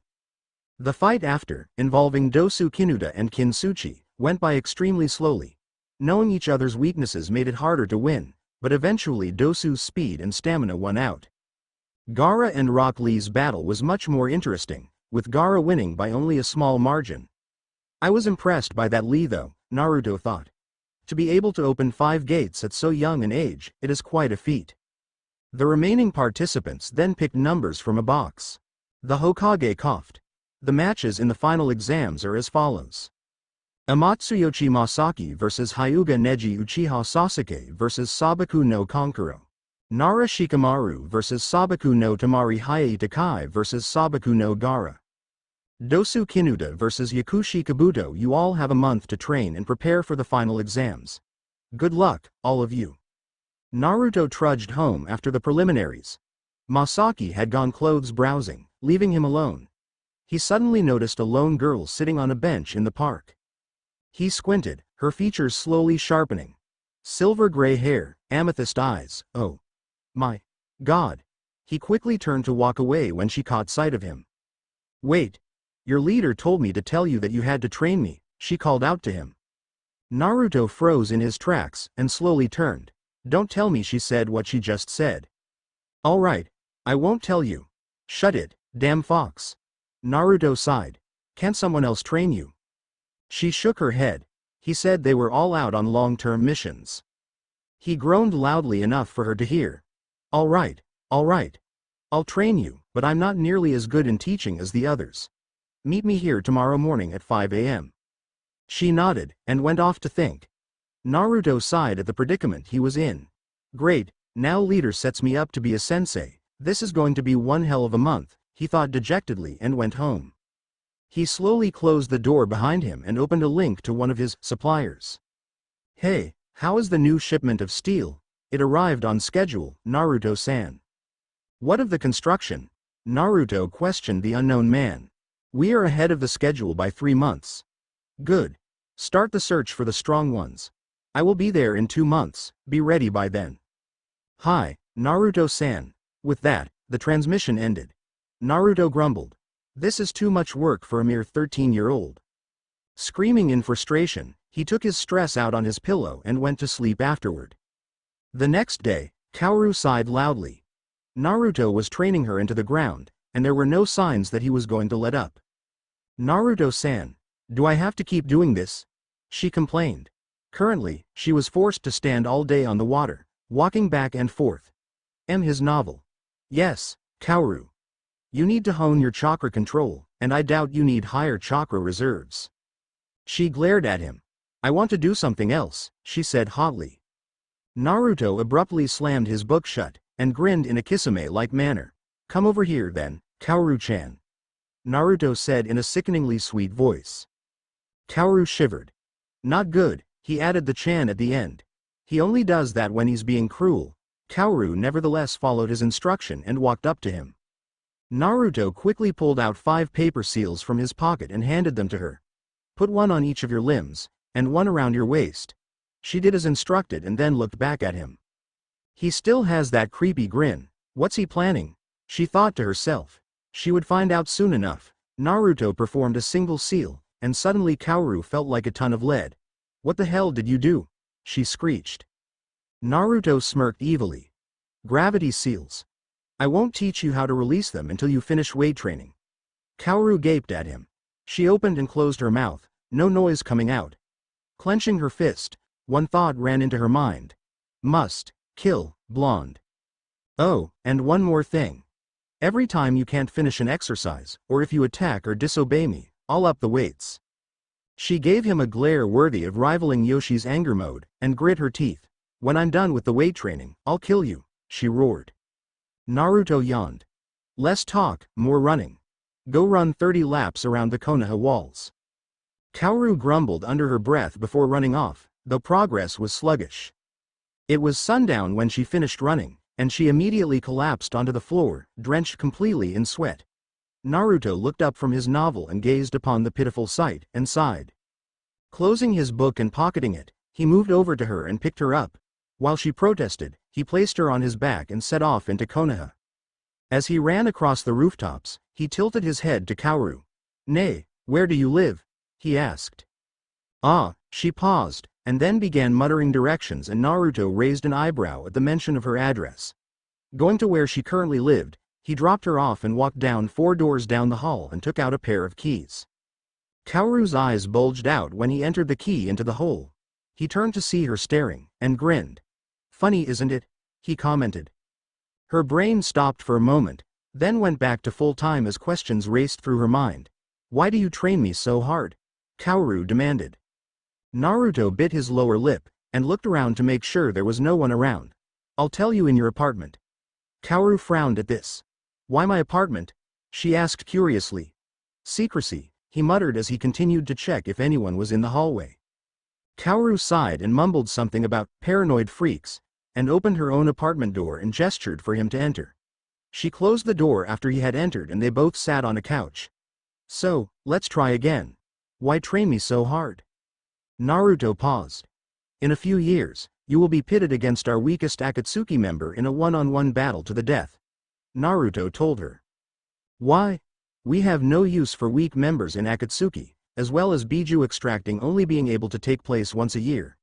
The fight after, involving Dosu Kinuda and Kintsuchi, went by extremely slowly. Knowing each other's weaknesses made it harder to win, but eventually Dosu's speed and stamina won out. Gaara and Rock Lee's battle was much more interesting, with Gaara winning by only a small margin. I was impressed by that Lee though, Naruto thought. To be able to open 5 gates at so young an age, it is quite a feat. The remaining participants then picked numbers from a box. The Hokage coughed. The matches in the final exams are as follows. Amatsuyoshi Masaki vs Hyuga Neji Uchiha Sasuke vs Sabaku no Kankuro. Nara Shikamaru vs Sabaku no Tamari Hiei Takai vs Sabaku no Gaara. Dosu Kinuda vs Yakushi Kabuto. You all have a month to train and prepare for the final exams. Good luck, all of you. Naruto trudged home after the preliminaries. Masaki had gone clothes browsing, leaving him alone. He suddenly noticed a lone girl sitting on a bench in the park. He squinted, her features slowly sharpening. Silver gray hair, amethyst eyes, oh my God. He quickly turned to walk away when she caught sight of him. Wait. Your leader told me to tell you that you had to train me, she called out to him. Naruto froze in his tracks and slowly turned. Don't tell me she said what she just said. All right, I won't tell you. Shut it, damn fox. Naruto sighed. Can't someone else train you? She shook her head. He said they were all out on long-term missions. He groaned loudly enough for her to hear. All right, I'll train you, but I'm not nearly as good in teaching as the others. Meet me here tomorrow morning at 5 a.m. She nodded, and went off to think. Naruto sighed at the predicament he was in. Great, now leader sets me up to be a sensei. This is going to be one hell of a month, he thought dejectedly and went home. He slowly closed the door behind him and opened a link to one of his suppliers. Hey, how is the new shipment of steel? It arrived on schedule, Naruto-san. What of the construction? Naruto questioned the unknown man. We are ahead of the schedule by 3 months. Good. Start the search for the strong ones. I will be there in 2 months, be ready by then. Hi, Naruto-san. With that, the transmission ended. Naruto grumbled. This is too much work for a mere 13-year-old. Screaming in frustration, he took his stress out on his pillow and went to sleep afterward. The next day, Kaoru sighed loudly. Naruto was training her into the ground, and there were no signs that he was going to let up. Naruto-san, do I have to keep doing this? She complained. Currently, she was forced to stand all day on the water, walking back and forth. His novel. Yes, Kaoru. You need to hone your chakra control, and I doubt you need higher chakra reserves. She glared at him. I want to do something else, she said hotly. Naruto abruptly slammed his book shut, and grinned in a Kisame-like manner. Come over here then, Kaoru-chan. Naruto said in a sickeningly sweet voice. Kaoru shivered. Not good, he added the chan at the end. He only does that when he's being cruel. Kaoru nevertheless followed his instruction and walked up to him. Naruto quickly pulled out 5 paper seals from his pocket and handed them to her. Put one on each of your limbs, and one around your waist. She did as instructed and then looked back at him. He still has that creepy grin. What's he planning? She thought to herself. She would find out soon enough. Naruto performed a single seal, and suddenly Kaoru felt like a ton of lead. What the hell did you do? She screeched. Naruto smirked evilly. Gravity seals. I won't teach you how to release them until you finish weight training. Kaoru gaped at him. She opened and closed her mouth, no noise coming out. Clenching her fist, one thought ran into her mind. Must kill blonde. Oh, and one more thing. Every time you can't finish an exercise, or if you attack or disobey me, I'll up the weights. She gave him a glare worthy of rivaling Yoshi's anger mode, and grit her teeth. When I'm done with the weight training, I'll kill you, she roared. Naruto yawned. Less talk, more running. Go run 30 laps around the Konoha walls. Kaoru grumbled under her breath before running off, though progress was sluggish. It was sundown when she finished running, and she immediately collapsed onto the floor, drenched completely in sweat. Naruto looked up from his novel and gazed upon the pitiful sight, and sighed. Closing his book and pocketing it, he moved over to her and picked her up. While she protested, he placed her on his back and set off into Konoha. As he ran across the rooftops, he tilted his head to Kaoru. Nay, where do you live? He asked. Ah, she paused, and then began muttering directions, and Naruto raised an eyebrow at the mention of her address. Going to where she currently lived, he dropped her off and walked down 4 doors down the hall and took out a pair of keys. Kaoru's eyes bulged out when he entered the key into the hole. He turned to see her staring, and grinned. Funny, isn't it? He commented. Her brain stopped for a moment, then went back to full time as questions raced through her mind. Why do you train me so hard? Kaoru demanded. Naruto bit his lower lip, and looked around to make sure there was no one around. I'll tell you in your apartment. Kaoru frowned at this. Why my apartment? She asked curiously. Secrecy, he muttered as he continued to check if anyone was in the hallway. Kaoru sighed and mumbled something about paranoid freaks, and opened her own apartment door and gestured for him to enter. She closed the door after he had entered and they both sat on a couch. So, let's try again. Why train me so hard? Naruto paused. In a few years, you will be pitted against our weakest Akatsuki member in a one-on-one battle to the death. Naruto told her. Why? We have no use for weak members in Akatsuki, as well as Biju extracting only being able to take place once a year.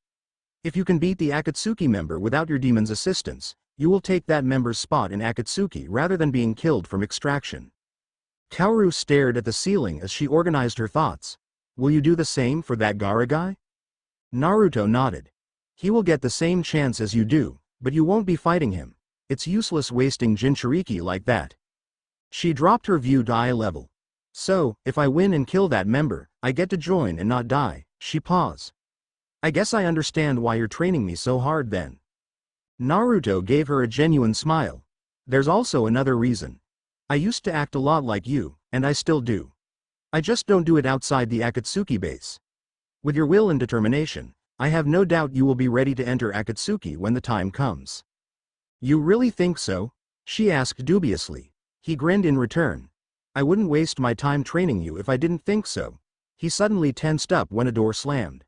If you can beat the Akatsuki member without your demon's assistance, you will take that member's spot in Akatsuki rather than being killed from extraction. Kaoru stared at the ceiling as she organized her thoughts. Will you do the same for that Gaara guy? Naruto nodded. He will get the same chance as you do, but you won't be fighting him. It's useless wasting Jinchuriki like that. She dropped her view to eye level. So, if I win and kill that member, I get to join and not die. She paused. I guess I understand why you're training me so hard then. Naruto gave her a genuine smile. There's also another reason. I used to act a lot like you, and I still do. I just don't do it outside the Akatsuki base. With your will and determination, I have no doubt you will be ready to enter Akatsuki when the time comes. You really think so? She asked dubiously. He grinned in return. I wouldn't waste my time training you if I didn't think so. He suddenly tensed up when a door slammed.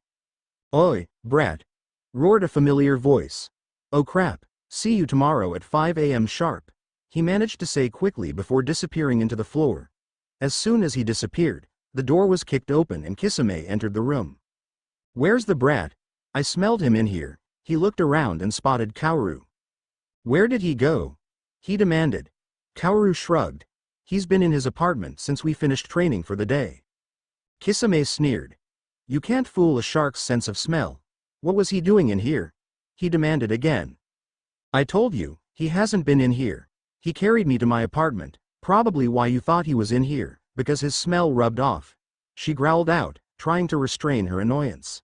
Oi, brat! Roared a familiar voice. Oh crap, see you tomorrow at 5 a.m. sharp, he managed to say quickly before disappearing into the floor. As soon as he disappeared, the door was kicked open and Kisame entered the room. Where's the brat? I smelled him in here. He looked around and spotted Kaoru. Where did he go? He demanded. Kaoru shrugged. He's been in his apartment since we finished training for the day. Kisame sneered. You can't fool a shark's sense of smell. What was he doing in here? He demanded again. I told you, he hasn't been in here. He carried me to my apartment, probably why you thought he was in here, because his smell rubbed off. She growled out, trying to restrain her annoyance.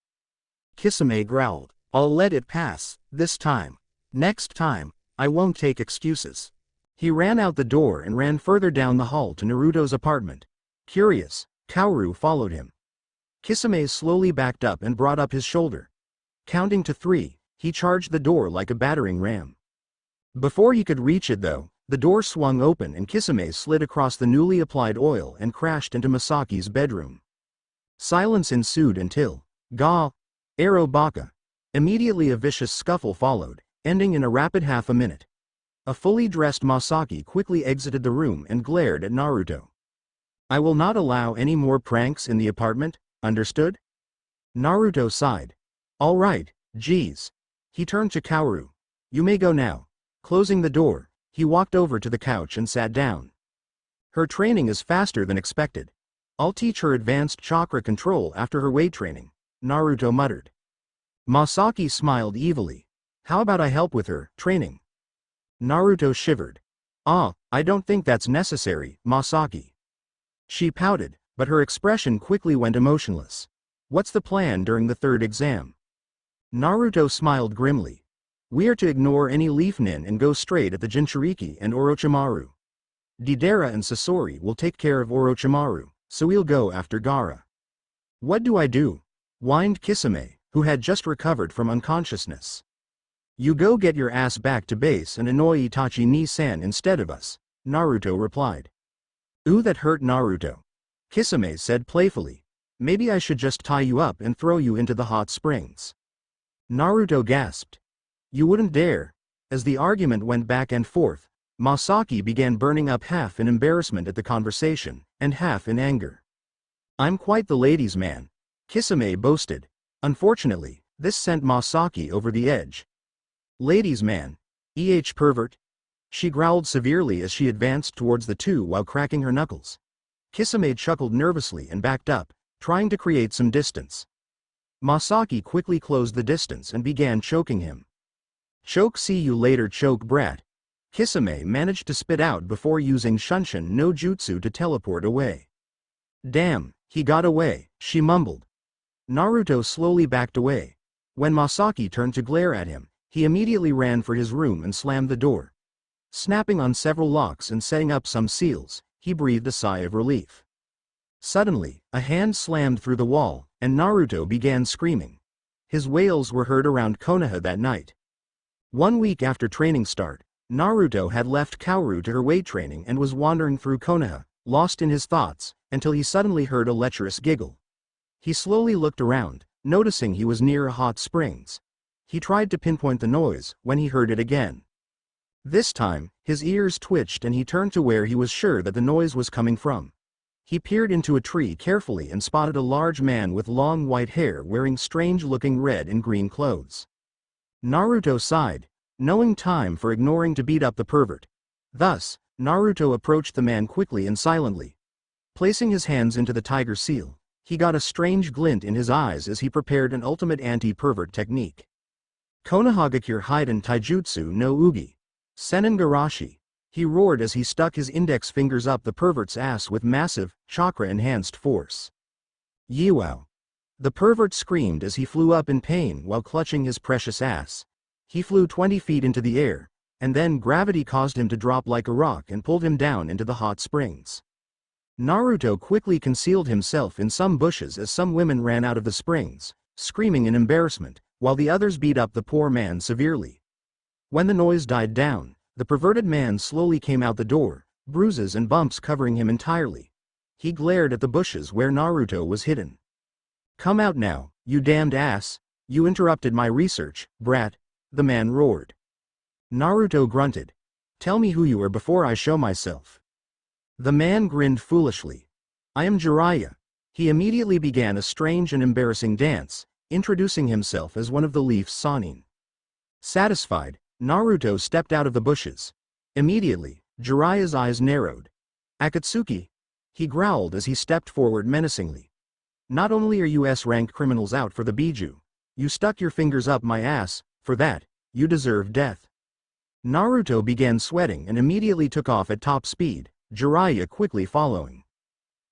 Kisame growled. I'll let it pass, this time. Next time, I won't take excuses. He ran out the door and ran further down the hall to Naruto's apartment. Curious, Kaoru followed him. Kisame slowly backed up and brought up his shoulder. Counting to 3, he charged the door like a battering ram. Before he could reach it though, the door swung open and Kisame slid across the newly applied oil and crashed into Masaki's bedroom. Silence ensued until, Ga! Ero Baka! Immediately a vicious scuffle followed, ending in a rapid half a minute. A fully dressed Masaki quickly exited the room and glared at Naruto. I will not allow any more pranks in the apartment, understood? Naruto sighed. All right, geez. He turned to Kaoru. You may go now. Closing the door, he walked over to the couch and sat down. Her training is faster than expected. I'll teach her advanced chakra control after her weight training, Naruto muttered. Masaki smiled evilly. How about I help with her training? Naruto shivered. Ah, I don't think that's necessary, Masaki. She pouted, but her expression quickly went emotionless. What's the plan during the 3rd exam? Naruto smiled grimly. We are to ignore any leaf nin and go straight at the Jinchuriki and Orochimaru. Deidara and Sasori will take care of Orochimaru, so we'll go after Gaara. What do I do? Whined Kisame, who had just recovered from unconsciousness. You go get your ass back to base and annoy Itachi ni-san instead of us, Naruto replied. Ooh, that hurt Naruto. Kisame said playfully. Maybe I should just tie you up and throw you into the hot springs. Naruto gasped. You wouldn't dare. As the argument went back and forth, Masaki began burning up half in embarrassment at the conversation, and half in anger. I'm quite the ladies' man, Kisame boasted. Unfortunately, this sent Masaki over the edge. Ladies' man. Pervert. She growled severely as she advanced towards the two while cracking her knuckles. Kisame chuckled nervously and backed up, trying to create some distance. Masaki quickly closed the distance and began choking him. Choke, see you later, choke brat. Kisame managed to spit out before using Shunshin no Jutsu to teleport away. Damn, he got away, she mumbled. Naruto slowly backed away. When Masaki turned to glare at him, he immediately ran for his room and slammed the door. Snapping on several locks and setting up some seals, he breathed a sigh of relief. Suddenly, a hand slammed through the wall, and Naruto began screaming. His wails were heard around Konoha that night. 1 week after training start, Naruto had left Kaoru to her weight training and was wandering through Konoha, lost in his thoughts, until he suddenly heard a lecherous giggle. He slowly looked around, noticing he was near a hot springs. He tried to pinpoint the noise when he heard it again. This time, his ears twitched and he turned to where he was sure that the noise was coming from. He peered into a tree carefully and spotted a large man with long white hair wearing strange-looking red and green clothes. Naruto sighed, knowing time for ignoring to beat up the pervert. Thus, Naruto approached the man quickly and silently. Placing his hands into the tiger seal, he got a strange glint in his eyes as he prepared an ultimate anti-pervert technique. Konohagakure Hiden Taijutsu no Ugi. Senengarashi. He roared as he stuck his index fingers up the pervert's ass with massive, chakra-enhanced force. Yeewow. The pervert screamed as he flew up in pain while clutching his precious ass. He flew 20 feet into the air, and then gravity caused him to drop like a rock and pulled him down into the hot springs. Naruto quickly concealed himself in some bushes as some women ran out of the springs, screaming in embarrassment, while the others beat up the poor man severely. When the noise died down, The perverted man slowly came out the door, bruises and bumps covering him entirely. He glared at the bushes where Naruto was hidden. "Come out now, you damned ass, you interrupted my research, brat," the man roared. Naruto grunted. "Tell me who you are before I show myself." The man grinned foolishly. "I am Jiraiya." He immediately began a strange and embarrassing dance, introducing himself as one of the Leaf's Sannin. Satisfied, Naruto stepped out of the bushes. Immediately, Jiraiya's eyes narrowed. "Akatsuki," he growled as he stepped forward menacingly. "Not only are you S-rank criminals out for the Biju, you stuck your fingers up my ass, for that, you deserve death." Naruto began sweating and immediately took off at top speed, Jiraiya quickly following.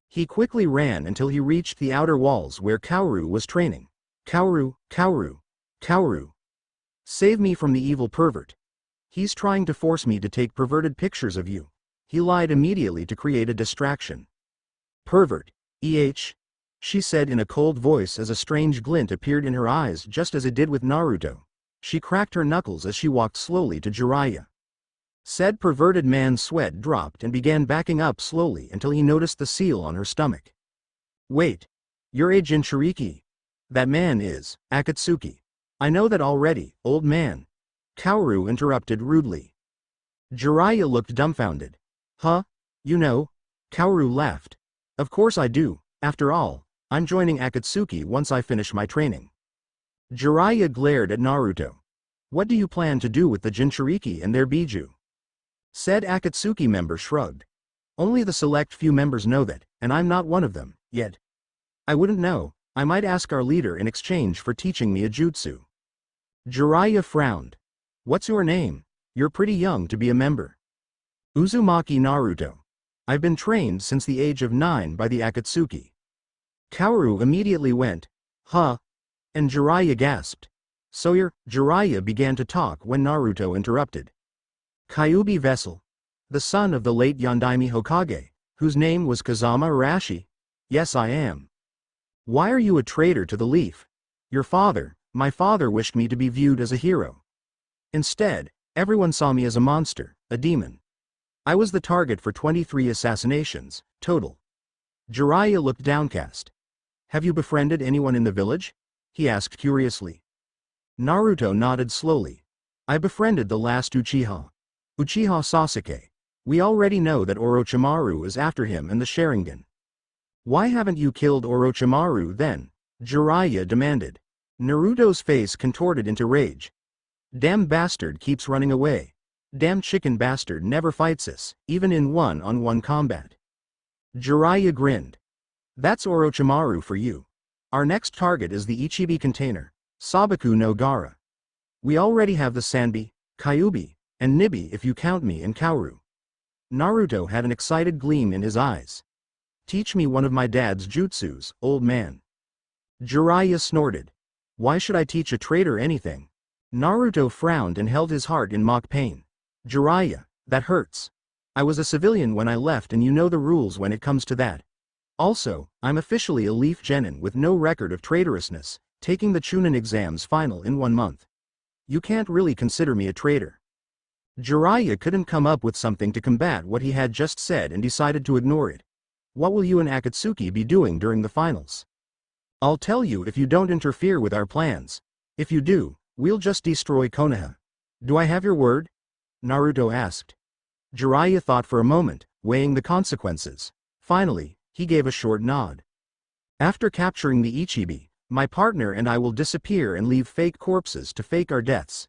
He quickly ran until he reached the outer walls where Kaoru was training. "Kaoru, Kaoru, Kaoru. Save me from the evil pervert. He's trying to force me to take perverted pictures of you." He lied immediately to create a distraction. "Pervert, she said in a cold voice as a strange glint appeared in her eyes just as it did with Naruto. She cracked her knuckles as she walked slowly to Jiraiya. Said perverted man's sweat dropped and began backing up slowly until he noticed the seal on her stomach. "Wait. You're a Jinchuriki. That man is Akatsuki." "I know that already, old man," Kaoru interrupted rudely. Jiraiya looked dumbfounded. "Huh? You know?" Kaoru laughed. "Of course I do. After all, I'm joining Akatsuki once I finish my training." Jiraiya glared at Naruto. "What do you plan to do with the Jinchuriki and their Biju?" Said Akatsuki member shrugged. "Only the select few members know that, and I'm not one of them, yet. I wouldn't know. I might ask our leader in exchange for teaching me a jutsu." Jiraiya frowned. "What's your name? You're pretty young to be a member." "Uzumaki Naruto. I've been trained since the age of 9 by the Akatsuki." Kaoru immediately went, "Huh?" and Jiraiya gasped. "So Jiraiya began to talk when Naruto interrupted. "Kyuubi vessel. The son of the late Yondaime Hokage, whose name was Kazama Arashi? Yes, I am." "Why are you a traitor to the Leaf? My father wished me to be viewed as a hero. Instead, everyone saw me as a monster, a demon. I was the target for 23 assassinations, total." Jiraiya looked downcast. "Have you befriended anyone in the village?" he asked curiously. Naruto nodded slowly. "I befriended the last Uchiha Sasuke. We already know that Orochimaru is after him and the Sharingan." "Why haven't you killed Orochimaru then?" Jiraiya demanded. Naruto's face contorted into rage. "Damn bastard keeps running away. Damn chicken bastard never fights us, even in one-on-one combat." Jiraiya grinned. "That's Orochimaru for you. Our next target is the Ichibi container, Sabaku no Gara. We already have the Sanbi, Kyuubi, and Nibi if you count me and Kaoru." Naruto had an excited gleam in his eyes. "Teach me one of my dad's jutsus, old man." Jiraiya snorted. "Why should I teach a traitor anything?" Naruto frowned and held his heart in mock pain. "Jiraiya, that hurts. I was a civilian when I left and you know the rules when it comes to that. Also, I'm officially a Leaf Genin with no record of traitorousness, taking the Chunin exams final in 1 month. You can't really consider me a traitor." Jiraiya couldn't come up with something to combat what he had just said and decided to ignore it. "What will you and Akatsuki be doing during the finals?" "I'll tell you if you don't interfere with our plans. If you do, we'll just destroy Konoha. Do I have your word?" Naruto asked. Jiraiya thought for a moment, weighing the consequences. Finally, he gave a short nod. "After capturing the Ichibi, my partner and I will disappear and leave fake corpses to fake our deaths.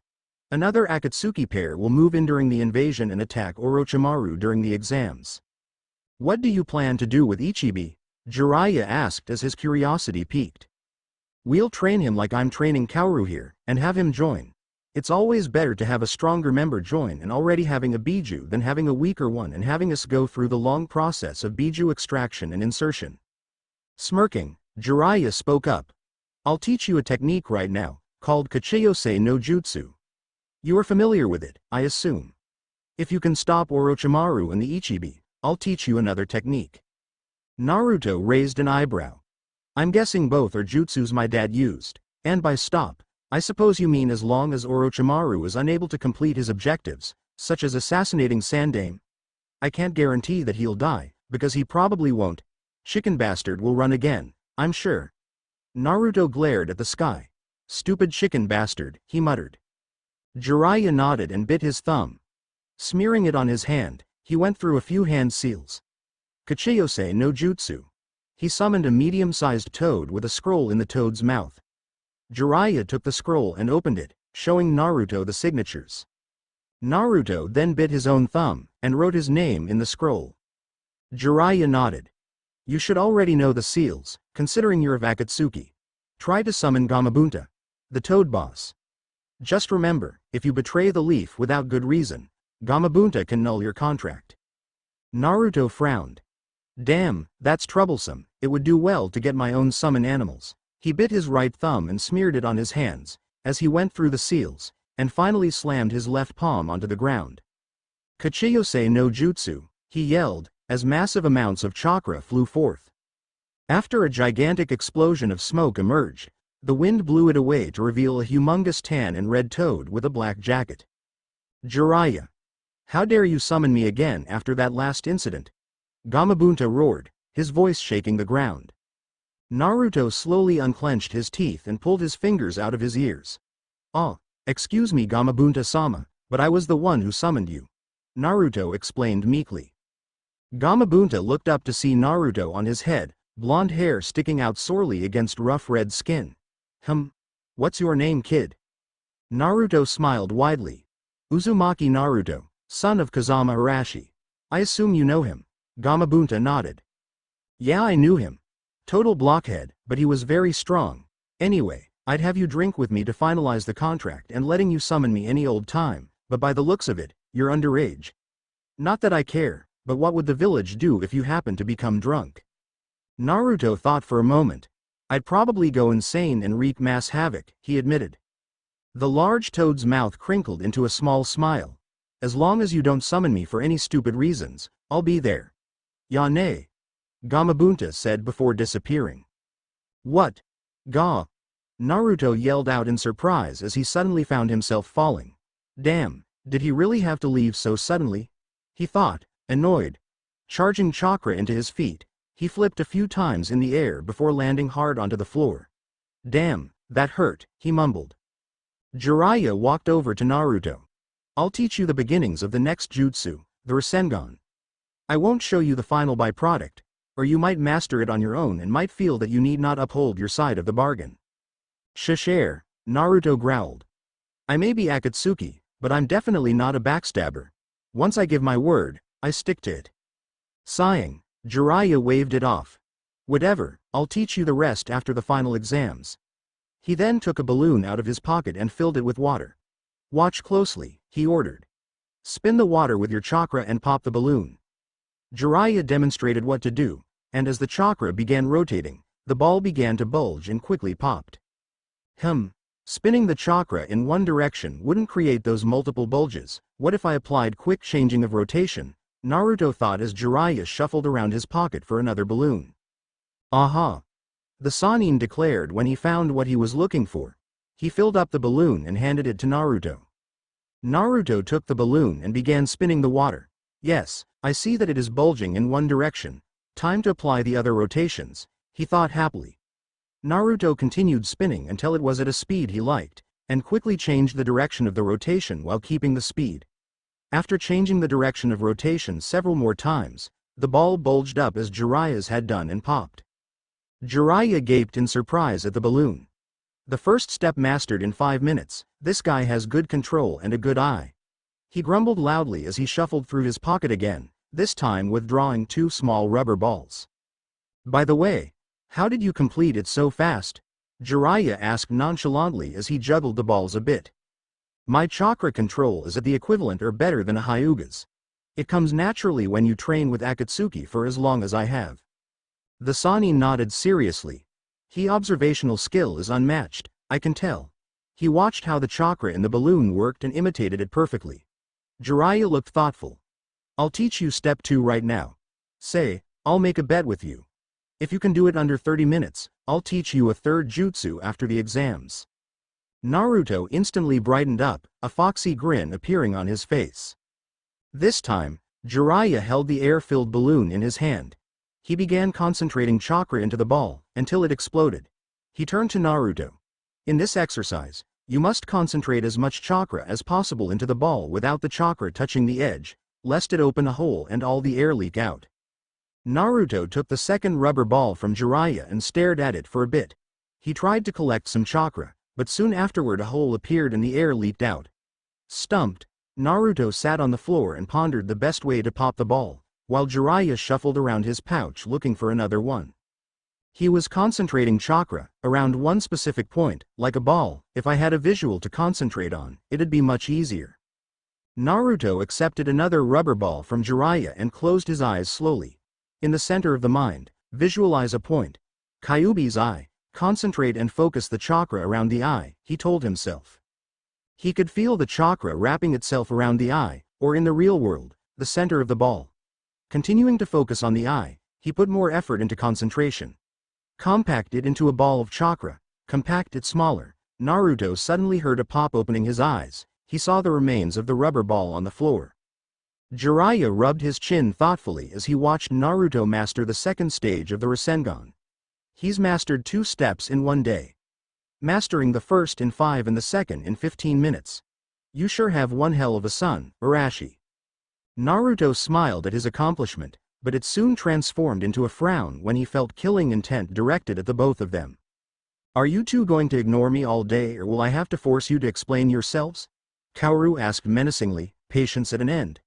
Another Akatsuki pair will move in during the invasion and attack Orochimaru during the exams." "What do you plan to do with Ichibi?" Jiraiya asked as his curiosity piqued. "We'll train him like I'm training Kaoru here, and have him join. It's always better to have a stronger member join and already having a Biju than having a weaker one and having us go through the long process of Biju extraction and insertion." Smirking, Jiraiya spoke up. "I'll teach you a technique right now, called Kachiyose no Jutsu. You are familiar with it, I assume. If you can stop Orochimaru and the Ichibi, I'll teach you another technique." Naruto raised an eyebrow. "I'm guessing both are jutsus my dad used, and by stop, I suppose you mean as long as Orochimaru is unable to complete his objectives, such as assassinating Sandame. I can't guarantee that he'll die, because he probably won't. Chicken bastard will run again, I'm sure. Naruto glared at the sky. Stupid chicken bastard, he muttered. Jiraiya nodded and bit his thumb. Smearing it on his hand, he went through a few hand seals. Kachiyose no Jutsu. He summoned a medium-sized toad with a scroll in the toad's mouth. Jiraiya took the scroll and opened it, showing Naruto the signatures. Naruto then bit his own thumb, and wrote his name in the scroll. Jiraiya nodded. You should already know the seals, considering you're of Akatsuki. Try to summon Gamabunta, the toad boss. Just remember, if you betray the leaf without good reason, Gamabunta can null your contract. Naruto frowned. Damn, that's troublesome, it would do well to get my own summon animals. He bit his right thumb and smeared it on his hands, as he went through the seals, and finally slammed his left palm onto the ground. Kachiyose no Jutsu, he yelled, as massive amounts of chakra flew forth. After a gigantic explosion of smoke emerged, the wind blew it away to reveal a humongous tan and red toad with a black jacket. Jiraiya. How dare you summon me again after that last incident? Gamabunta roared, his voice shaking the ground. Naruto slowly unclenched his teeth and pulled his fingers out of his ears. Oh, excuse me Gamabunta-sama, but I was the one who summoned you. Naruto explained meekly. Gamabunta looked up to see Naruto on his head, blonde hair sticking out sorely against rough red skin. What's your name, kid? Naruto smiled widely. Uzumaki Naruto, son of Kazama Arashi. I assume you know him. Gamabunta nodded. Yeah, I knew him. Total blockhead, but he was very strong. Anyway, I'd have you drink with me to finalize the contract and letting you summon me any old time, but by the looks of it, you're underage. Not that I care, but what would the village do if you happened to become drunk? Naruto thought for a moment. I'd probably go insane and wreak mass havoc, he admitted. The large toad's mouth crinkled into a small smile. As long as you don't summon me for any stupid reasons, I'll be there. Yane. Gamabunta said before disappearing. What? Ga? Naruto yelled out in surprise as he suddenly found himself falling. Damn, did he really have to leave so suddenly? He thought, annoyed. Charging chakra into his feet, he flipped a few times in the air before landing hard onto the floor. Damn, that hurt, he mumbled. Jiraiya walked over to Naruto. I'll teach you the beginnings of the next jutsu, the Rasengan. I won't show you the final byproduct, or you might master it on your own and might feel that you need not uphold your side of the bargain. Share, Naruto growled. I may be Akatsuki, but I'm definitely not a backstabber. Once I give my word, I stick to it. Sighing, Jiraiya waved it off. Whatever, I'll teach you the rest after the final exams. He then took a balloon out of his pocket and filled it with water. Watch closely, he ordered. Spin the water with your chakra and pop the balloon. Jiraiya demonstrated what to do, and as the chakra began rotating, the ball began to bulge and quickly popped. Spinning the chakra in one direction wouldn't create those multiple bulges. What if I applied quick changing of rotation? Naruto thought as Jiraiya shuffled around his pocket for another balloon. Aha! The Sannin declared when he found what he was looking for. He filled up the balloon and handed it to Naruto. Naruto took the balloon and began spinning the water. Yes, I see that it is bulging in one direction. Time to apply the other rotations, he thought happily. Naruto continued spinning until it was at a speed he liked, and quickly changed the direction of the rotation while keeping the speed. After changing the direction of rotation several more times, the ball bulged up as Jiraiya's had done and popped. Jiraiya gaped in surprise at the balloon. The first step mastered in 5 minutes, this guy has good control and a good eye. He grumbled loudly as he shuffled through his pocket again, this time withdrawing 2 small rubber balls. By the way, how did you complete it so fast? Jiraiya asked nonchalantly as he juggled the balls a bit. My chakra control is at the equivalent or better than a Hyuga's. It comes naturally when you train with Akatsuki for as long as I have. The Sannin nodded seriously. Observational skill is unmatched, I can tell. He watched how the chakra in the balloon worked and imitated it perfectly. Jiraiya looked thoughtful. I'll teach you step 2 right now. Say, I'll make a bet with you. If you can do it under 30 minutes, I'll teach you a third jutsu after the exams. Naruto instantly brightened up, a foxy grin appearing on his face. This time, Jiraiya held the air-filled balloon in his hand. He began concentrating chakra into the ball, until it exploded. He turned to Naruto. In this exercise, you must concentrate as much chakra as possible into the ball without the chakra touching the edge, lest it open a hole and all the air leak out. Naruto took the second rubber ball from Jiraiya and stared at it for a bit. He tried to collect some chakra, but soon afterward a hole appeared and the air leaked out. Stumped, Naruto sat on the floor and pondered the best way to pop the ball, while Jiraiya shuffled around his pouch looking for another one. He was concentrating chakra, around one specific point, like a ball. If I had a visual to concentrate on, it'd be much easier. Naruto accepted another rubber ball from Jiraiya and closed his eyes slowly. In the center of the mind, visualize a point. Kyuubi's eye. Concentrate and focus the chakra around the eye, he told himself. He could feel the chakra wrapping itself around the eye, or in the real world, the center of the ball. Continuing to focus on the eye, he put more effort into concentration. Compact it into a ball of chakra. Compact it smaller. Naruto suddenly heard a pop. Opening his eyes, he saw the remains of the rubber ball on the floor. Jiraiya rubbed his chin thoughtfully as he watched Naruto master the second stage of the Rasengan. He's mastered 2 steps in 1 day. Mastering the first in 5 and the second in 15 minutes. You sure have one hell of a son, Arashi. Naruto smiled at his accomplishment, but it soon transformed into a frown when he felt killing intent directed at the both of them. Are you two going to ignore me all day, or will I have to force you to explain yourselves? Kaoru asked menacingly, patience at an end.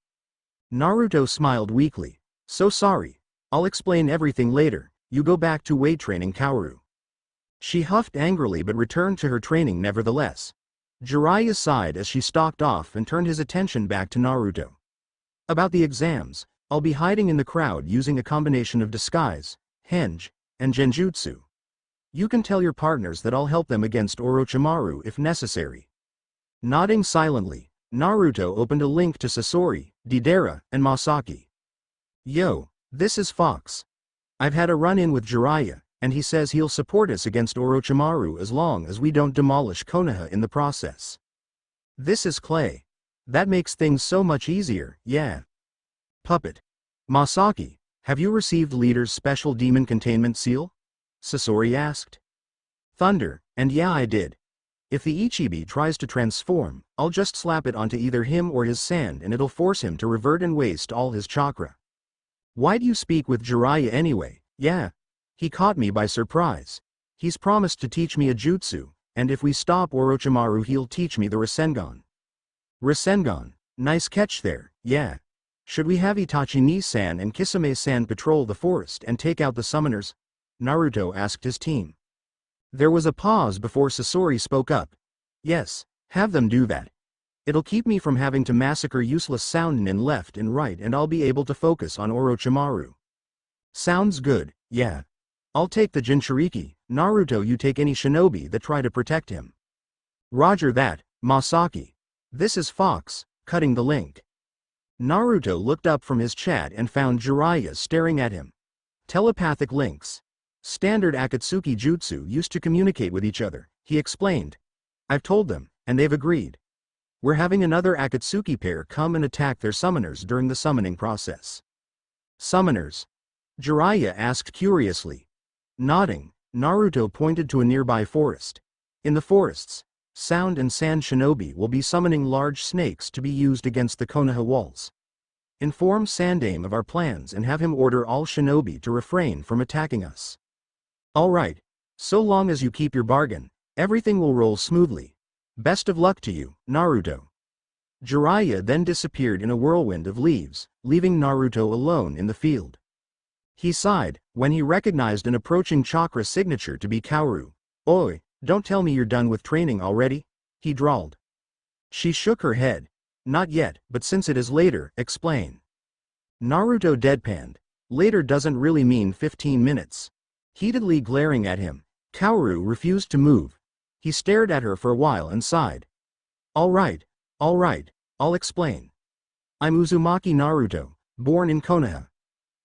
Naruto smiled weakly. So sorry. I'll explain everything later. You go back to weight training, Kaoru. She huffed angrily but returned to her training nevertheless. Jiraiya sighed as she stalked off and turned his attention back to Naruto. About the exams, I'll be hiding in the crowd using a combination of disguise, henge, and genjutsu. You can tell your partners that I'll help them against Orochimaru if necessary. Nodding silently, Naruto opened a link to Sasori, Deidara, and Masaki. Yo, this is Fox. I've had a run-in with Jiraiya, and he says he'll support us against Orochimaru as long as we don't demolish Konoha in the process. This is Clay. That makes things so much easier, yeah. Puppet. Masaki, have you received Leader's special demon containment seal? Sasori asked. Thunder, and yeah, I did. If the Ichibi tries to transform, I'll just slap it onto either him or his sand and it'll force him to revert and waste all his chakra. Why do you speak with Jiraiya anyway? Yeah. He caught me by surprise. He's promised to teach me a jutsu, and if we stop Orochimaru he'll teach me the Rasengan. Rasengan. Nice catch there, yeah. Should we have Itachi-ni-san and Kisame-san patrol the forest and take out the summoners? Naruto asked his team. There was a pause before Sasori spoke up. Yes, have them do that. It'll keep me from having to massacre useless Sounin left and right and I'll be able to focus on Orochimaru. Sounds good, yeah. I'll take the Jinchuriki, Naruto you take any shinobi that try to protect him. Roger that, Masaki. This is Fox, cutting the link. Naruto looked up from his chat and found Jiraiya staring at him. Telepathic links. Standard Akatsuki jutsu used to communicate with each other, he explained. I've told them, and they've agreed. We're having another Akatsuki pair come and attack their summoners during the summoning process. Summoners? Jiraiya asked curiously. Nodding, Naruto pointed to a nearby forest. In the forests, Sound and Sand shinobi will be summoning large snakes to be used against the Konoha walls. Inform Sandaime of our plans and have him order all shinobi to refrain from attacking us. Alright, so long as you keep your bargain, everything will roll smoothly. Best of luck to you, Naruto. Jiraiya then disappeared in a whirlwind of leaves, leaving Naruto alone in the field. He sighed when he recognized an approaching chakra signature to be Kaoru. Oi, don't tell me you're done with training already, he drawled. She shook her head. Not yet, but since it is later, explain. Naruto deadpanned. Later doesn't really mean 15 minutes. Heatedly glaring at him, Kaoru refused to move. He stared at her for a while and sighed. All right, I'll explain. I'm Uzumaki Naruto, born in Konoha.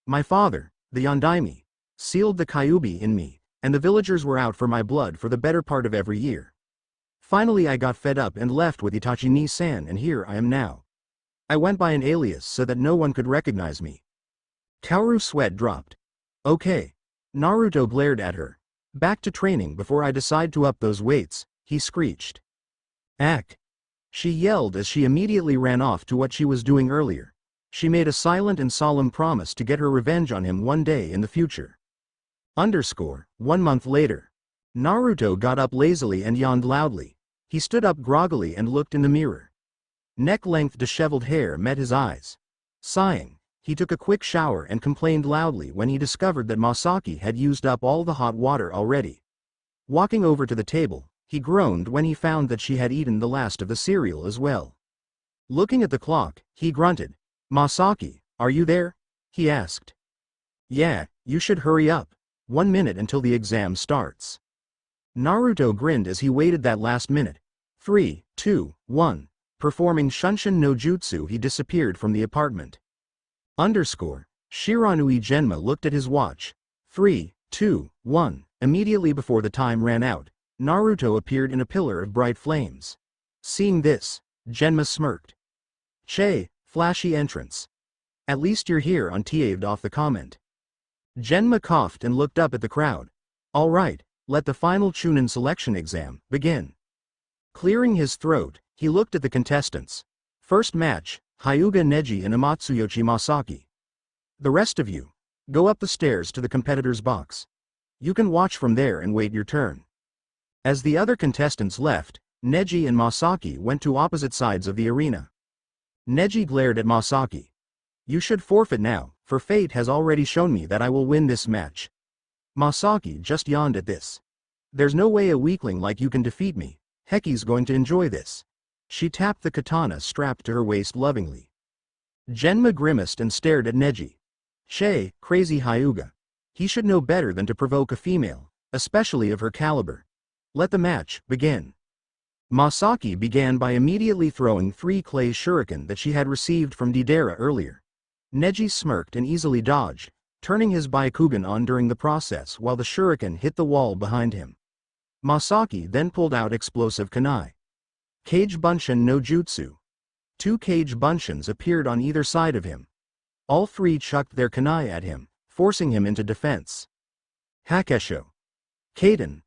My father, the Yondaime, sealed the Kyuubi in me, and the villagers were out for my blood for the better part of every year. Finally I got fed up and left with Itachi-ni-san and here I am now. I went by an alias so that no one could recognize me. Kaoru's sweat dropped. Okay. Naruto glared at her. Back to training before I decide to up those weights, he screeched. Ack. She yelled as she immediately ran off to what she was doing earlier. She made a silent and solemn promise to get her revenge on him one day in the future. 1 month later. Naruto got up lazily and yawned loudly. He stood up groggily and looked in the mirror. Neck-length disheveled hair met his eyes. Sighing, he took a quick shower and complained loudly when he discovered that Masaki had used up all the hot water already. Walking over to the table, he groaned when he found that she had eaten the last of the cereal as well. Looking at the clock, he grunted. Masaki, are you there? He asked. Yeah, you should hurry up. 1 minute until the exam starts. Naruto grinned as he waited that last minute. 3, 2, 1. Performing Shunshin no Jutsu, he disappeared from the apartment. Shiranui Genma looked at his watch. 3, 2, 1. Immediately before the time ran out, Naruto appeared in a pillar of bright flames. Seeing this, Genma smirked. Che, flashy entrance. At least you're here, untaved off the comment. Genma coughed and looked up at the crowd. Alright, let the final Chunin selection exam begin. Clearing his throat, he looked at the contestants. First match, Hyuga Neji and Amatsuyoshi Masaki. The rest of you, go up the stairs to the competitor's box. You can watch from there and wait your turn. As the other contestants left, Neji and Masaki went to opposite sides of the arena. Neji glared at Masaki. You should forfeit now, for fate has already shown me that I will win this match. Masaki just yawned at this. There's no way a weakling like you can defeat me. Heki's going to enjoy this. She tapped the katana strapped to her waist lovingly. Genma grimaced and stared at Neji. Che, crazy Hyuga. He should know better than to provoke a female, especially of her caliber. Let the match begin. Masaki began by immediately throwing 3 clay shuriken that she had received from Deidara earlier. Neji smirked and easily dodged, turning his Byakugan on during the process while the shuriken hit the wall behind him. Masaki then pulled out explosive kunai. Kage Bunshin no Jutsu. 2 Kage Bunshins appeared on either side of him. All 3 chucked their kunai at him, forcing him into defense. Hakesho. Kaden.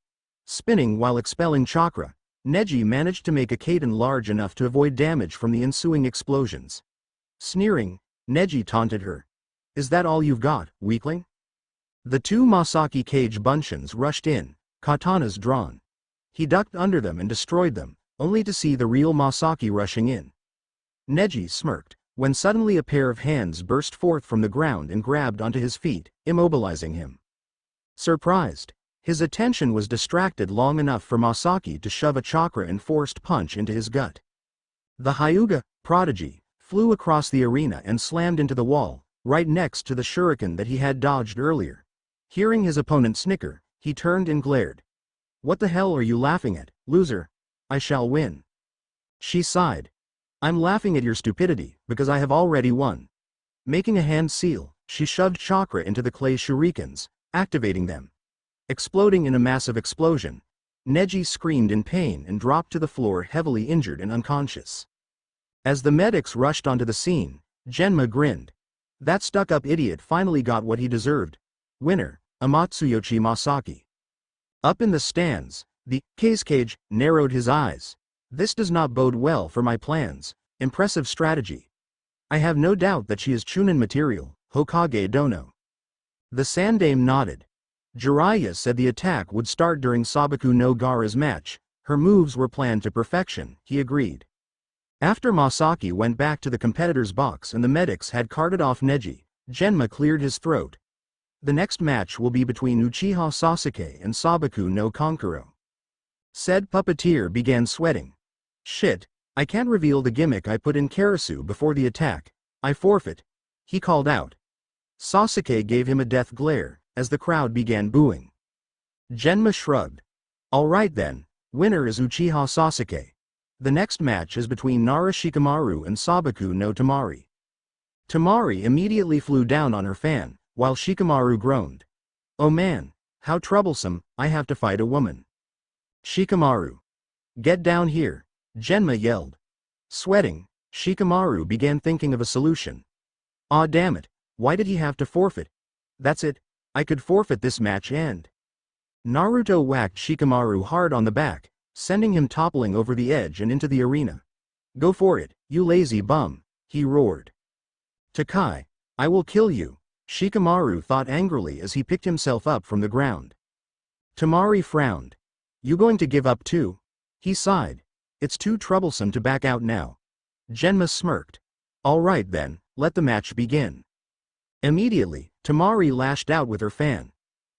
Spinning while expelling chakra, Neji managed to make a Kaden large enough to avoid damage from the ensuing explosions. Sneering, Neji taunted her. Is that all you've got, weakling? The 2 Masaki Kage Bunshins rushed in, katanas drawn. He ducked under them and destroyed them, only to see the real Masaki rushing in. Neji smirked, when suddenly a pair of hands burst forth from the ground and grabbed onto his feet, immobilizing him. Surprised, his attention was distracted long enough for Masaki to shove a chakra-enforced punch into his gut. The Hyuga prodigy flew across the arena and slammed into the wall, right next to the shuriken that he had dodged earlier. Hearing his opponent snicker, he turned and glared. What the hell are you laughing at, loser? I shall win. She sighed. I'm laughing at your stupidity, because I have already won. Making a hand seal, she shoved chakra into the clay shurikens, activating them. Exploding in a massive explosion, Neji screamed in pain and dropped to the floor heavily injured and unconscious. As the medics rushed onto the scene, Genma grinned. That stuck-up idiot finally got what he deserved. Winner, Amatsuyoshi Masaki. Up in the stands, the Kage narrowed his eyes. This does not bode well for my plans. Impressive strategy. I have no doubt that she is Chunin material, Hokage Dono. The Sandame nodded. Jiraiya said the attack would start during Sabaku no Gaara's match. Her moves were planned to perfection, he agreed. After Masaki went back to the competitor's box and the medics had carted off Neji, Genma cleared his throat. The next match will be between Uchiha Sasuke and Sabaku no Kankuro. Said puppeteer began sweating. Shit, I can't reveal the gimmick I put in Karasu before the attack. I forfeit. He called out. Sasuke gave him a death glare, as the crowd began booing. Genma shrugged. Alright then, winner is Uchiha Sasuke. The next match is between Nara Shikamaru and Sabaku no Tamari. Tamari immediately flew down on her fan, while Shikamaru groaned. Oh man, how troublesome, I have to fight a woman. Shikamaru. Get down here, Genma yelled. Sweating, Shikamaru began thinking of a solution. Aw damn it, why did he have to forfeit? That's it, I could forfeit this match and… Naruto whacked Shikamaru hard on the back, sending him toppling over the edge and into the arena. Go for it, you lazy bum, he roared. Takai, I will kill you, Shikamaru thought angrily as he picked himself up from the ground. Temari frowned. You going to give up too? He sighed. It's too troublesome to back out now. Genma smirked. Alright then, let the match begin. Immediately, Temari lashed out with her fan.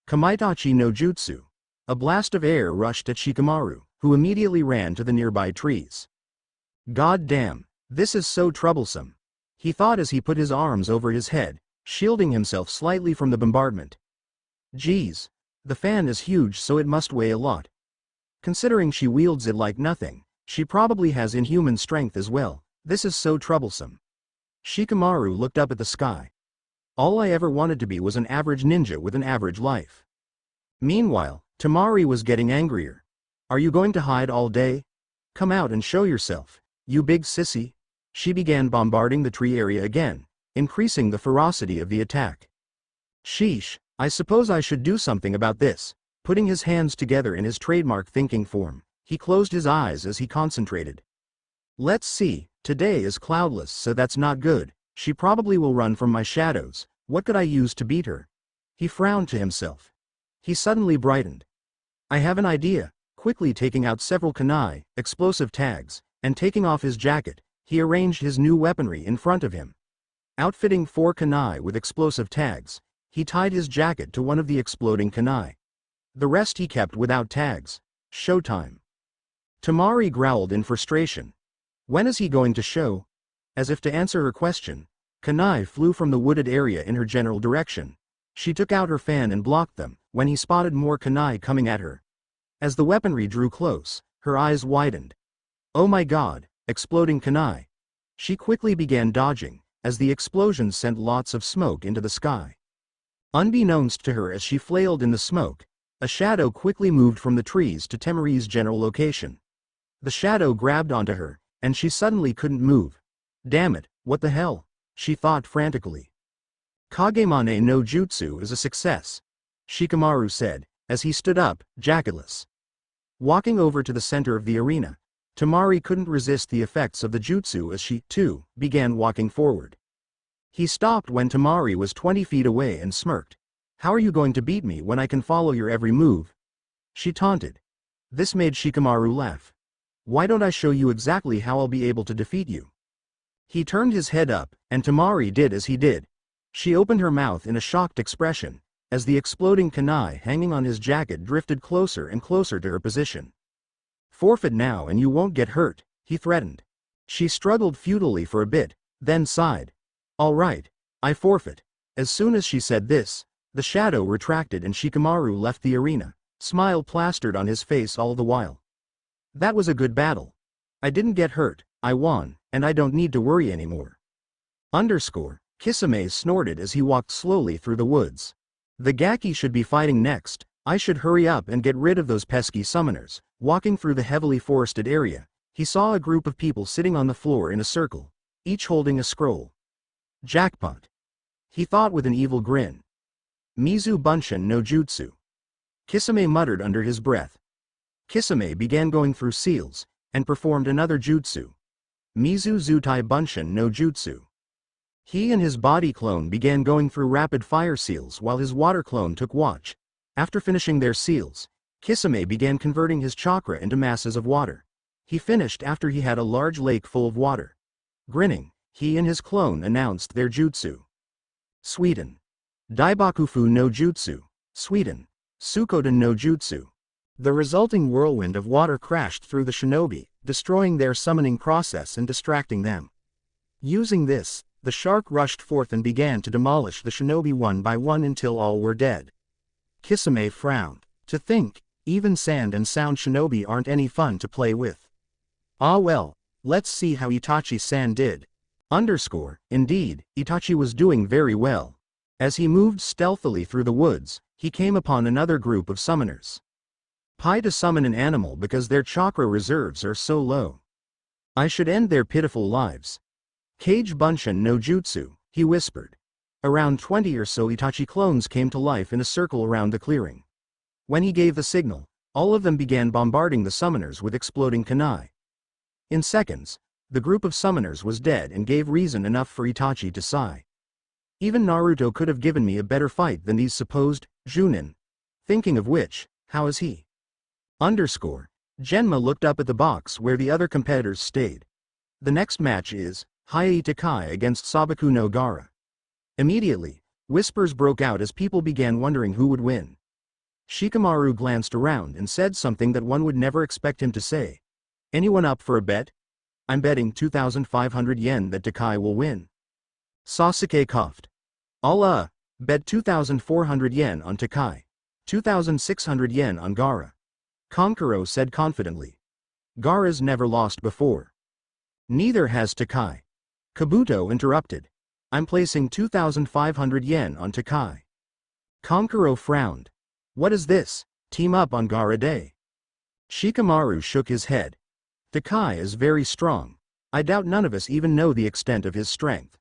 Kamaitachi no Jutsu. A blast of air rushed at Shikamaru, who immediately ran to the nearby trees. God damn, this is so troublesome, he thought as he put his arms over his head, shielding himself slightly from the bombardment. Geez, the fan is huge, so it must weigh a lot. Considering she wields it like nothing, she probably has inhuman strength as well. This is so troublesome. Shikamaru looked up at the sky. All I ever wanted to be was an average ninja with an average life. Meanwhile, Temari was getting angrier. Are you going to hide all day? Come out and show yourself, you big sissy. She began bombarding the tree area again, increasing the ferocity of the attack. Sheesh, I suppose I should do something about this. Putting his hands together in his trademark thinking form, he closed his eyes as he concentrated. Let's see, today is cloudless, so that's not good. She probably will run from my shadows. What could I use to beat her? He frowned to himself. He suddenly brightened. I have an idea. Quickly taking out several kunai, explosive tags, and taking off his jacket, he arranged his new weaponry in front of him. Outfitting 4 kunai with explosive tags, he tied his jacket to one of the exploding kunai. The rest he kept without tags. Showtime. Temari growled in frustration. When is he going to show? As if to answer her question, kunai flew from the wooded area in her general direction. She took out her fan and blocked them, when he spotted more kunai coming at her. As the weaponry drew close, her eyes widened. Oh my god, exploding kunai. She quickly began dodging, as the explosions sent lots of smoke into the sky. Unbeknownst to her as she flailed in the smoke, a shadow quickly moved from the trees to Temari's general location. The shadow grabbed onto her, and she suddenly couldn't move. Damn it, what the hell? She thought frantically. Kagemane no Jutsu is a success, Shikamaru said, as he stood up, jacketless. Walking over to the center of the arena, Temari couldn't resist the effects of the jutsu as she, too, began walking forward. He stopped when Temari was 20 feet away and smirked. How are you going to beat me when I can follow your every move? She taunted. This made Shikamaru laugh. Why don't I show you exactly how I'll be able to defeat you? He turned his head up, and Temari did as he did. She opened her mouth in a shocked expression, as the exploding kunai hanging on his jacket drifted closer and closer to her position. Forfeit now and you won't get hurt, he threatened. She struggled futilely for a bit, then sighed. All right, I forfeit. As soon as she said this, the shadow retracted and Shikamaru left the arena, smile plastered on his face all the while. That was a good battle. I didn't get hurt, I won, and I don't need to worry anymore. Kisame snorted as he walked slowly through the woods. The Gaki should be fighting next. I should hurry up and get rid of those pesky summoners. Walking through the heavily forested area, he saw a group of people sitting on the floor in a circle, each holding a scroll. Jackpot, he thought with an evil grin. Mizu Bunshin no Jutsu. Kisame muttered under his breath. Kisame began going through seals, and performed another jutsu. Mizu Zutai Bunshin no Jutsu. He and his body clone began going through rapid fire seals while his water clone took watch. After finishing their seals, Kisame began converting his chakra into masses of water. He finished after he had a large lake full of water. Grinning, he and his clone announced their jutsu. Sweden. Daibakufu no Jutsu. Sweden. Sukoden no Jutsu. The resulting whirlwind of water crashed through the shinobi, destroying their summoning process and distracting them. Using this, the shark rushed forth and began to demolish the shinobi one by one until all were dead. Kisame frowned. To think, even sand and sound shinobi aren't any fun to play with. Ah well, let's see how Itachi-san did. Indeed, Itachi was doing very well. As he moved stealthily through the woods, he came upon another group of summoners. Pi to summon an animal because their chakra reserves are so low. I should end their pitiful lives. Kage Bunshin no Jutsu, he whispered. Around 20 or so Itachi clones came to life in a circle around the clearing. When he gave the signal, all of them began bombarding the summoners with exploding kunai. In seconds, the group of summoners was dead and gave reason enough for Itachi to sigh. Even Naruto could have given me a better fight than these supposed Chunin. Thinking of which, how is he? Genma looked up at the box where the other competitors stayed. The next match is Hayai Takai against Sabaku no Gaara. Immediately, whispers broke out as people began wondering who would win. Shikamaru glanced around and said something that one would never expect him to say. Anyone up for a bet? I'm betting 2,500 yen that Takai will win. Sasuke coughed. I'll bet 2,400 yen on Takai. 2,600 yen on Gaara. Kankuro said confidently. Gaara's never lost before. Neither has Takai. Kabuto interrupted. I'm placing 2,500 yen on Takai. Kankuro frowned. What is this? Team up on Gaara Day. Shikamaru shook his head. Takai is very strong. I doubt none of us even know the extent of his strength.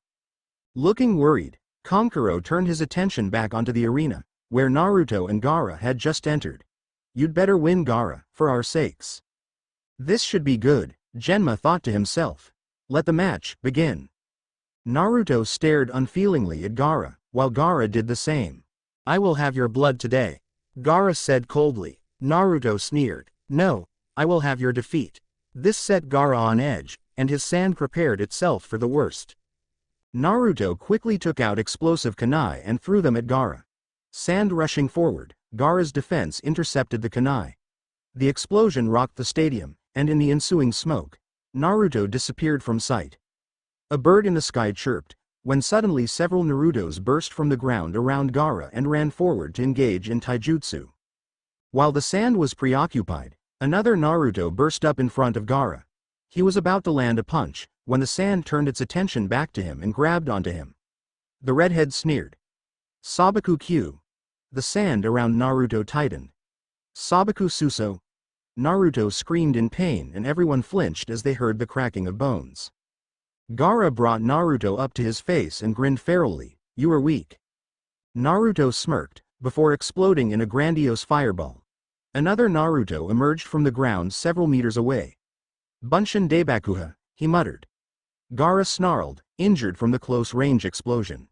Looking worried, Kankuro turned his attention back onto the arena, where Naruto and Gaara had just entered. You'd better win, Gaara, for our sakes. This should be good, Genma thought to himself. Let the match begin. Naruto stared unfeelingly at Gaara, while Gaara did the same. I will have your blood today, Gaara said coldly. Naruto sneered. No, I will have your defeat. This set Gaara on edge, and his sand prepared itself for the worst. Naruto quickly took out explosive kunai and threw them at Gaara. Sand rushing forward, Gaara's defense intercepted the kunai. The explosion rocked the stadium, and in the ensuing smoke, Naruto disappeared from sight. A bird in the sky chirped, when suddenly several Narutos burst from the ground around Gaara and ran forward to engage in taijutsu. While the sand was preoccupied, another Naruto burst up in front of Gaara. He was about to land a punch, when the sand turned its attention back to him and grabbed onto him. The redhead sneered. Sabaku Q. The sand around Naruto tightened. Sabaku Suso. Naruto screamed in pain and everyone flinched as they heard the cracking of bones. Gaara brought Naruto up to his face and grinned ferally. You are weak. Naruto smirked, before exploding in a grandiose fireball. Another Naruto emerged from the ground several meters away. Bunshin Deibakuha, he muttered. Gaara snarled, injured from the close-range explosion.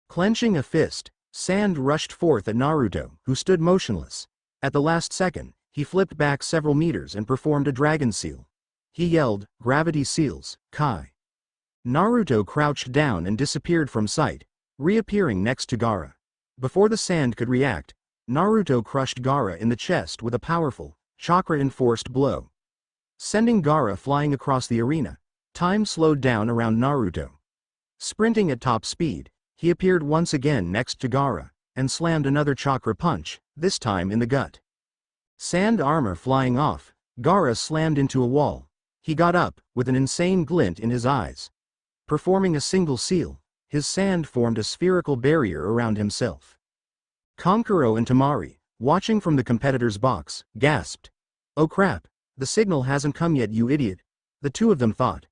Clenching a fist, sand rushed forth at Naruto, who stood motionless. At the last second, he flipped back several meters and performed a dragon seal. He yelled, Gravity Seals, Kai. Naruto crouched down and disappeared from sight, reappearing next to Gaara. Before the sand could react, Naruto crushed Gaara in the chest with a powerful, chakra-enforced blow. Sending Gaara flying across the arena, time slowed down around Naruto. Sprinting at top speed, he appeared once again next to Gaara, and slammed another chakra punch, this time in the gut. Sand armor flying off, Gaara slammed into a wall. He got up, with an insane glint in his eyes. Performing a single seal, his sand formed a spherical barrier around himself. Kankuro and Temari, watching from the competitor's box, gasped. Oh crap, the signal hasn't come yet, you idiot, the two of them thought.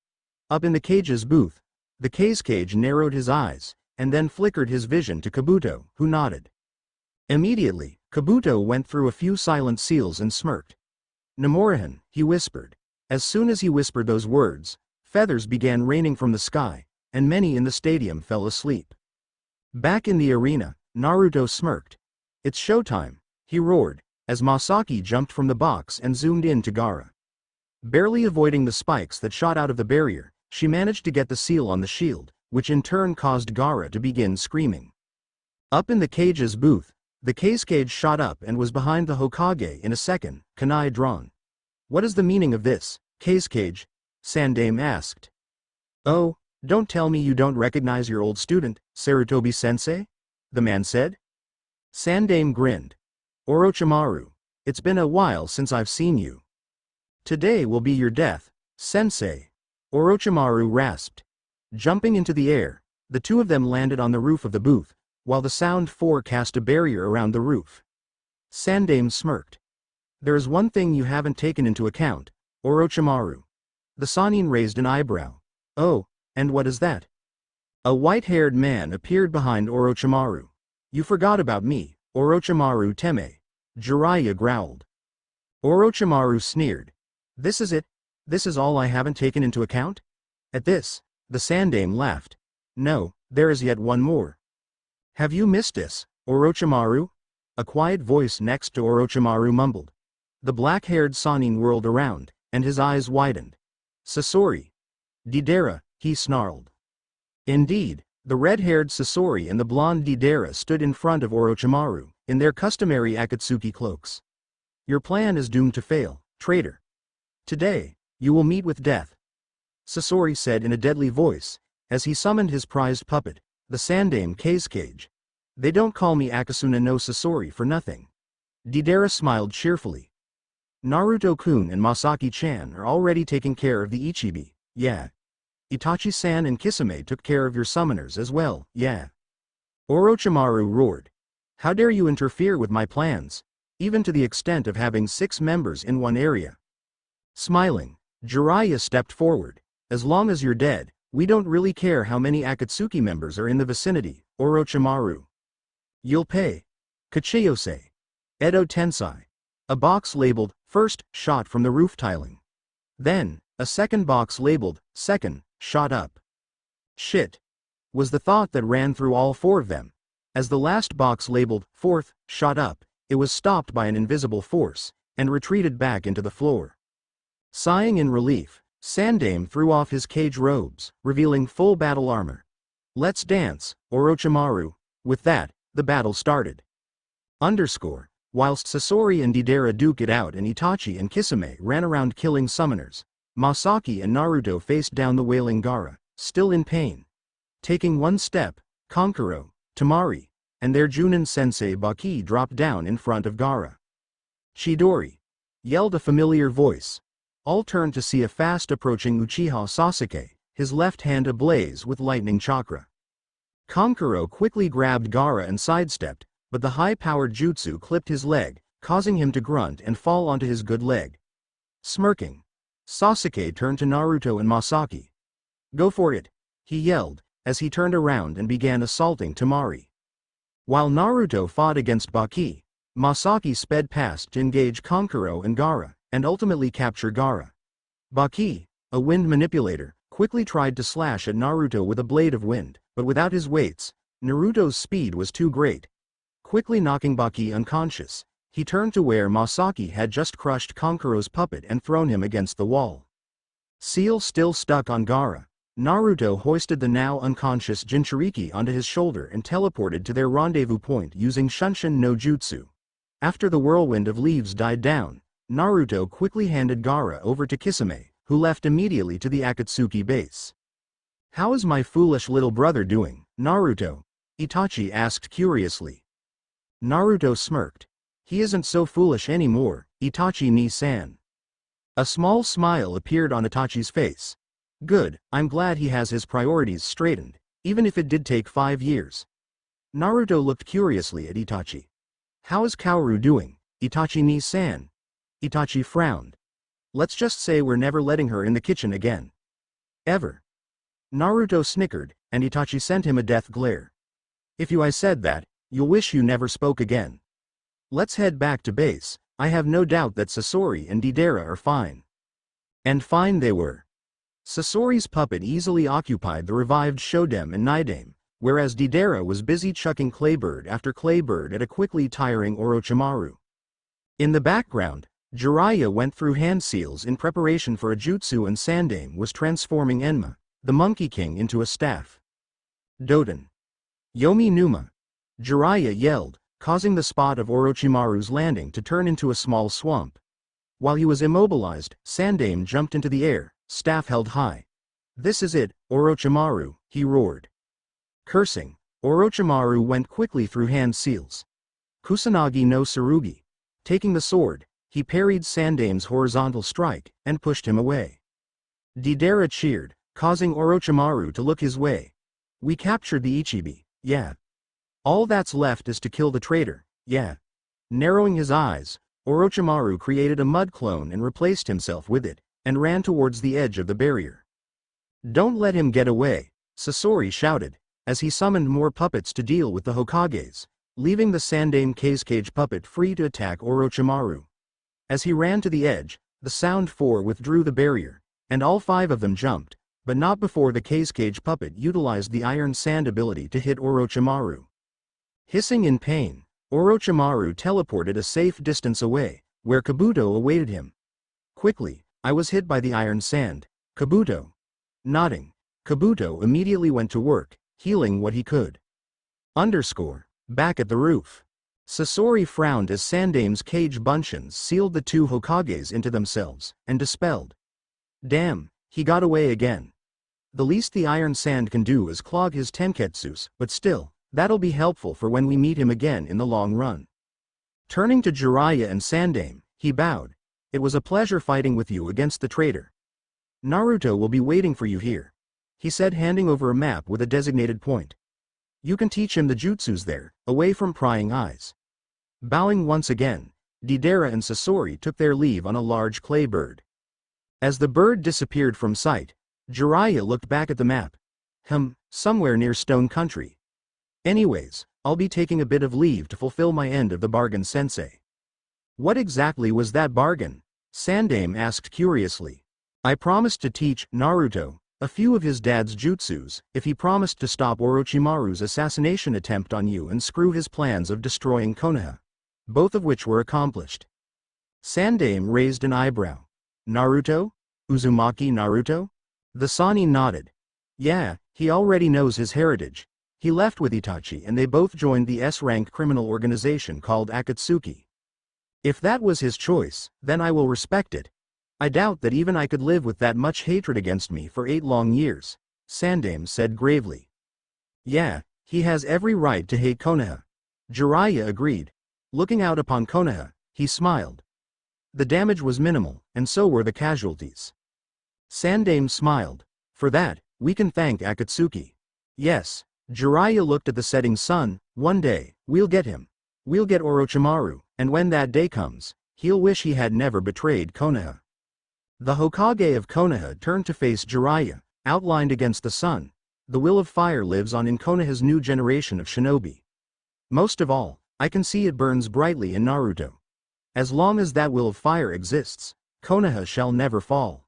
Up in the cage's booth, the cage narrowed his eyes, and then flickered his vision to Kabuto, who nodded. Immediately, Kabuto went through a few silent seals and smirked. Namorihan, he whispered. As soon as he whispered those words, feathers began raining from the sky, and many in the stadium fell asleep. Back in the arena, Naruto smirked. It's showtime, he roared, as Masaki jumped from the box and zoomed in to Gaara. Barely avoiding the spikes that shot out of the barrier, she managed to get the seal on the shield, which in turn caused Gaara to begin screaming. Up in the cage's booth, the cage shot up and was behind the Hokage in a second, kunai drawn. What is the meaning of this, cage? Sandaime asked. Oh, don't tell me you don't recognize your old student, Sarutobi-sensei? The man said. Sandaime grinned. Orochimaru, it's been a while since I've seen you. Today will be your death, sensei, Orochimaru rasped. Jumping into the air, the two of them landed on the roof of the booth, while the Sound Four cast a barrier around the roof. Sandaime smirked. There is one thing you haven't taken into account, Orochimaru. The Sannin raised an eyebrow. Oh, And what is that? A white-haired man appeared behind Orochimaru. You forgot about me, Orochimaru Teme. Jiraiya growled. Orochimaru sneered. This is it? This is all I haven't taken into account? At this, the Sandaime laughed. No, there is yet one more. Have you missed this, Orochimaru? A quiet voice next to Orochimaru mumbled. The black-haired Sannin whirled around, and his eyes widened. Sasori. Deidara, he snarled. Indeed, the red-haired Sasori and the blonde Deidara stood in front of Orochimaru, in their customary Akatsuki cloaks. Your plan is doomed to fail, traitor. Today, you will meet with death. Sasori said in a deadly voice, as he summoned his prized puppet, the Sandaime Cage. They don't call me Akasuna no Sasori for nothing. Deidara smiled cheerfully. Naruto-kun and Masaki-chan are already taking care of the Ichibi, yeah. Itachi-san and Kisame took care of your summoners as well, yeah. Orochimaru roared. How dare you interfere with my plans, even to the extent of having 6 members in one area. Smiling, Jiraiya stepped forward. As long as you're dead, we don't really care how many Akatsuki members are in the vicinity, Orochimaru. You'll pay. Kachiyose. Edo Tensai. A box labeled, first, shot from the roof tiling. Then, a second box labeled, second, shot up. Shit. Was the thought that ran through all 4 of them. As the last box labeled, fourth, shot up, it was stopped by an invisible force, and retreated back into the floor. Sighing in relief, Sandaime threw off his cage robes, revealing full battle armor. Let's dance, Orochimaru. With that, the battle started. Whilst Sasori and Deidara duke it out and Itachi and Kisame ran around killing summoners, Masaki and Naruto faced down the wailing Gaara, still in pain. Taking one step, Kankuro, Temari, and their Chunin sensei Baki dropped down in front of Gaara. Chidori! Yelled a familiar voice. All turned to see a fast-approaching Uchiha Sasuke, his left hand ablaze with lightning chakra. Kankuro quickly grabbed Gaara and sidestepped, but the high-powered jutsu clipped his leg, causing him to grunt and fall onto his good leg. Smirking, Sasuke turned to Naruto and Masaki. Go for it, he yelled, as he turned around and began assaulting Temari. While Naruto fought against Baki, Masaki sped past to engage Kankuro and Gaara, and ultimately capture Gaara. Baki, a wind manipulator, quickly tried to slash at Naruto with a blade of wind, but without his weights, Naruto's speed was too great. Quickly knocking Baki unconscious, he turned to where Masaki had just crushed Kankuro's puppet and thrown him against the wall. Seal still stuck on Gaara, Naruto hoisted the now unconscious Jinchuriki onto his shoulder and teleported to their rendezvous point using Shunshin no Jutsu. After the whirlwind of leaves died down, Naruto quickly handed Gaara over to Kisame, who left immediately to the Akatsuki base. How is my foolish little brother doing, Naruto? Itachi asked curiously. Naruto smirked. He isn't so foolish anymore, Itachi-ni-san. A small smile appeared on Itachi's face. Good, I'm glad he has his priorities straightened, even if it did take 5 years. Naruto looked curiously at Itachi. How is Kaoru doing, Itachi-ni-san? Itachi frowned. Let's just say we're never letting her in the kitchen again. Ever. Naruto snickered, and Itachi sent him a death glare. If I said that, you'll wish you never spoke again. Let's head back to base. I have no doubt that Sasori and Deidara are fine. And fine they were. Sasori's puppet easily occupied the revived Shodem and Nidaime, whereas Deidara was busy chucking Claybird after Claybird at a quickly tiring Orochimaru. In the background, Jiraiya went through hand seals in preparation for a jutsu and Sandaime was transforming Enma, the Monkey King, into a staff. Doten. Yomi Numa. Jiraiya yelled, causing the spot of Orochimaru's landing to turn into a small swamp. While he was immobilized, Sandaime jumped into the air, staff held high. This is it, Orochimaru, he roared. Cursing, Orochimaru went quickly through hand seals. Kusanagi no Tsurugi. Taking the sword, he parried Sandaime's horizontal strike, and pushed him away. Deidara cheered, causing Orochimaru to look his way. We captured the Ichibi, yeah. All that's left is to kill the traitor, yeah. Narrowing his eyes, Orochimaru created a mud clone and replaced himself with it, and ran towards the edge of the barrier. Don't let him get away, Sasori shouted, as he summoned more puppets to deal with the Hokages, leaving the Sandame Cage puppet free to attack Orochimaru. As he ran to the edge, the Sound Four withdrew the barrier, and all 5 of them jumped, but not before the Cage puppet utilized the Iron Sand ability to hit Orochimaru. Hissing in pain, Orochimaru teleported a safe distance away, where Kabuto awaited him. Quickly, I was hit by the Iron Sand, Kabuto. Nodding, Kabuto immediately went to work, healing what he could. Back at the roof. Sasori frowned as Sandame's cage buncheons sealed the 2 Hokages into themselves, and dispelled. Damn, he got away again. The least the Iron Sand can do is clog his Tenketsus, but still, that'll be helpful for when we meet him again in the long run. Turning to Jiraiya and Sandame, he bowed. It was a pleasure fighting with you against the traitor. Naruto will be waiting for you here, he said, handing over a map with a designated point. You can teach him the jutsus there, away from prying eyes. Bowing once again, Deidara and Sasori took their leave on a large clay bird. As the bird disappeared from sight, Jiraiya looked back at the map. Somewhere near Stone Country. Anyways, I'll be taking a bit of leave to fulfill my end of the bargain, sensei. What exactly was that bargain? Sandame asked curiously. I promised to teach Naruto a few of his dad's jutsus if he promised to stop Orochimaru's assassination attempt on you and screw his plans of destroying Konoha. Both of which were accomplished. Sandame raised an eyebrow. Naruto? Uzumaki Naruto? The Sannin nodded. Yeah, he already knows his heritage. He left with Itachi and they both joined the S-rank criminal organization called Akatsuki. If that was his choice, then I will respect it. I doubt that even I could live with that much hatred against me for 8 long years, Sandame said gravely. Yeah, he has every right to hate Konoha. Jiraiya agreed. Looking out upon Konoha, he smiled. The damage was minimal, and so were the casualties. Sandame smiled. For that, we can thank Akatsuki. Yes, Jiraiya looked at the setting sun. One day, we'll get him. We'll get Orochimaru, and when that day comes, he'll wish he had never betrayed Konoha. The Hokage of Konoha turned to face Jiraiya, outlined against the sun. The will of fire lives on in Konoha's new generation of shinobi. Most of all, I can see it burns brightly in Naruto. As long as that will of fire exists, Konoha shall never fall.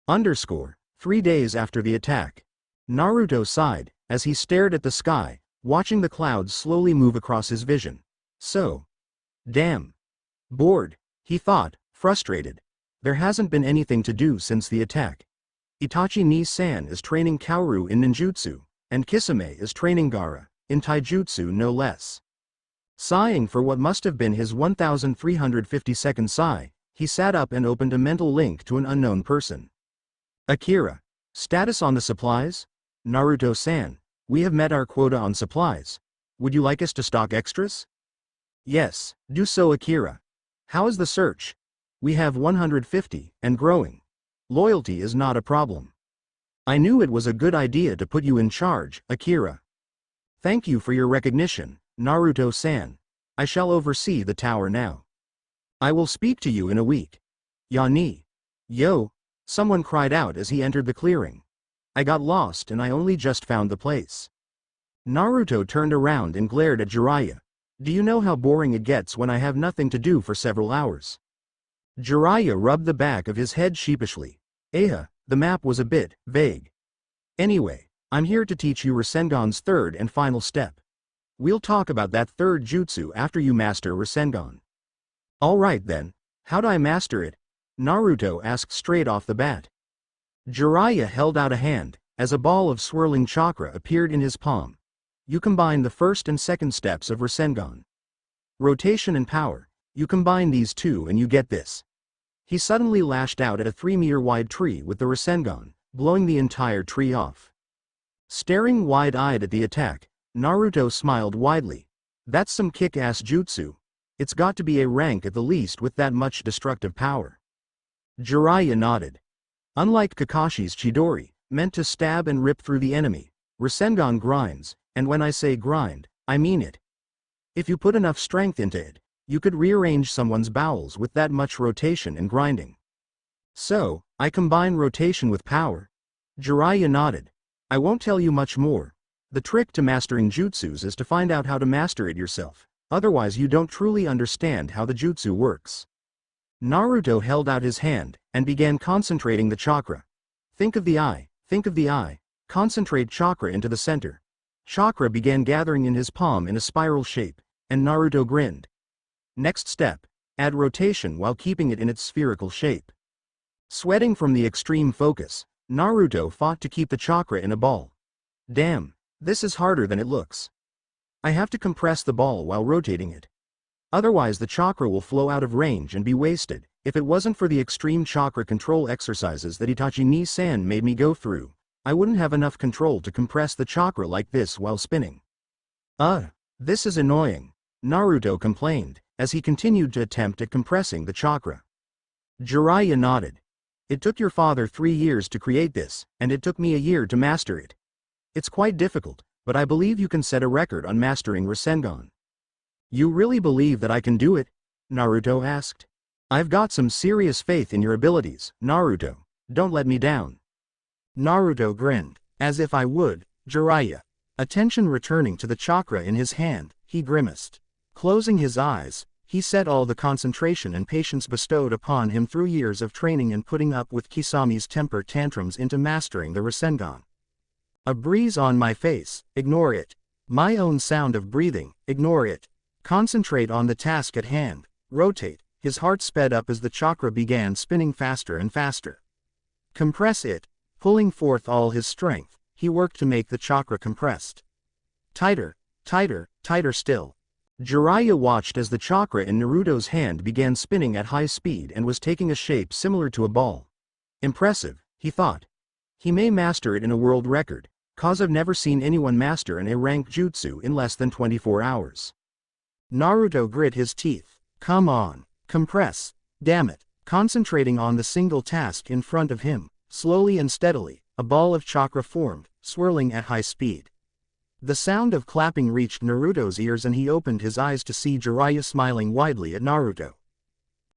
3 days after the attack. Naruto sighed, as he stared at the sky, watching the clouds slowly move across his vision. So damn bored, he thought, frustrated. There hasn't been anything to do since the attack. Itachi Ni-san is training Kaoru in ninjutsu, and Kisame is training Gaara in taijutsu no less. Sighing for what must have been his 1352nd sigh, he sat up and opened a mental link to an unknown person. Akira. Status on the supplies? Naruto-san, we have met our quota on supplies. Would you like us to stock extras? Yes, do so, Akira. How is the search? We have 150, and growing. Loyalty is not a problem. I knew it was a good idea to put you in charge, Akira. Thank you for your recognition, Naruto-san. I shall oversee the tower now. I will speak to you in a week. Yani. Yo, someone cried out as he entered the clearing. I got lost and I only just found the place. Naruto turned around and glared at Jiraiya. Do you know how boring it gets when I have nothing to do for several hours? Jiraiya rubbed the back of his head sheepishly. The map was a bit vague. Anyway, I'm here to teach you Rasengan's third and final step. We'll talk about that third jutsu after you master Rasengan. Alright then, how'd I master it? Naruto asked straight off the bat. Jiraiya held out a hand, as a ball of swirling chakra appeared in his palm. You combine the first and second steps of Rasengan. Rotation and power, you combine these two and you get this. He suddenly lashed out at a 3-meter-wide tree with the Rasengan, blowing the entire tree off. Staring wide-eyed at the attack, Naruto smiled widely. That's some kick-ass jutsu. It's got to be a rank at the least with that much destructive power. Jiraiya nodded. Unlike Kakashi's Chidori, meant to stab and rip through the enemy, Rasengan grinds, and when I say grind, I mean it. If you put enough strength into it, you could rearrange someone's bowels with that much rotation and grinding. So, I combine rotation with power. Jiraiya nodded. I won't tell you much more. The trick to mastering jutsus is to find out how to master it yourself, otherwise you don't truly understand how the jutsu works. Naruto held out his hand, and began concentrating the chakra. Think of the eye, think of the eye. Concentrate chakra into the center. Chakra began gathering in his palm in a spiral shape, and Naruto grinned. Next step, add rotation while keeping it in its spherical shape. Sweating from the extreme focus, Naruto fought to keep the chakra in a ball. Damn, this is harder than it looks. I have to compress the ball while rotating it. Otherwise the chakra will flow out of range and be wasted. If it wasn't for the extreme chakra control exercises that Itachi-ni-san made me go through, I wouldn't have enough control to compress the chakra like this while spinning. This is annoying, Naruto complained, as he continued to attempt at compressing the chakra. Jiraiya nodded. It took your father 3 years to create this, and it took me a year to master it. It's quite difficult, but I believe you can set a record on mastering Rasengan. You really believe that I can do it? Naruto asked. I've got some serious faith in your abilities, Naruto. Don't let me down. Naruto grinned. As if I would, Jiraiya. Attention returning to the chakra in his hand, he grimaced. Closing his eyes, he set all the concentration and patience bestowed upon him through years of training and putting up with Kisami's temper tantrums into mastering the Rasengan. A breeze on my face, ignore it. My own sound of breathing, ignore it. Concentrate on the task at hand, rotate. His heart sped up as the chakra began spinning faster and faster. Compress it. Pulling forth all his strength, he worked to make the chakra compressed. Tighter, tighter, tighter still. Jiraiya watched as the chakra in Naruto's hand began spinning at high speed and was taking a shape similar to a ball. Impressive, he thought. He may master it in a world record, cause I've never seen anyone master an A-rank jutsu in less than 24 hours. Naruto grit his teeth. Come on, compress, damn it. Concentrating on the single task in front of him, slowly and steadily, a ball of chakra formed, swirling at high speed. The sound of clapping reached Naruto's ears and he opened his eyes to see Jiraiya smiling widely at Naruto.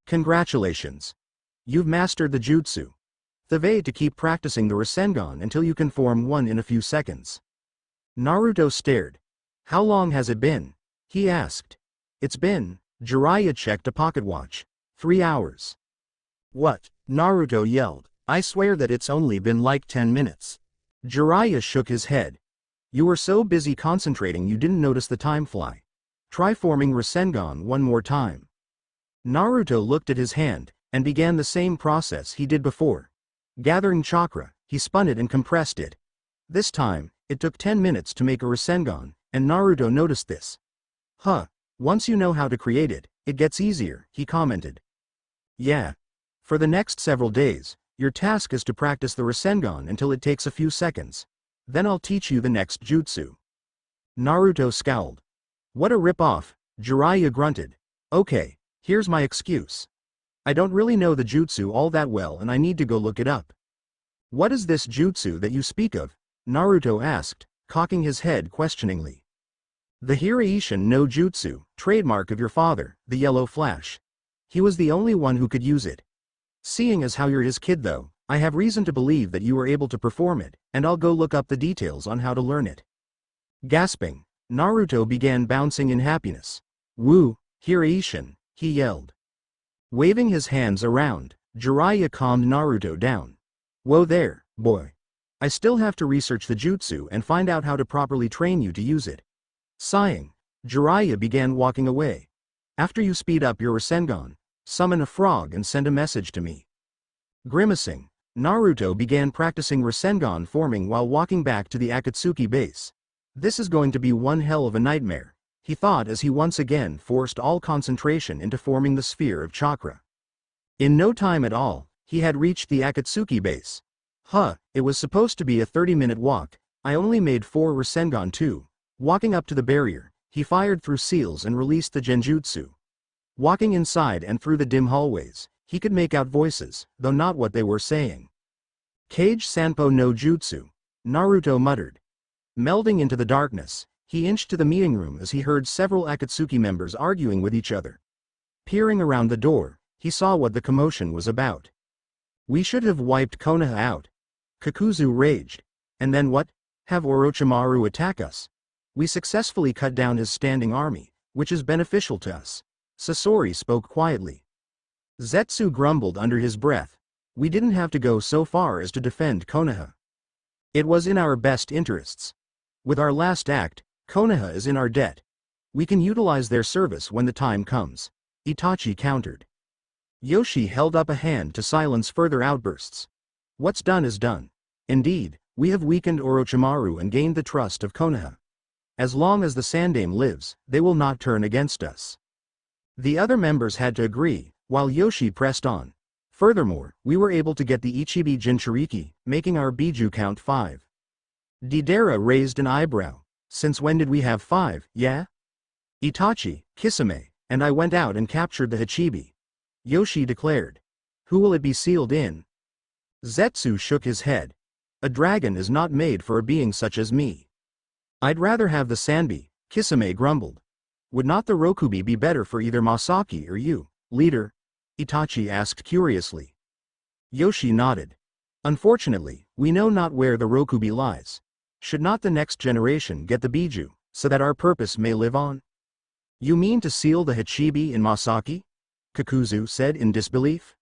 Congratulations. You've mastered the jutsu. Thevay to keep practicing the Rasengan until you can form one in a few seconds. Naruto stared. How long has it been? He asked. It's been, Jiraiya checked a pocket watch. 3 hours. What? Naruto yelled. I swear that it's only been like 10 minutes. Jiraiya shook his head. You were so busy concentrating you didn't notice the time fly. Try forming Rasengan one more time. Naruto looked at his hand, and began the same process he did before. Gathering chakra, he spun it and compressed it. This time, it took 10 minutes to make a Rasengan, and Naruto noticed this. Once you know how to create it, it gets easier, he commented. Yeah. For the next several days, your task is to practice the Rasengan until it takes a few seconds. Then I'll teach you the next jutsu. Naruto scowled. What a rip-off, Jiraiya grunted. Okay, here's my excuse. I don't really know the jutsu all that well and I need to go look it up. What is this jutsu that you speak of? Naruto asked, cocking his head questioningly. The Hiraishin no jutsu, trademark of your father, the yellow flash. He was the only one who could use it. Seeing as how you're his kid though, I have reason to believe that you were able to perform it, and I'll go look up the details on how to learn it. Gasping, Naruto began bouncing in happiness. Woo, Hiraishin, he yelled. Waving his hands around, Jiraiya calmed Naruto down. Whoa there, boy. I still have to research the jutsu and find out how to properly train you to use it. Sighing, Jiraiya began walking away. After you speed up your Rasengan, summon a frog and send a message to me. Grimacing, Naruto began practicing Rasengan forming while walking back to the Akatsuki base. This is going to be one hell of a nightmare, he thought as he once again forced all concentration into forming the sphere of chakra. In no time at all, he had reached the Akatsuki base. It was supposed to be a 30-minute walk, I only made 4 Rasengan too. Walking up to the barrier, he fired through seals and released the genjutsu. Walking inside and through the dim hallways, he could make out voices, though not what they were saying. Kage Sanpo no Jutsu, Naruto muttered. Melding into the darkness, he inched to the meeting room as he heard several Akatsuki members arguing with each other. Peering around the door, he saw what the commotion was about. We should have wiped Konoha out. Kakuzu raged. And then what? Have Orochimaru attack us? We successfully cut down his standing army, which is beneficial to us. Sasori spoke quietly. Zetsu grumbled under his breath. We didn't have to go so far as to defend Konoha. It was in our best interests. With our last act, Konoha is in our debt. We can utilize their service when the time comes. Itachi countered. Yoshi held up a hand to silence further outbursts. What's done is done. Indeed, we have weakened Orochimaru and gained the trust of Konoha. As long as the Sandaime lives, they will not turn against us. The other members had to agree, while Yoshi pressed on. Furthermore, we were able to get the Ichibi Jinchuriki, making our Biju count 5. Deidara raised an eyebrow. Since when did we have 5, yeah? Itachi, Kisame, and I went out and captured the Hachibi. Yoshi declared. Who will it be sealed in? Zetsu shook his head. A dragon is not made for a being such as me. I'd rather have the Sanbi, Kisame grumbled. Would not the Rokubi be better for either Masaki or you, leader? Itachi asked curiously. Yoshi nodded. Unfortunately, we know not where the Rokubi lies. Should not the next generation get the Biju, so that our purpose may live on? You mean to seal the Hachibi in Masaki? Kakuzu said in disbelief.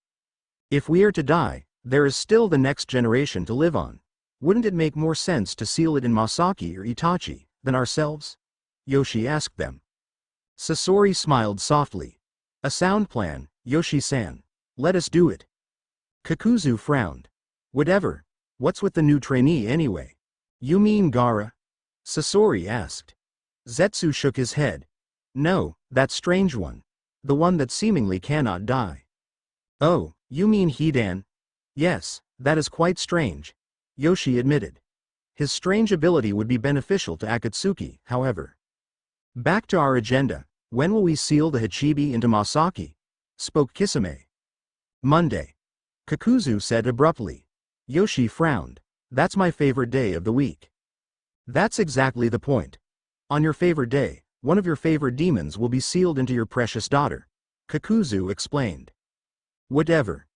If we are to die, there is still the next generation to live on. Wouldn't it make more sense to seal it in Masaki or Itachi, than ourselves? Yoshi asked them. Sasori smiled softly. A sound plan, Yoshi-san. Let us do it. Kakuzu frowned. Whatever. What's with the new trainee anyway? You mean Gaara? Sasori asked. Zetsu shook his head. No, that strange one. The one that seemingly cannot die. Oh, you mean Hidan? Yes, that is quite strange. Yoshi admitted. His strange ability would be beneficial to Akatsuki, however. Back to our agenda. When will we seal the Hachibi into Masaki? Spoke Kisame. Monday. Kakuzu said abruptly. Yoshi frowned. That's my favorite day of the week. That's exactly the point. On your favorite day, one of your favorite demons will be sealed into your precious daughter. Kakuzu explained. Whatever.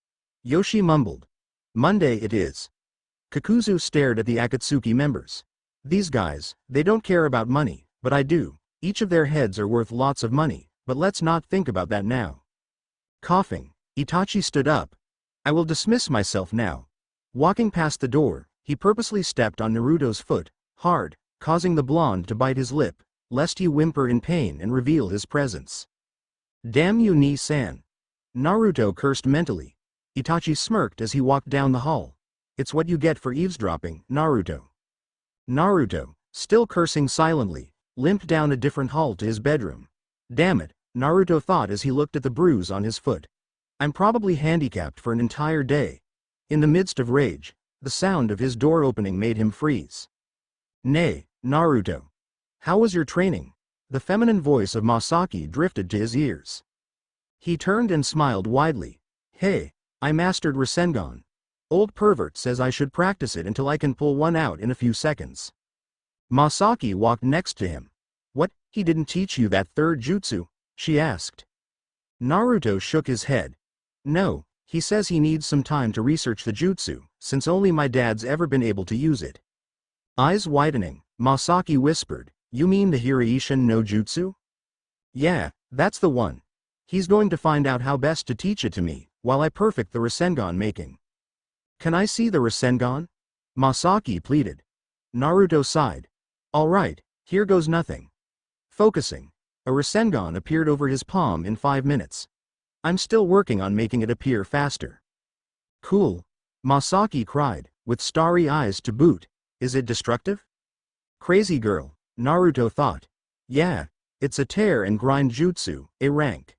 Yoshi mumbled. Monday it is. Kakuzu stared at the Akatsuki members. These guys, they don't care about money, but I do. Each of their heads are worth lots of money, but let's not think about that now. Coughing, Itachi stood up. I will dismiss myself now. Walking past the door, he purposely stepped on Naruto's foot, hard, causing the blonde to bite his lip, lest he whimper in pain and reveal his presence. Damn you, Ni-san. Naruto cursed mentally. Itachi smirked as he walked down the hall. It's what you get for eavesdropping, Naruto. Naruto, still cursing silently, limped down a different hall to his bedroom. Damn it, Naruto thought as he looked at the bruise on his foot. I'm probably handicapped for an entire day. In the midst of rage, the sound of his door opening made him freeze. Nay, Naruto. How was your training? The feminine voice of Masaki drifted to his ears. He turned and smiled widely. Hey, I mastered Rasengan. Old pervert says I should practice it until I can pull one out in a few seconds. Masaki walked next to him. What, he didn't teach you that third jutsu? She asked. Naruto shook his head. No, he says he needs some time to research the jutsu, since only my dad's ever been able to use it. Eyes widening, Masaki whispered, you mean the Hiraishin no jutsu? Yeah, that's the one. He's going to find out how best to teach it to me, while I perfect the Rasengan making. Can I see the Rasengan? Masaki pleaded. Naruto sighed. All right, here goes nothing. Focusing. A Rasengan appeared over his palm in 5 minutes. I'm still working on making it appear faster. Cool. Masaki cried, with starry eyes to boot. Is it destructive? Crazy girl, Naruto thought. Yeah, it's a tear and grind jutsu, a rank.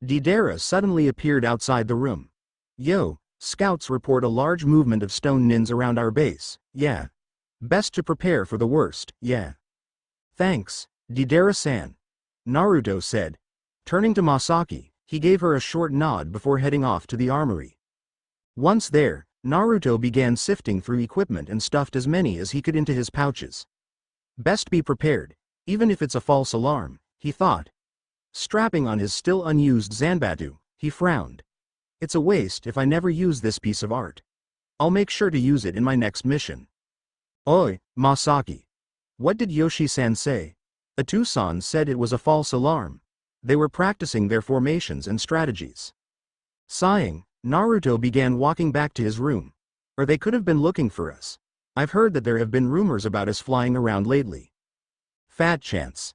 Deidara suddenly appeared outside the room. Yo, scouts report a large movement of stone nins around our base, yeah. Best to prepare for the worst, yeah. Thanks, Deidara-san. Naruto said. Turning to Masaki, he gave her a short nod before heading off to the armory. Once there, Naruto began sifting through equipment and stuffed as many as he could into his pouches. Best be prepared, even if it's a false alarm, he thought. Strapping on his still unused Zanbatsu, he frowned. It's a waste if I never use this piece of art. I'll make sure to use it in my next mission. Oi, Masaki. What did Yoshi-san say? Atu-san said it was a false alarm. They were practicing their formations and strategies. Sighing, Naruto began walking back to his room. Or they could have been looking for us. I've heard that there have been rumors about us flying around lately. Fat chance.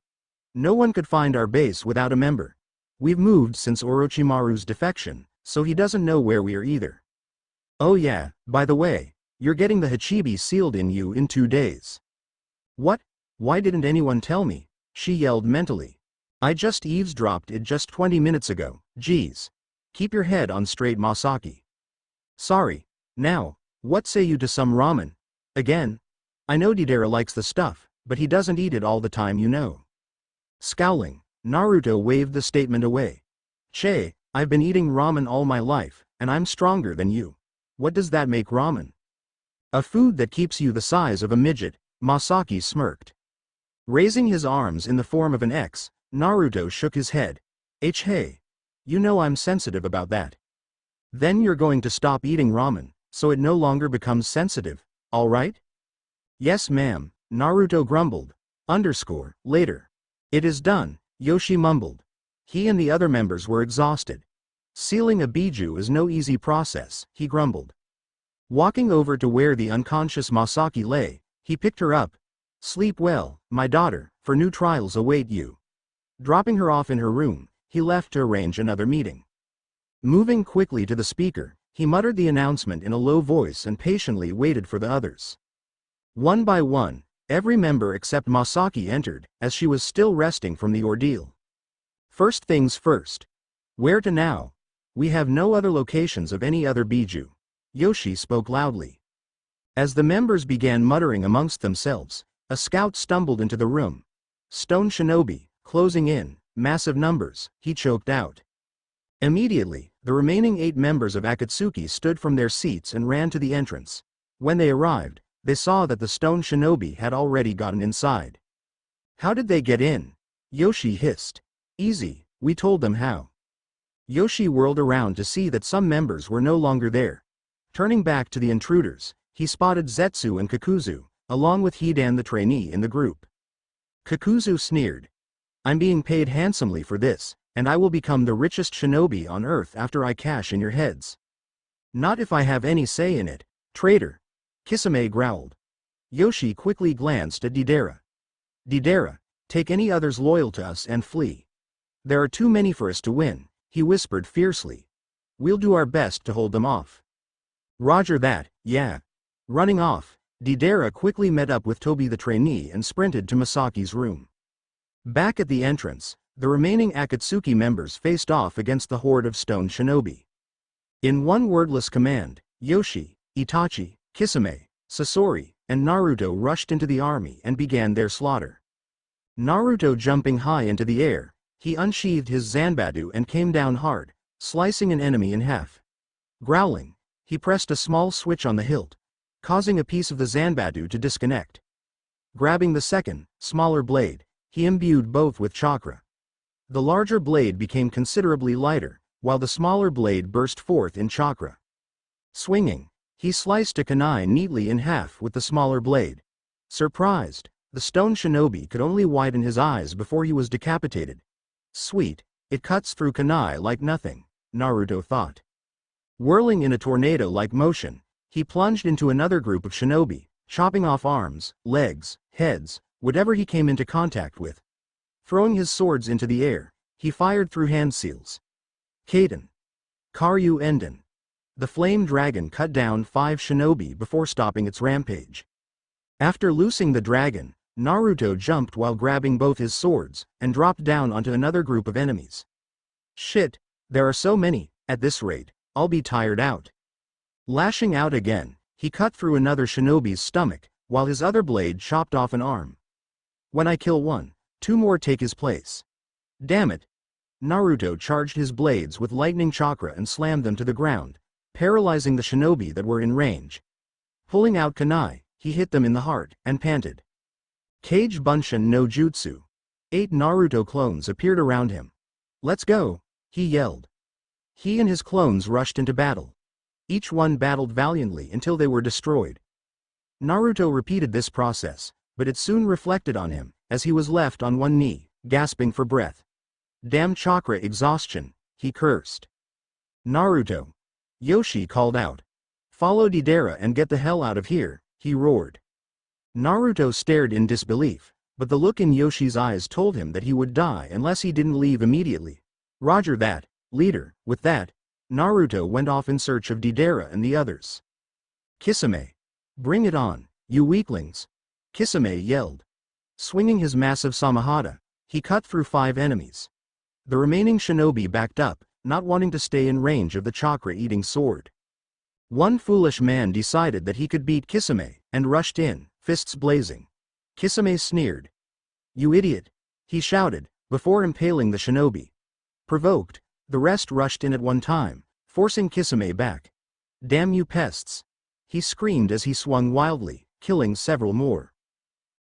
No one could find our base without a member. We've moved since Orochimaru's defection, so he doesn't know where we are either. Oh yeah, by the way, you're getting the Hachibi sealed in you in 2 days. What? Why didn't anyone tell me? She yelled mentally. I just eavesdropped it just 20 minutes ago, geez. Keep your head on straight, Masaki. Sorry. Now, what say you to some ramen? Again? I know Deidara likes the stuff, but he doesn't eat it all the time, you know. Scowling, Naruto waved the statement away. Che, I've been eating ramen all my life, and I'm stronger than you. What does that make ramen? A food that keeps you the size of a midget, Masaki smirked. Raising his arms in the form of an X, Naruto shook his head. Hey. You know I'm sensitive about that. Then you're going to stop eating ramen, so it no longer becomes sensitive, alright? Yes ma'am, Naruto grumbled. Later. It is done, Yoshi mumbled. He and the other members were exhausted. Sealing a biju is no easy process, he grumbled. Walking over to where the unconscious Masaki lay, he picked her up. Sleep well, my daughter, for new trials await you. Dropping her off in her room, he left to arrange another meeting. Moving quickly to the speaker, he muttered the announcement in a low voice and patiently waited for the others. One by one, every member except Masaki entered, as she was still resting from the ordeal. First things first. Where to now? We have no other locations of any other biju. Yoshi spoke loudly. As the members began muttering amongst themselves, a scout stumbled into the room. Stone shinobi, closing in, massive numbers, he choked out. Immediately, the remaining 8 members of Akatsuki stood from their seats and ran to the entrance. When they arrived, they saw that the stone shinobi had already gotten inside. How did they get in? Yoshi hissed. Easy, we told them how. Yoshi whirled around to see that some members were no longer there. Turning back to the intruders, he spotted Zetsu and Kakuzu, along with Hidan the trainee in the group. Kakuzu sneered. I'm being paid handsomely for this, and I will become the richest shinobi on earth after I cash in your heads. Not if I have any say in it, traitor. Kisame growled. Yoshi quickly glanced at Deidara. Deidara, take any others loyal to us and flee. There are too many for us to win, he whispered fiercely. We'll do our best to hold them off. Roger that, yeah. Running off, Deidara quickly met up with Tobi the trainee and sprinted to Masaki's room. Back at the entrance, the remaining Akatsuki members faced off against the horde of stone shinobi. In one wordless command, Yoshi, Itachi, Kisame, Sasori, and Naruto rushed into the army and began their slaughter. Naruto jumping high into the air, he unsheathed his Zanbatsu and came down hard, slicing an enemy in half. Growling, he pressed a small switch on the hilt, causing a piece of the Zanbatsu to disconnect. Grabbing the second, smaller blade, he imbued both with chakra. The larger blade became considerably lighter, while the smaller blade burst forth in chakra. Swinging, he sliced a kunai neatly in half with the smaller blade. Surprised, the stone shinobi could only widen his eyes before he was decapitated. Sweet, it cuts through kunai like nothing, Naruto thought. Whirling in a tornado-like motion, he plunged into another group of shinobi, chopping off arms, legs, heads, whatever he came into contact with. Throwing his swords into the air, he fired through hand seals. Kaden. Karyu Enden. The flame dragon cut down 5 shinobi before stopping its rampage. After loosing the dragon, Naruto jumped while grabbing both his swords, and dropped down onto another group of enemies. Shit, there are so many, at this rate, I'll be tired out. Lashing out again, he cut through another shinobi's stomach, while his other blade chopped off an arm. When I kill one, 2 more take his place. Damn it. Naruto charged his blades with lightning chakra and slammed them to the ground, paralyzing the shinobi that were in range. Pulling out kunai, he hit them in the heart, and panted. Kage Bunshin no Jutsu. 8 Naruto clones appeared around him. Let's go, he yelled. He and his clones rushed into battle. Each one battled valiantly until they were destroyed. Naruto repeated this process, but it soon reflected on him, as he was left on one knee, gasping for breath. Damn chakra exhaustion, he cursed. Naruto. Yoshi called out. Follow Deidara and get the hell out of here, he roared. Naruto stared in disbelief, but the look in Yoshi's eyes told him that he would die unless he didn't leave immediately. Roger that, leader. With that, Naruto went off in search of Deidara and the others. Kisame. Bring it on, you weaklings. Kisame yelled. Swinging his massive Samahata, he cut through 5 enemies. The remaining shinobi backed up, not wanting to stay in range of the chakra-eating sword. One foolish man decided that he could beat Kisame, and rushed in, fists blazing. Kisame sneered. You idiot! He shouted, before impaling the shinobi. Provoked, the rest rushed in at one time, forcing Kisame back. Damn you pests! He screamed as he swung wildly, killing several more.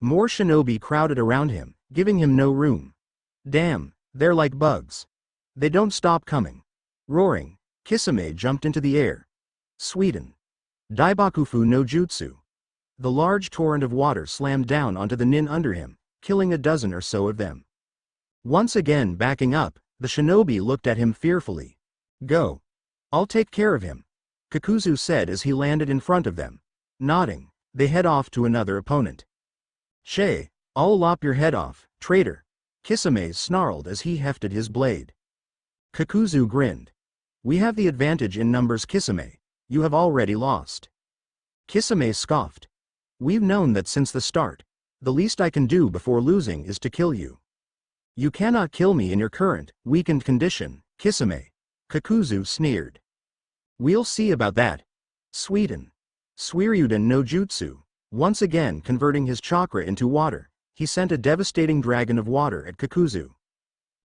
More shinobi crowded around him, giving him no room. Damn, they're like bugs. They don't stop coming. Roaring, Kisame jumped into the air. Sweden. Daibakufu no Jutsu. The large torrent of water slammed down onto the nin under him, killing a dozen or so of them. Once again backing up, the shinobi looked at him fearfully. Go. I'll take care of him, Kakuzu said as he landed in front of them. Nodding, they head off to another opponent. Shay, I'll lop your head off, traitor, Kisame snarled as he hefted his blade. Kakuzu grinned. We have the advantage in numbers, Kisame. You have already lost. Kisame scoffed. We've known that since the start. The least I can do before losing is to kill you. You cannot kill me in your current, weakened condition, Kisame, Kakuzu sneered. We'll see about that. Sweden. Suiryuden no Jutsu, once again converting his chakra into water, he sent a devastating dragon of water at Kakuzu.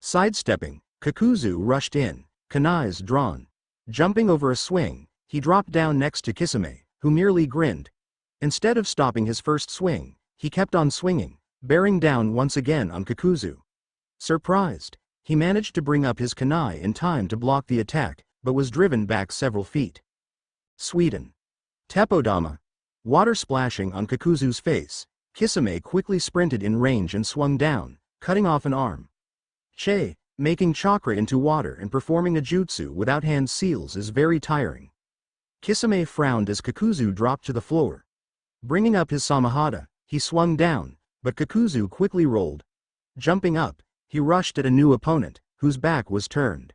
Sidestepping, Kakuzu rushed in, kunais drawn. Jumping over a swing, he dropped down next to Kisame, who merely grinned. Instead of stopping his first swing, he kept on swinging, bearing down once again on Kakuzu. Surprised, he managed to bring up his kunai in time to block the attack, but was driven back several feet. Sweden. Teppodama. Water splashing on Kakuzu's face, Kisame quickly sprinted in range and swung down, cutting off an arm. Che, making chakra into water and performing a jutsu without hand seals is very tiring. Kisame frowned as Kakuzu dropped to the floor. Bringing up his Samahata, he swung down, but Kakuzu quickly rolled. Jumping up, he rushed at a new opponent, whose back was turned.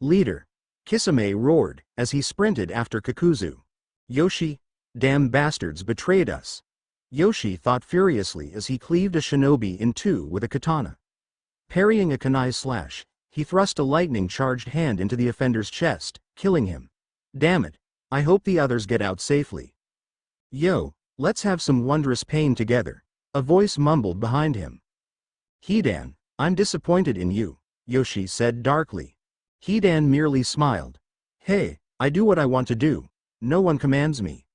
Leader. Kisame roared, as he sprinted after Kakuzu. Yoshi, damn bastards betrayed us. Yoshi thought furiously as he cleaved a shinobi in two with a katana. Parrying a kunai slash, he thrust a lightning-charged hand into the offender's chest, killing him. Damn it, I hope the others get out safely. Yo, let's have some wondrous pain together, a voice mumbled behind him. Hidan, I'm disappointed in you, Yoshi said darkly. Hidan merely smiled. Hey, I do what I want to do, no one commands me.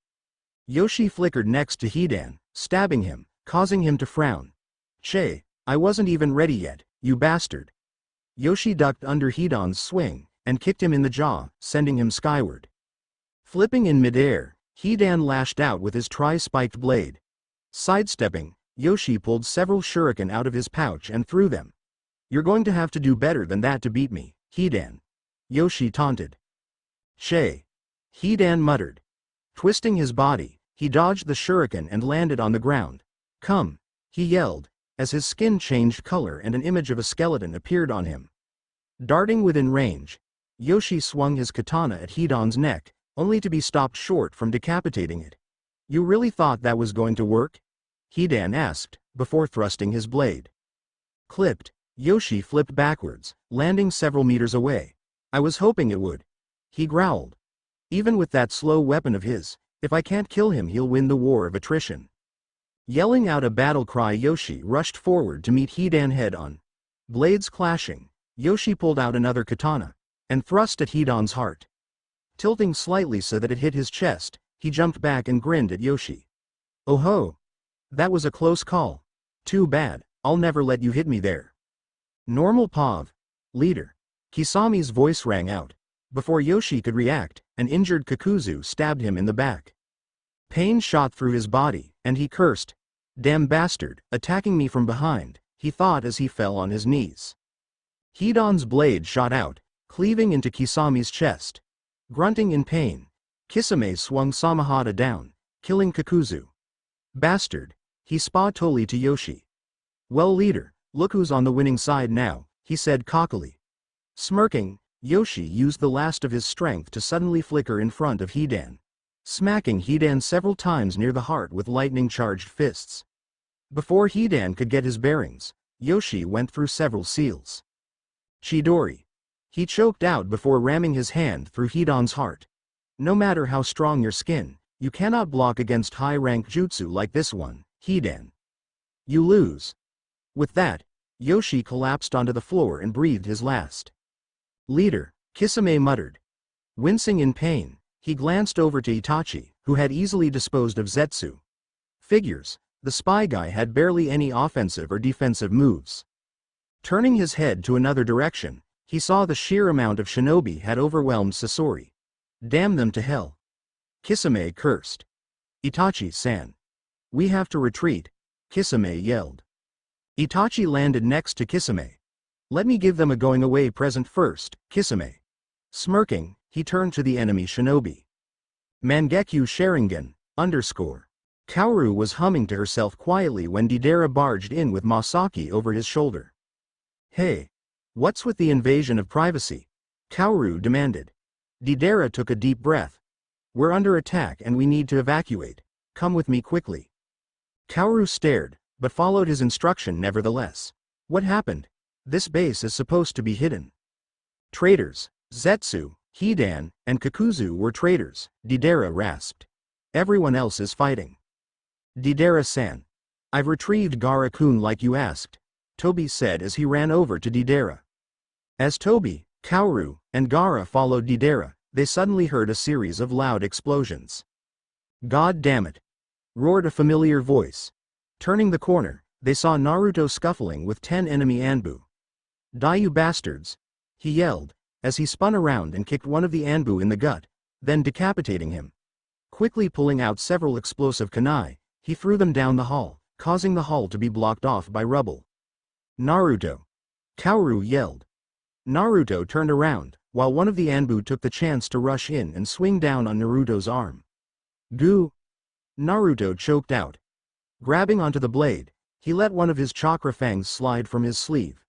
Yoshi flickered next to Hidan, stabbing him, causing him to frown. Che, I wasn't even ready yet, you bastard. Yoshi ducked under Hidan's swing, and kicked him in the jaw, sending him skyward. Flipping in midair, Hidan lashed out with his tri-spiked blade. Sidestepping, Yoshi pulled several shuriken out of his pouch and threw them. You're going to have to do better than that to beat me, Hidan. Yoshi taunted. Che. Hidan muttered. Twisting his body, he dodged the shuriken and landed on the ground. Come, he yelled, as his skin changed color and an image of a skeleton appeared on him. Darting within range, Yoshi swung his katana at Hidan's neck, only to be stopped short from decapitating it. You really thought that was going to work? Hidan asked, before thrusting his blade. Clipped, Yoshi flipped backwards, landing several meters away. I was hoping it would. He growled. Even with that slow weapon of his, if I can't kill him he'll win the war of attrition. Yelling out a battle cry, Yoshi rushed forward to meet Hidan head-on. Blades clashing, Yoshi pulled out another katana, and thrust at Hidan's heart. Tilting slightly so that it hit his chest, he jumped back and grinned at Yoshi. Oh ho! That was a close call. Too bad, I'll never let you hit me there. Normal Pav. Leader. Kisami's voice rang out. Before Yoshi could react, an injured Kakuzu stabbed him in the back. Pain shot through his body, and he cursed. "Damn bastard, attacking me from behind," he thought as he fell on his knees. Hidan's blade shot out, cleaving into Kisami's chest. Grunting in pain, Kisame swung Samahata down, killing Kakuzu. "Bastard," he spat Toli to Yoshi. "Well, leader, look who's on the winning side now," he said cockily. Smirking, Yoshi used the last of his strength to suddenly flicker in front of Hidan, smacking Hidan several times near the heart with lightning-charged fists. Before Hidan could get his bearings, Yoshi went through several seals. "Chidori." He choked out before ramming his hand through Hidan's heart. "No matter how strong your skin, you cannot block against high-rank jutsu like this one, Hidan. You lose." With that, Yoshi collapsed onto the floor and breathed his last. "Leader," Kisame muttered. Wincing in pain, he glanced over to Itachi, who had easily disposed of Zetsu. Figures, the spy guy had barely any offensive or defensive moves. Turning his head to another direction, he saw the sheer amount of shinobi had overwhelmed Sasori. "Damn them to hell." Kisame cursed. "Itachi-san. We have to retreat," Kisame yelled. Itachi landed next to Kisame. "Let me give them a going-away present first, Kisame." Smirking, he turned to the enemy shinobi. Mangekyo Sharingan, _ Kaoru was humming to herself quietly when Deidara barged in with Masaki over his shoulder. "Hey! What's with the invasion of privacy?" Kaoru demanded. Deidara took a deep breath. "We're under attack and we need to evacuate. Come with me quickly." Kaoru stared, but followed his instruction nevertheless. "What happened? This base is supposed to be hidden." "Traitors, Zetsu, Hidan, and Kakuzu were traitors," Deidara rasped. "Everyone else is fighting." "Deidara-san. I've retrieved Gaara-kun like you asked," Tobi said as he ran over to Deidara. As Tobi, Kaoru, and Gaara followed Deidara, they suddenly heard a series of loud explosions. "God damn it!" roared a familiar voice. Turning the corner, they saw Naruto scuffling with 10 enemy Anbu. "Die you bastards!" he yelled, as he spun around and kicked one of the Anbu in the gut, then decapitating him. Quickly pulling out several explosive kunai, he threw them down the hall, causing the hall to be blocked off by rubble. "Naruto!" Kaoru yelled. Naruto turned around, while one of the Anbu took the chance to rush in and swing down on Naruto's arm. "Goo!" Naruto choked out. Grabbing onto the blade, he let one of his chakra fangs slide from his sleeve.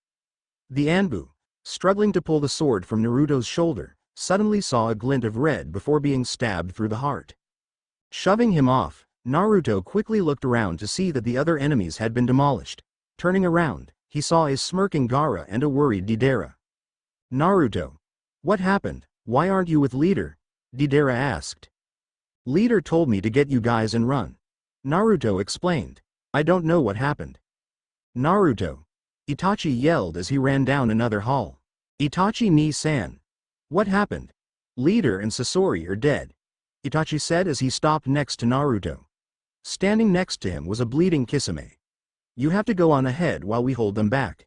The Anbu, struggling to pull the sword from Naruto's shoulder, suddenly saw a glint of red before being stabbed through the heart. Shoving him off, Naruto quickly looked around to see that the other enemies had been demolished. Turning around, he saw a smirking Gaara and a worried Deidara. "Naruto. What happened? Why aren't you with Leader?" Deidara asked. "Leader told me to get you guys and run," Naruto explained. "I don't know what happened." "Naruto!" Itachi yelled as he ran down another hall. "Itachi-ni-san. What happened? Leader and Sasori are dead," Itachi said as he stopped next to Naruto. Standing next to him was a bleeding Kisame. "You have to go on ahead while we hold them back."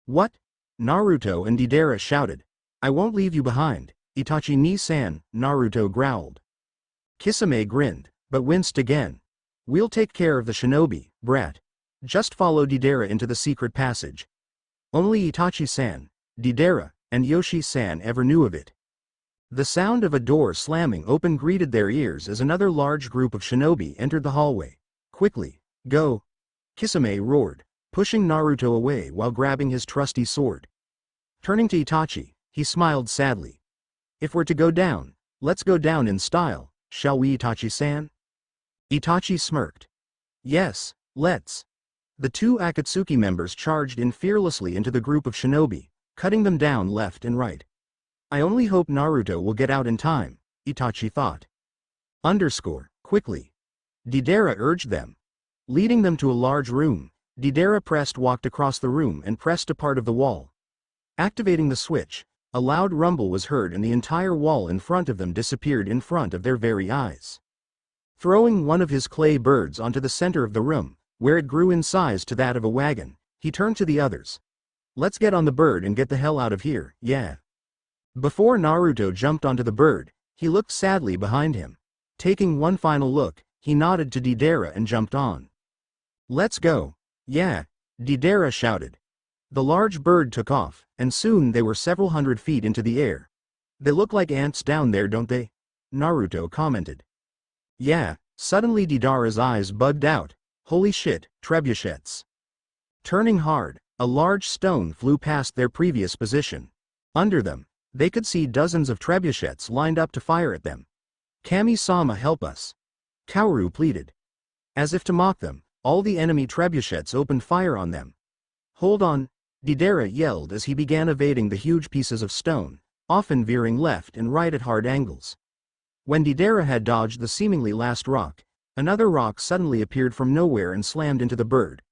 "What?" Naruto and Deidara shouted. "I won't leave you behind, Itachi-ni-san," Naruto growled. Kisame grinned, but winced again. "We'll take care of the shinobi, brat. Just follow Deidara into the secret passage." Only Itachi-san, Deidara, and Yoshi-san ever knew of it. The sound of a door slamming open greeted their ears as another large group of shinobi entered the hallway. "Quickly, go!" Kisame roared, pushing Naruto away while grabbing his trusty sword. Turning to Itachi, he smiled sadly. "If we're to go down, let's go down in style, shall we, Itachi-san?" Itachi smirked. "Yes, let's." The two Akatsuki members charged in fearlessly into the group of shinobi, cutting them down left and right. "I only hope Naruto will get out in time," Itachi thought. Quickly. Deidara urged them. Leading them to a large room, Deidara walked across the room and pressed a part of the wall. Activating the switch, a loud rumble was heard and the entire wall in front of them disappeared in front of their very eyes. Throwing one of his clay birds onto the center of the room, where it grew in size to that of a wagon, he turned to the others. "Let's get on the bird and get the hell out of here, yeah." Before Naruto jumped onto the bird, He looked sadly behind him. Taking one final look, he nodded to Deidara and jumped on. "Let's go." "Yeah," Deidara shouted. The large bird took off, and soon they were several hundred feet into the air. "They look like ants down there, don't they?" Naruto commented. "Yeah." Suddenly Deidara's eyes bugged out. "Holy shit, trebuchets." Turning hard, a large stone flew past their previous position. Under them, they could see dozens of trebuchets lined up to fire at them. "Kami-sama, help us," Kaoru pleaded. As if to mock them, all the enemy trebuchets opened fire on them. "Hold on," Deidara yelled as he began evading the huge pieces of stone, often veering left and right at hard angles. When Deidara had dodged the seemingly last rock, another rock suddenly appeared from nowhere and slammed into the bird.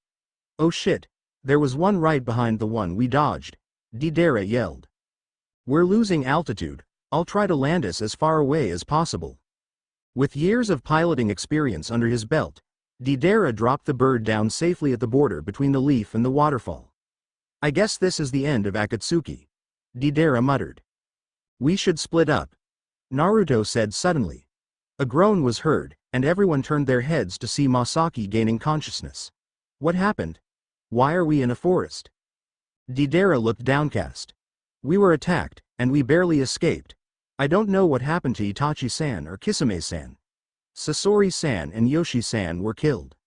"Oh shit, there was one right behind the one we dodged," Deidara yelled. "We're losing altitude. I'll try to land us as far away as possible." With years of piloting experience under his belt, Deidara dropped the bird down safely at the border between the leaf and the waterfall. "I guess this is the end of Akatsuki," Deidara muttered. "We should split up," Naruto said suddenly. A groan was heard, and everyone turned their heads to see Masaki gaining consciousness. "What happened? Why are we in a forest?" Deidara looked downcast. "We were attacked, and we barely escaped. I don't know what happened to Itachi-san or Kisame-san. Sasori-san and Yoshi-san were killed."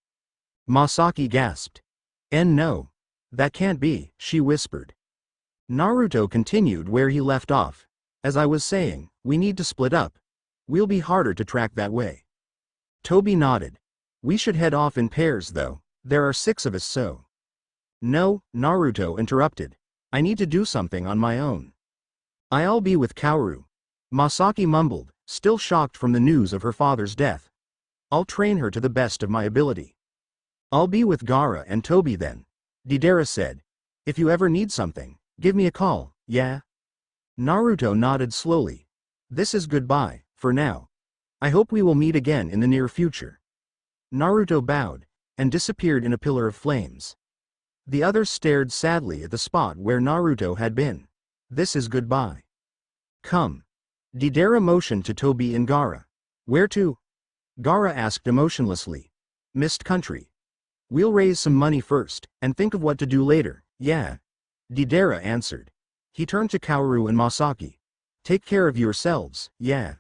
Masaki gasped. No. That can't be," she whispered. Naruto continued where he left off. "As I was saying, we need to split up. We'll be harder to track that way." Toby nodded. "We should head off in pairs though, there are 6 of us so." "No," Naruto interrupted. "I need to do something on my own." "I'll be with Kaoru," Masaki mumbled, still shocked from the news of her father's death. "I'll train her to the best of my ability." "I'll be with Gaara and Toby then," Deidara said. "If you ever need something, give me a call, yeah?" Naruto nodded slowly. "This is goodbye, for now. I hope we will meet again in the near future." Naruto bowed, and disappeared in a pillar of flames. The others stared sadly at the spot where Naruto had been. "This is goodbye. Come." Deidara motioned to Toby and Gaara. "Where to?" Gaara asked emotionlessly. "Mist Country. We'll raise some money first, and think of what to do later, yeah?" Deidara answered. He turned to Kaoru and Masaki. "Take care of yourselves, yeah?"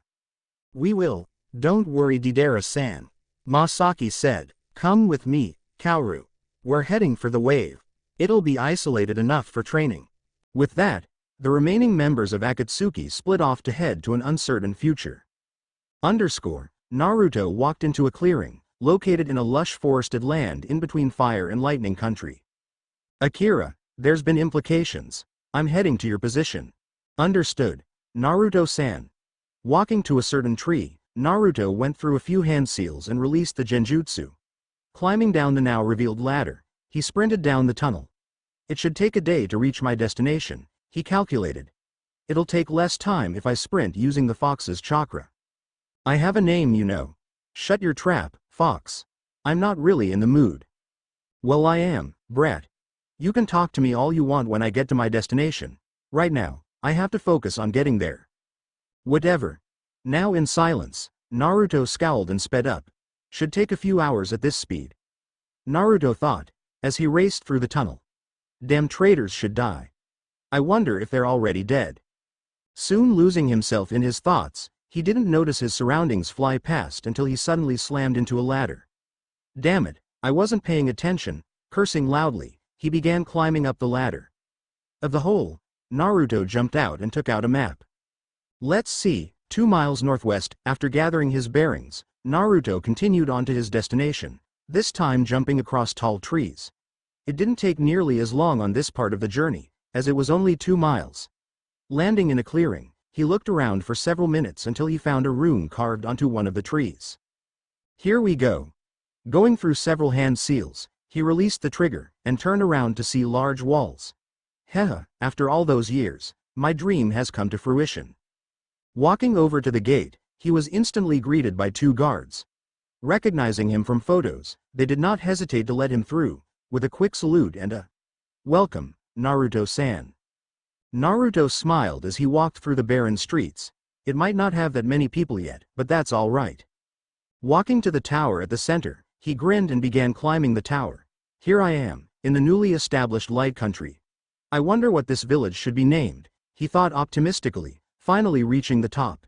"We will. Don't worry, Deidara-san," Masaki said. "Come with me, Kaoru. We're heading for the wave. It'll be isolated enough for training." With that, the remaining members of Akatsuki split off to head to an uncertain future. Naruto walked into a clearing, located in a lush forested land in between Fire and Lightning Country. "Akira, there's been implications. I'm heading to your position." "Understood, Naruto-san." Walking to a certain tree, Naruto went through a few hand seals and released the genjutsu. Climbing down the now revealed ladder, he sprinted down the tunnel. "It should take a day to reach my destination," he calculated. "It'll take less time if I sprint using the fox's chakra. I have a name, you know." "Shut your trap, fox. I'm not really in the mood." "Well, I am, brat. You can talk to me all you want when I get to my destination. Right now, I have to focus on getting there." "Whatever." Now in silence, Naruto scowled and sped up. Should take a few hours at this speed, Naruto thought, as he raced through the tunnel. Damn traitors should die. I wonder if they're already dead. Soon losing himself in his thoughts, he didn't notice his surroundings fly past until he suddenly slammed into a ladder. "Damn it, I wasn't paying attention." Cursing loudly, he began climbing up the ladder. Of the hole, Naruto jumped out and took out a map. "Let's see," 2 miles northwest. After gathering his bearings, Naruto continued on to his destination, this time jumping across tall trees. It didn't take nearly as long on this part of the journey, as it was only 2 miles. Landing in a clearing, he looked around for several minutes until he found a rune carved onto one of the trees. "Here we go." Going through several hand seals, he released the trigger, and turned around to see large walls. "Heh, after all those years, my dream has come to fruition." Walking over to the gate, he was instantly greeted by 2 guards. Recognizing him from photos, they did not hesitate to let him through, with a quick salute and a "Welcome, Naruto-san." Naruto smiled as he walked through the barren streets. It might not have that many people yet, but that's all right. Walking to the tower at the center, he grinned and began climbing the tower. Here I am, in the newly established Light Country. I wonder what this village should be named, he thought optimistically, finally reaching the top.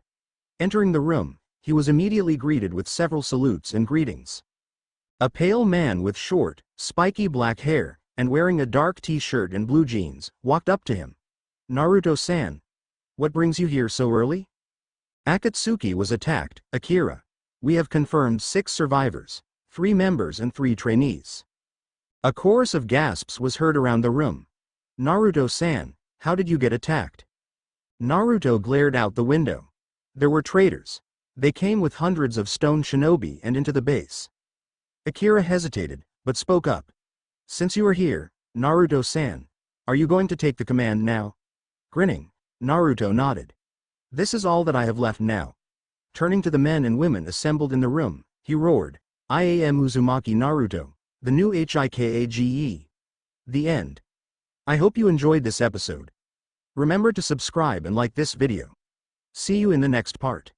Entering the room, he was immediately greeted with several salutes and greetings. A pale man with short, spiky black hair, and wearing a dark t-shirt and blue jeans, walked up to him. Naruto-san. What brings you here so early? Akatsuki was attacked, Akira. We have confirmed 6 survivors, 3 members and 3 trainees. A chorus of gasps was heard around the room. Naruto-san, how did you get attacked? Naruto glared out the window. There were traitors. They came with hundreds of stone shinobi and into the base. Akira hesitated, but spoke up. Since you are here, Naruto-san, are you going to take the command now? Grinning, Naruto nodded. This is all that I have left now. Turning to the men and women assembled in the room, he roared, I am Uzumaki Naruto, the new Hikage. The end. I hope you enjoyed this episode. Remember to subscribe and like this video. See you in the next part.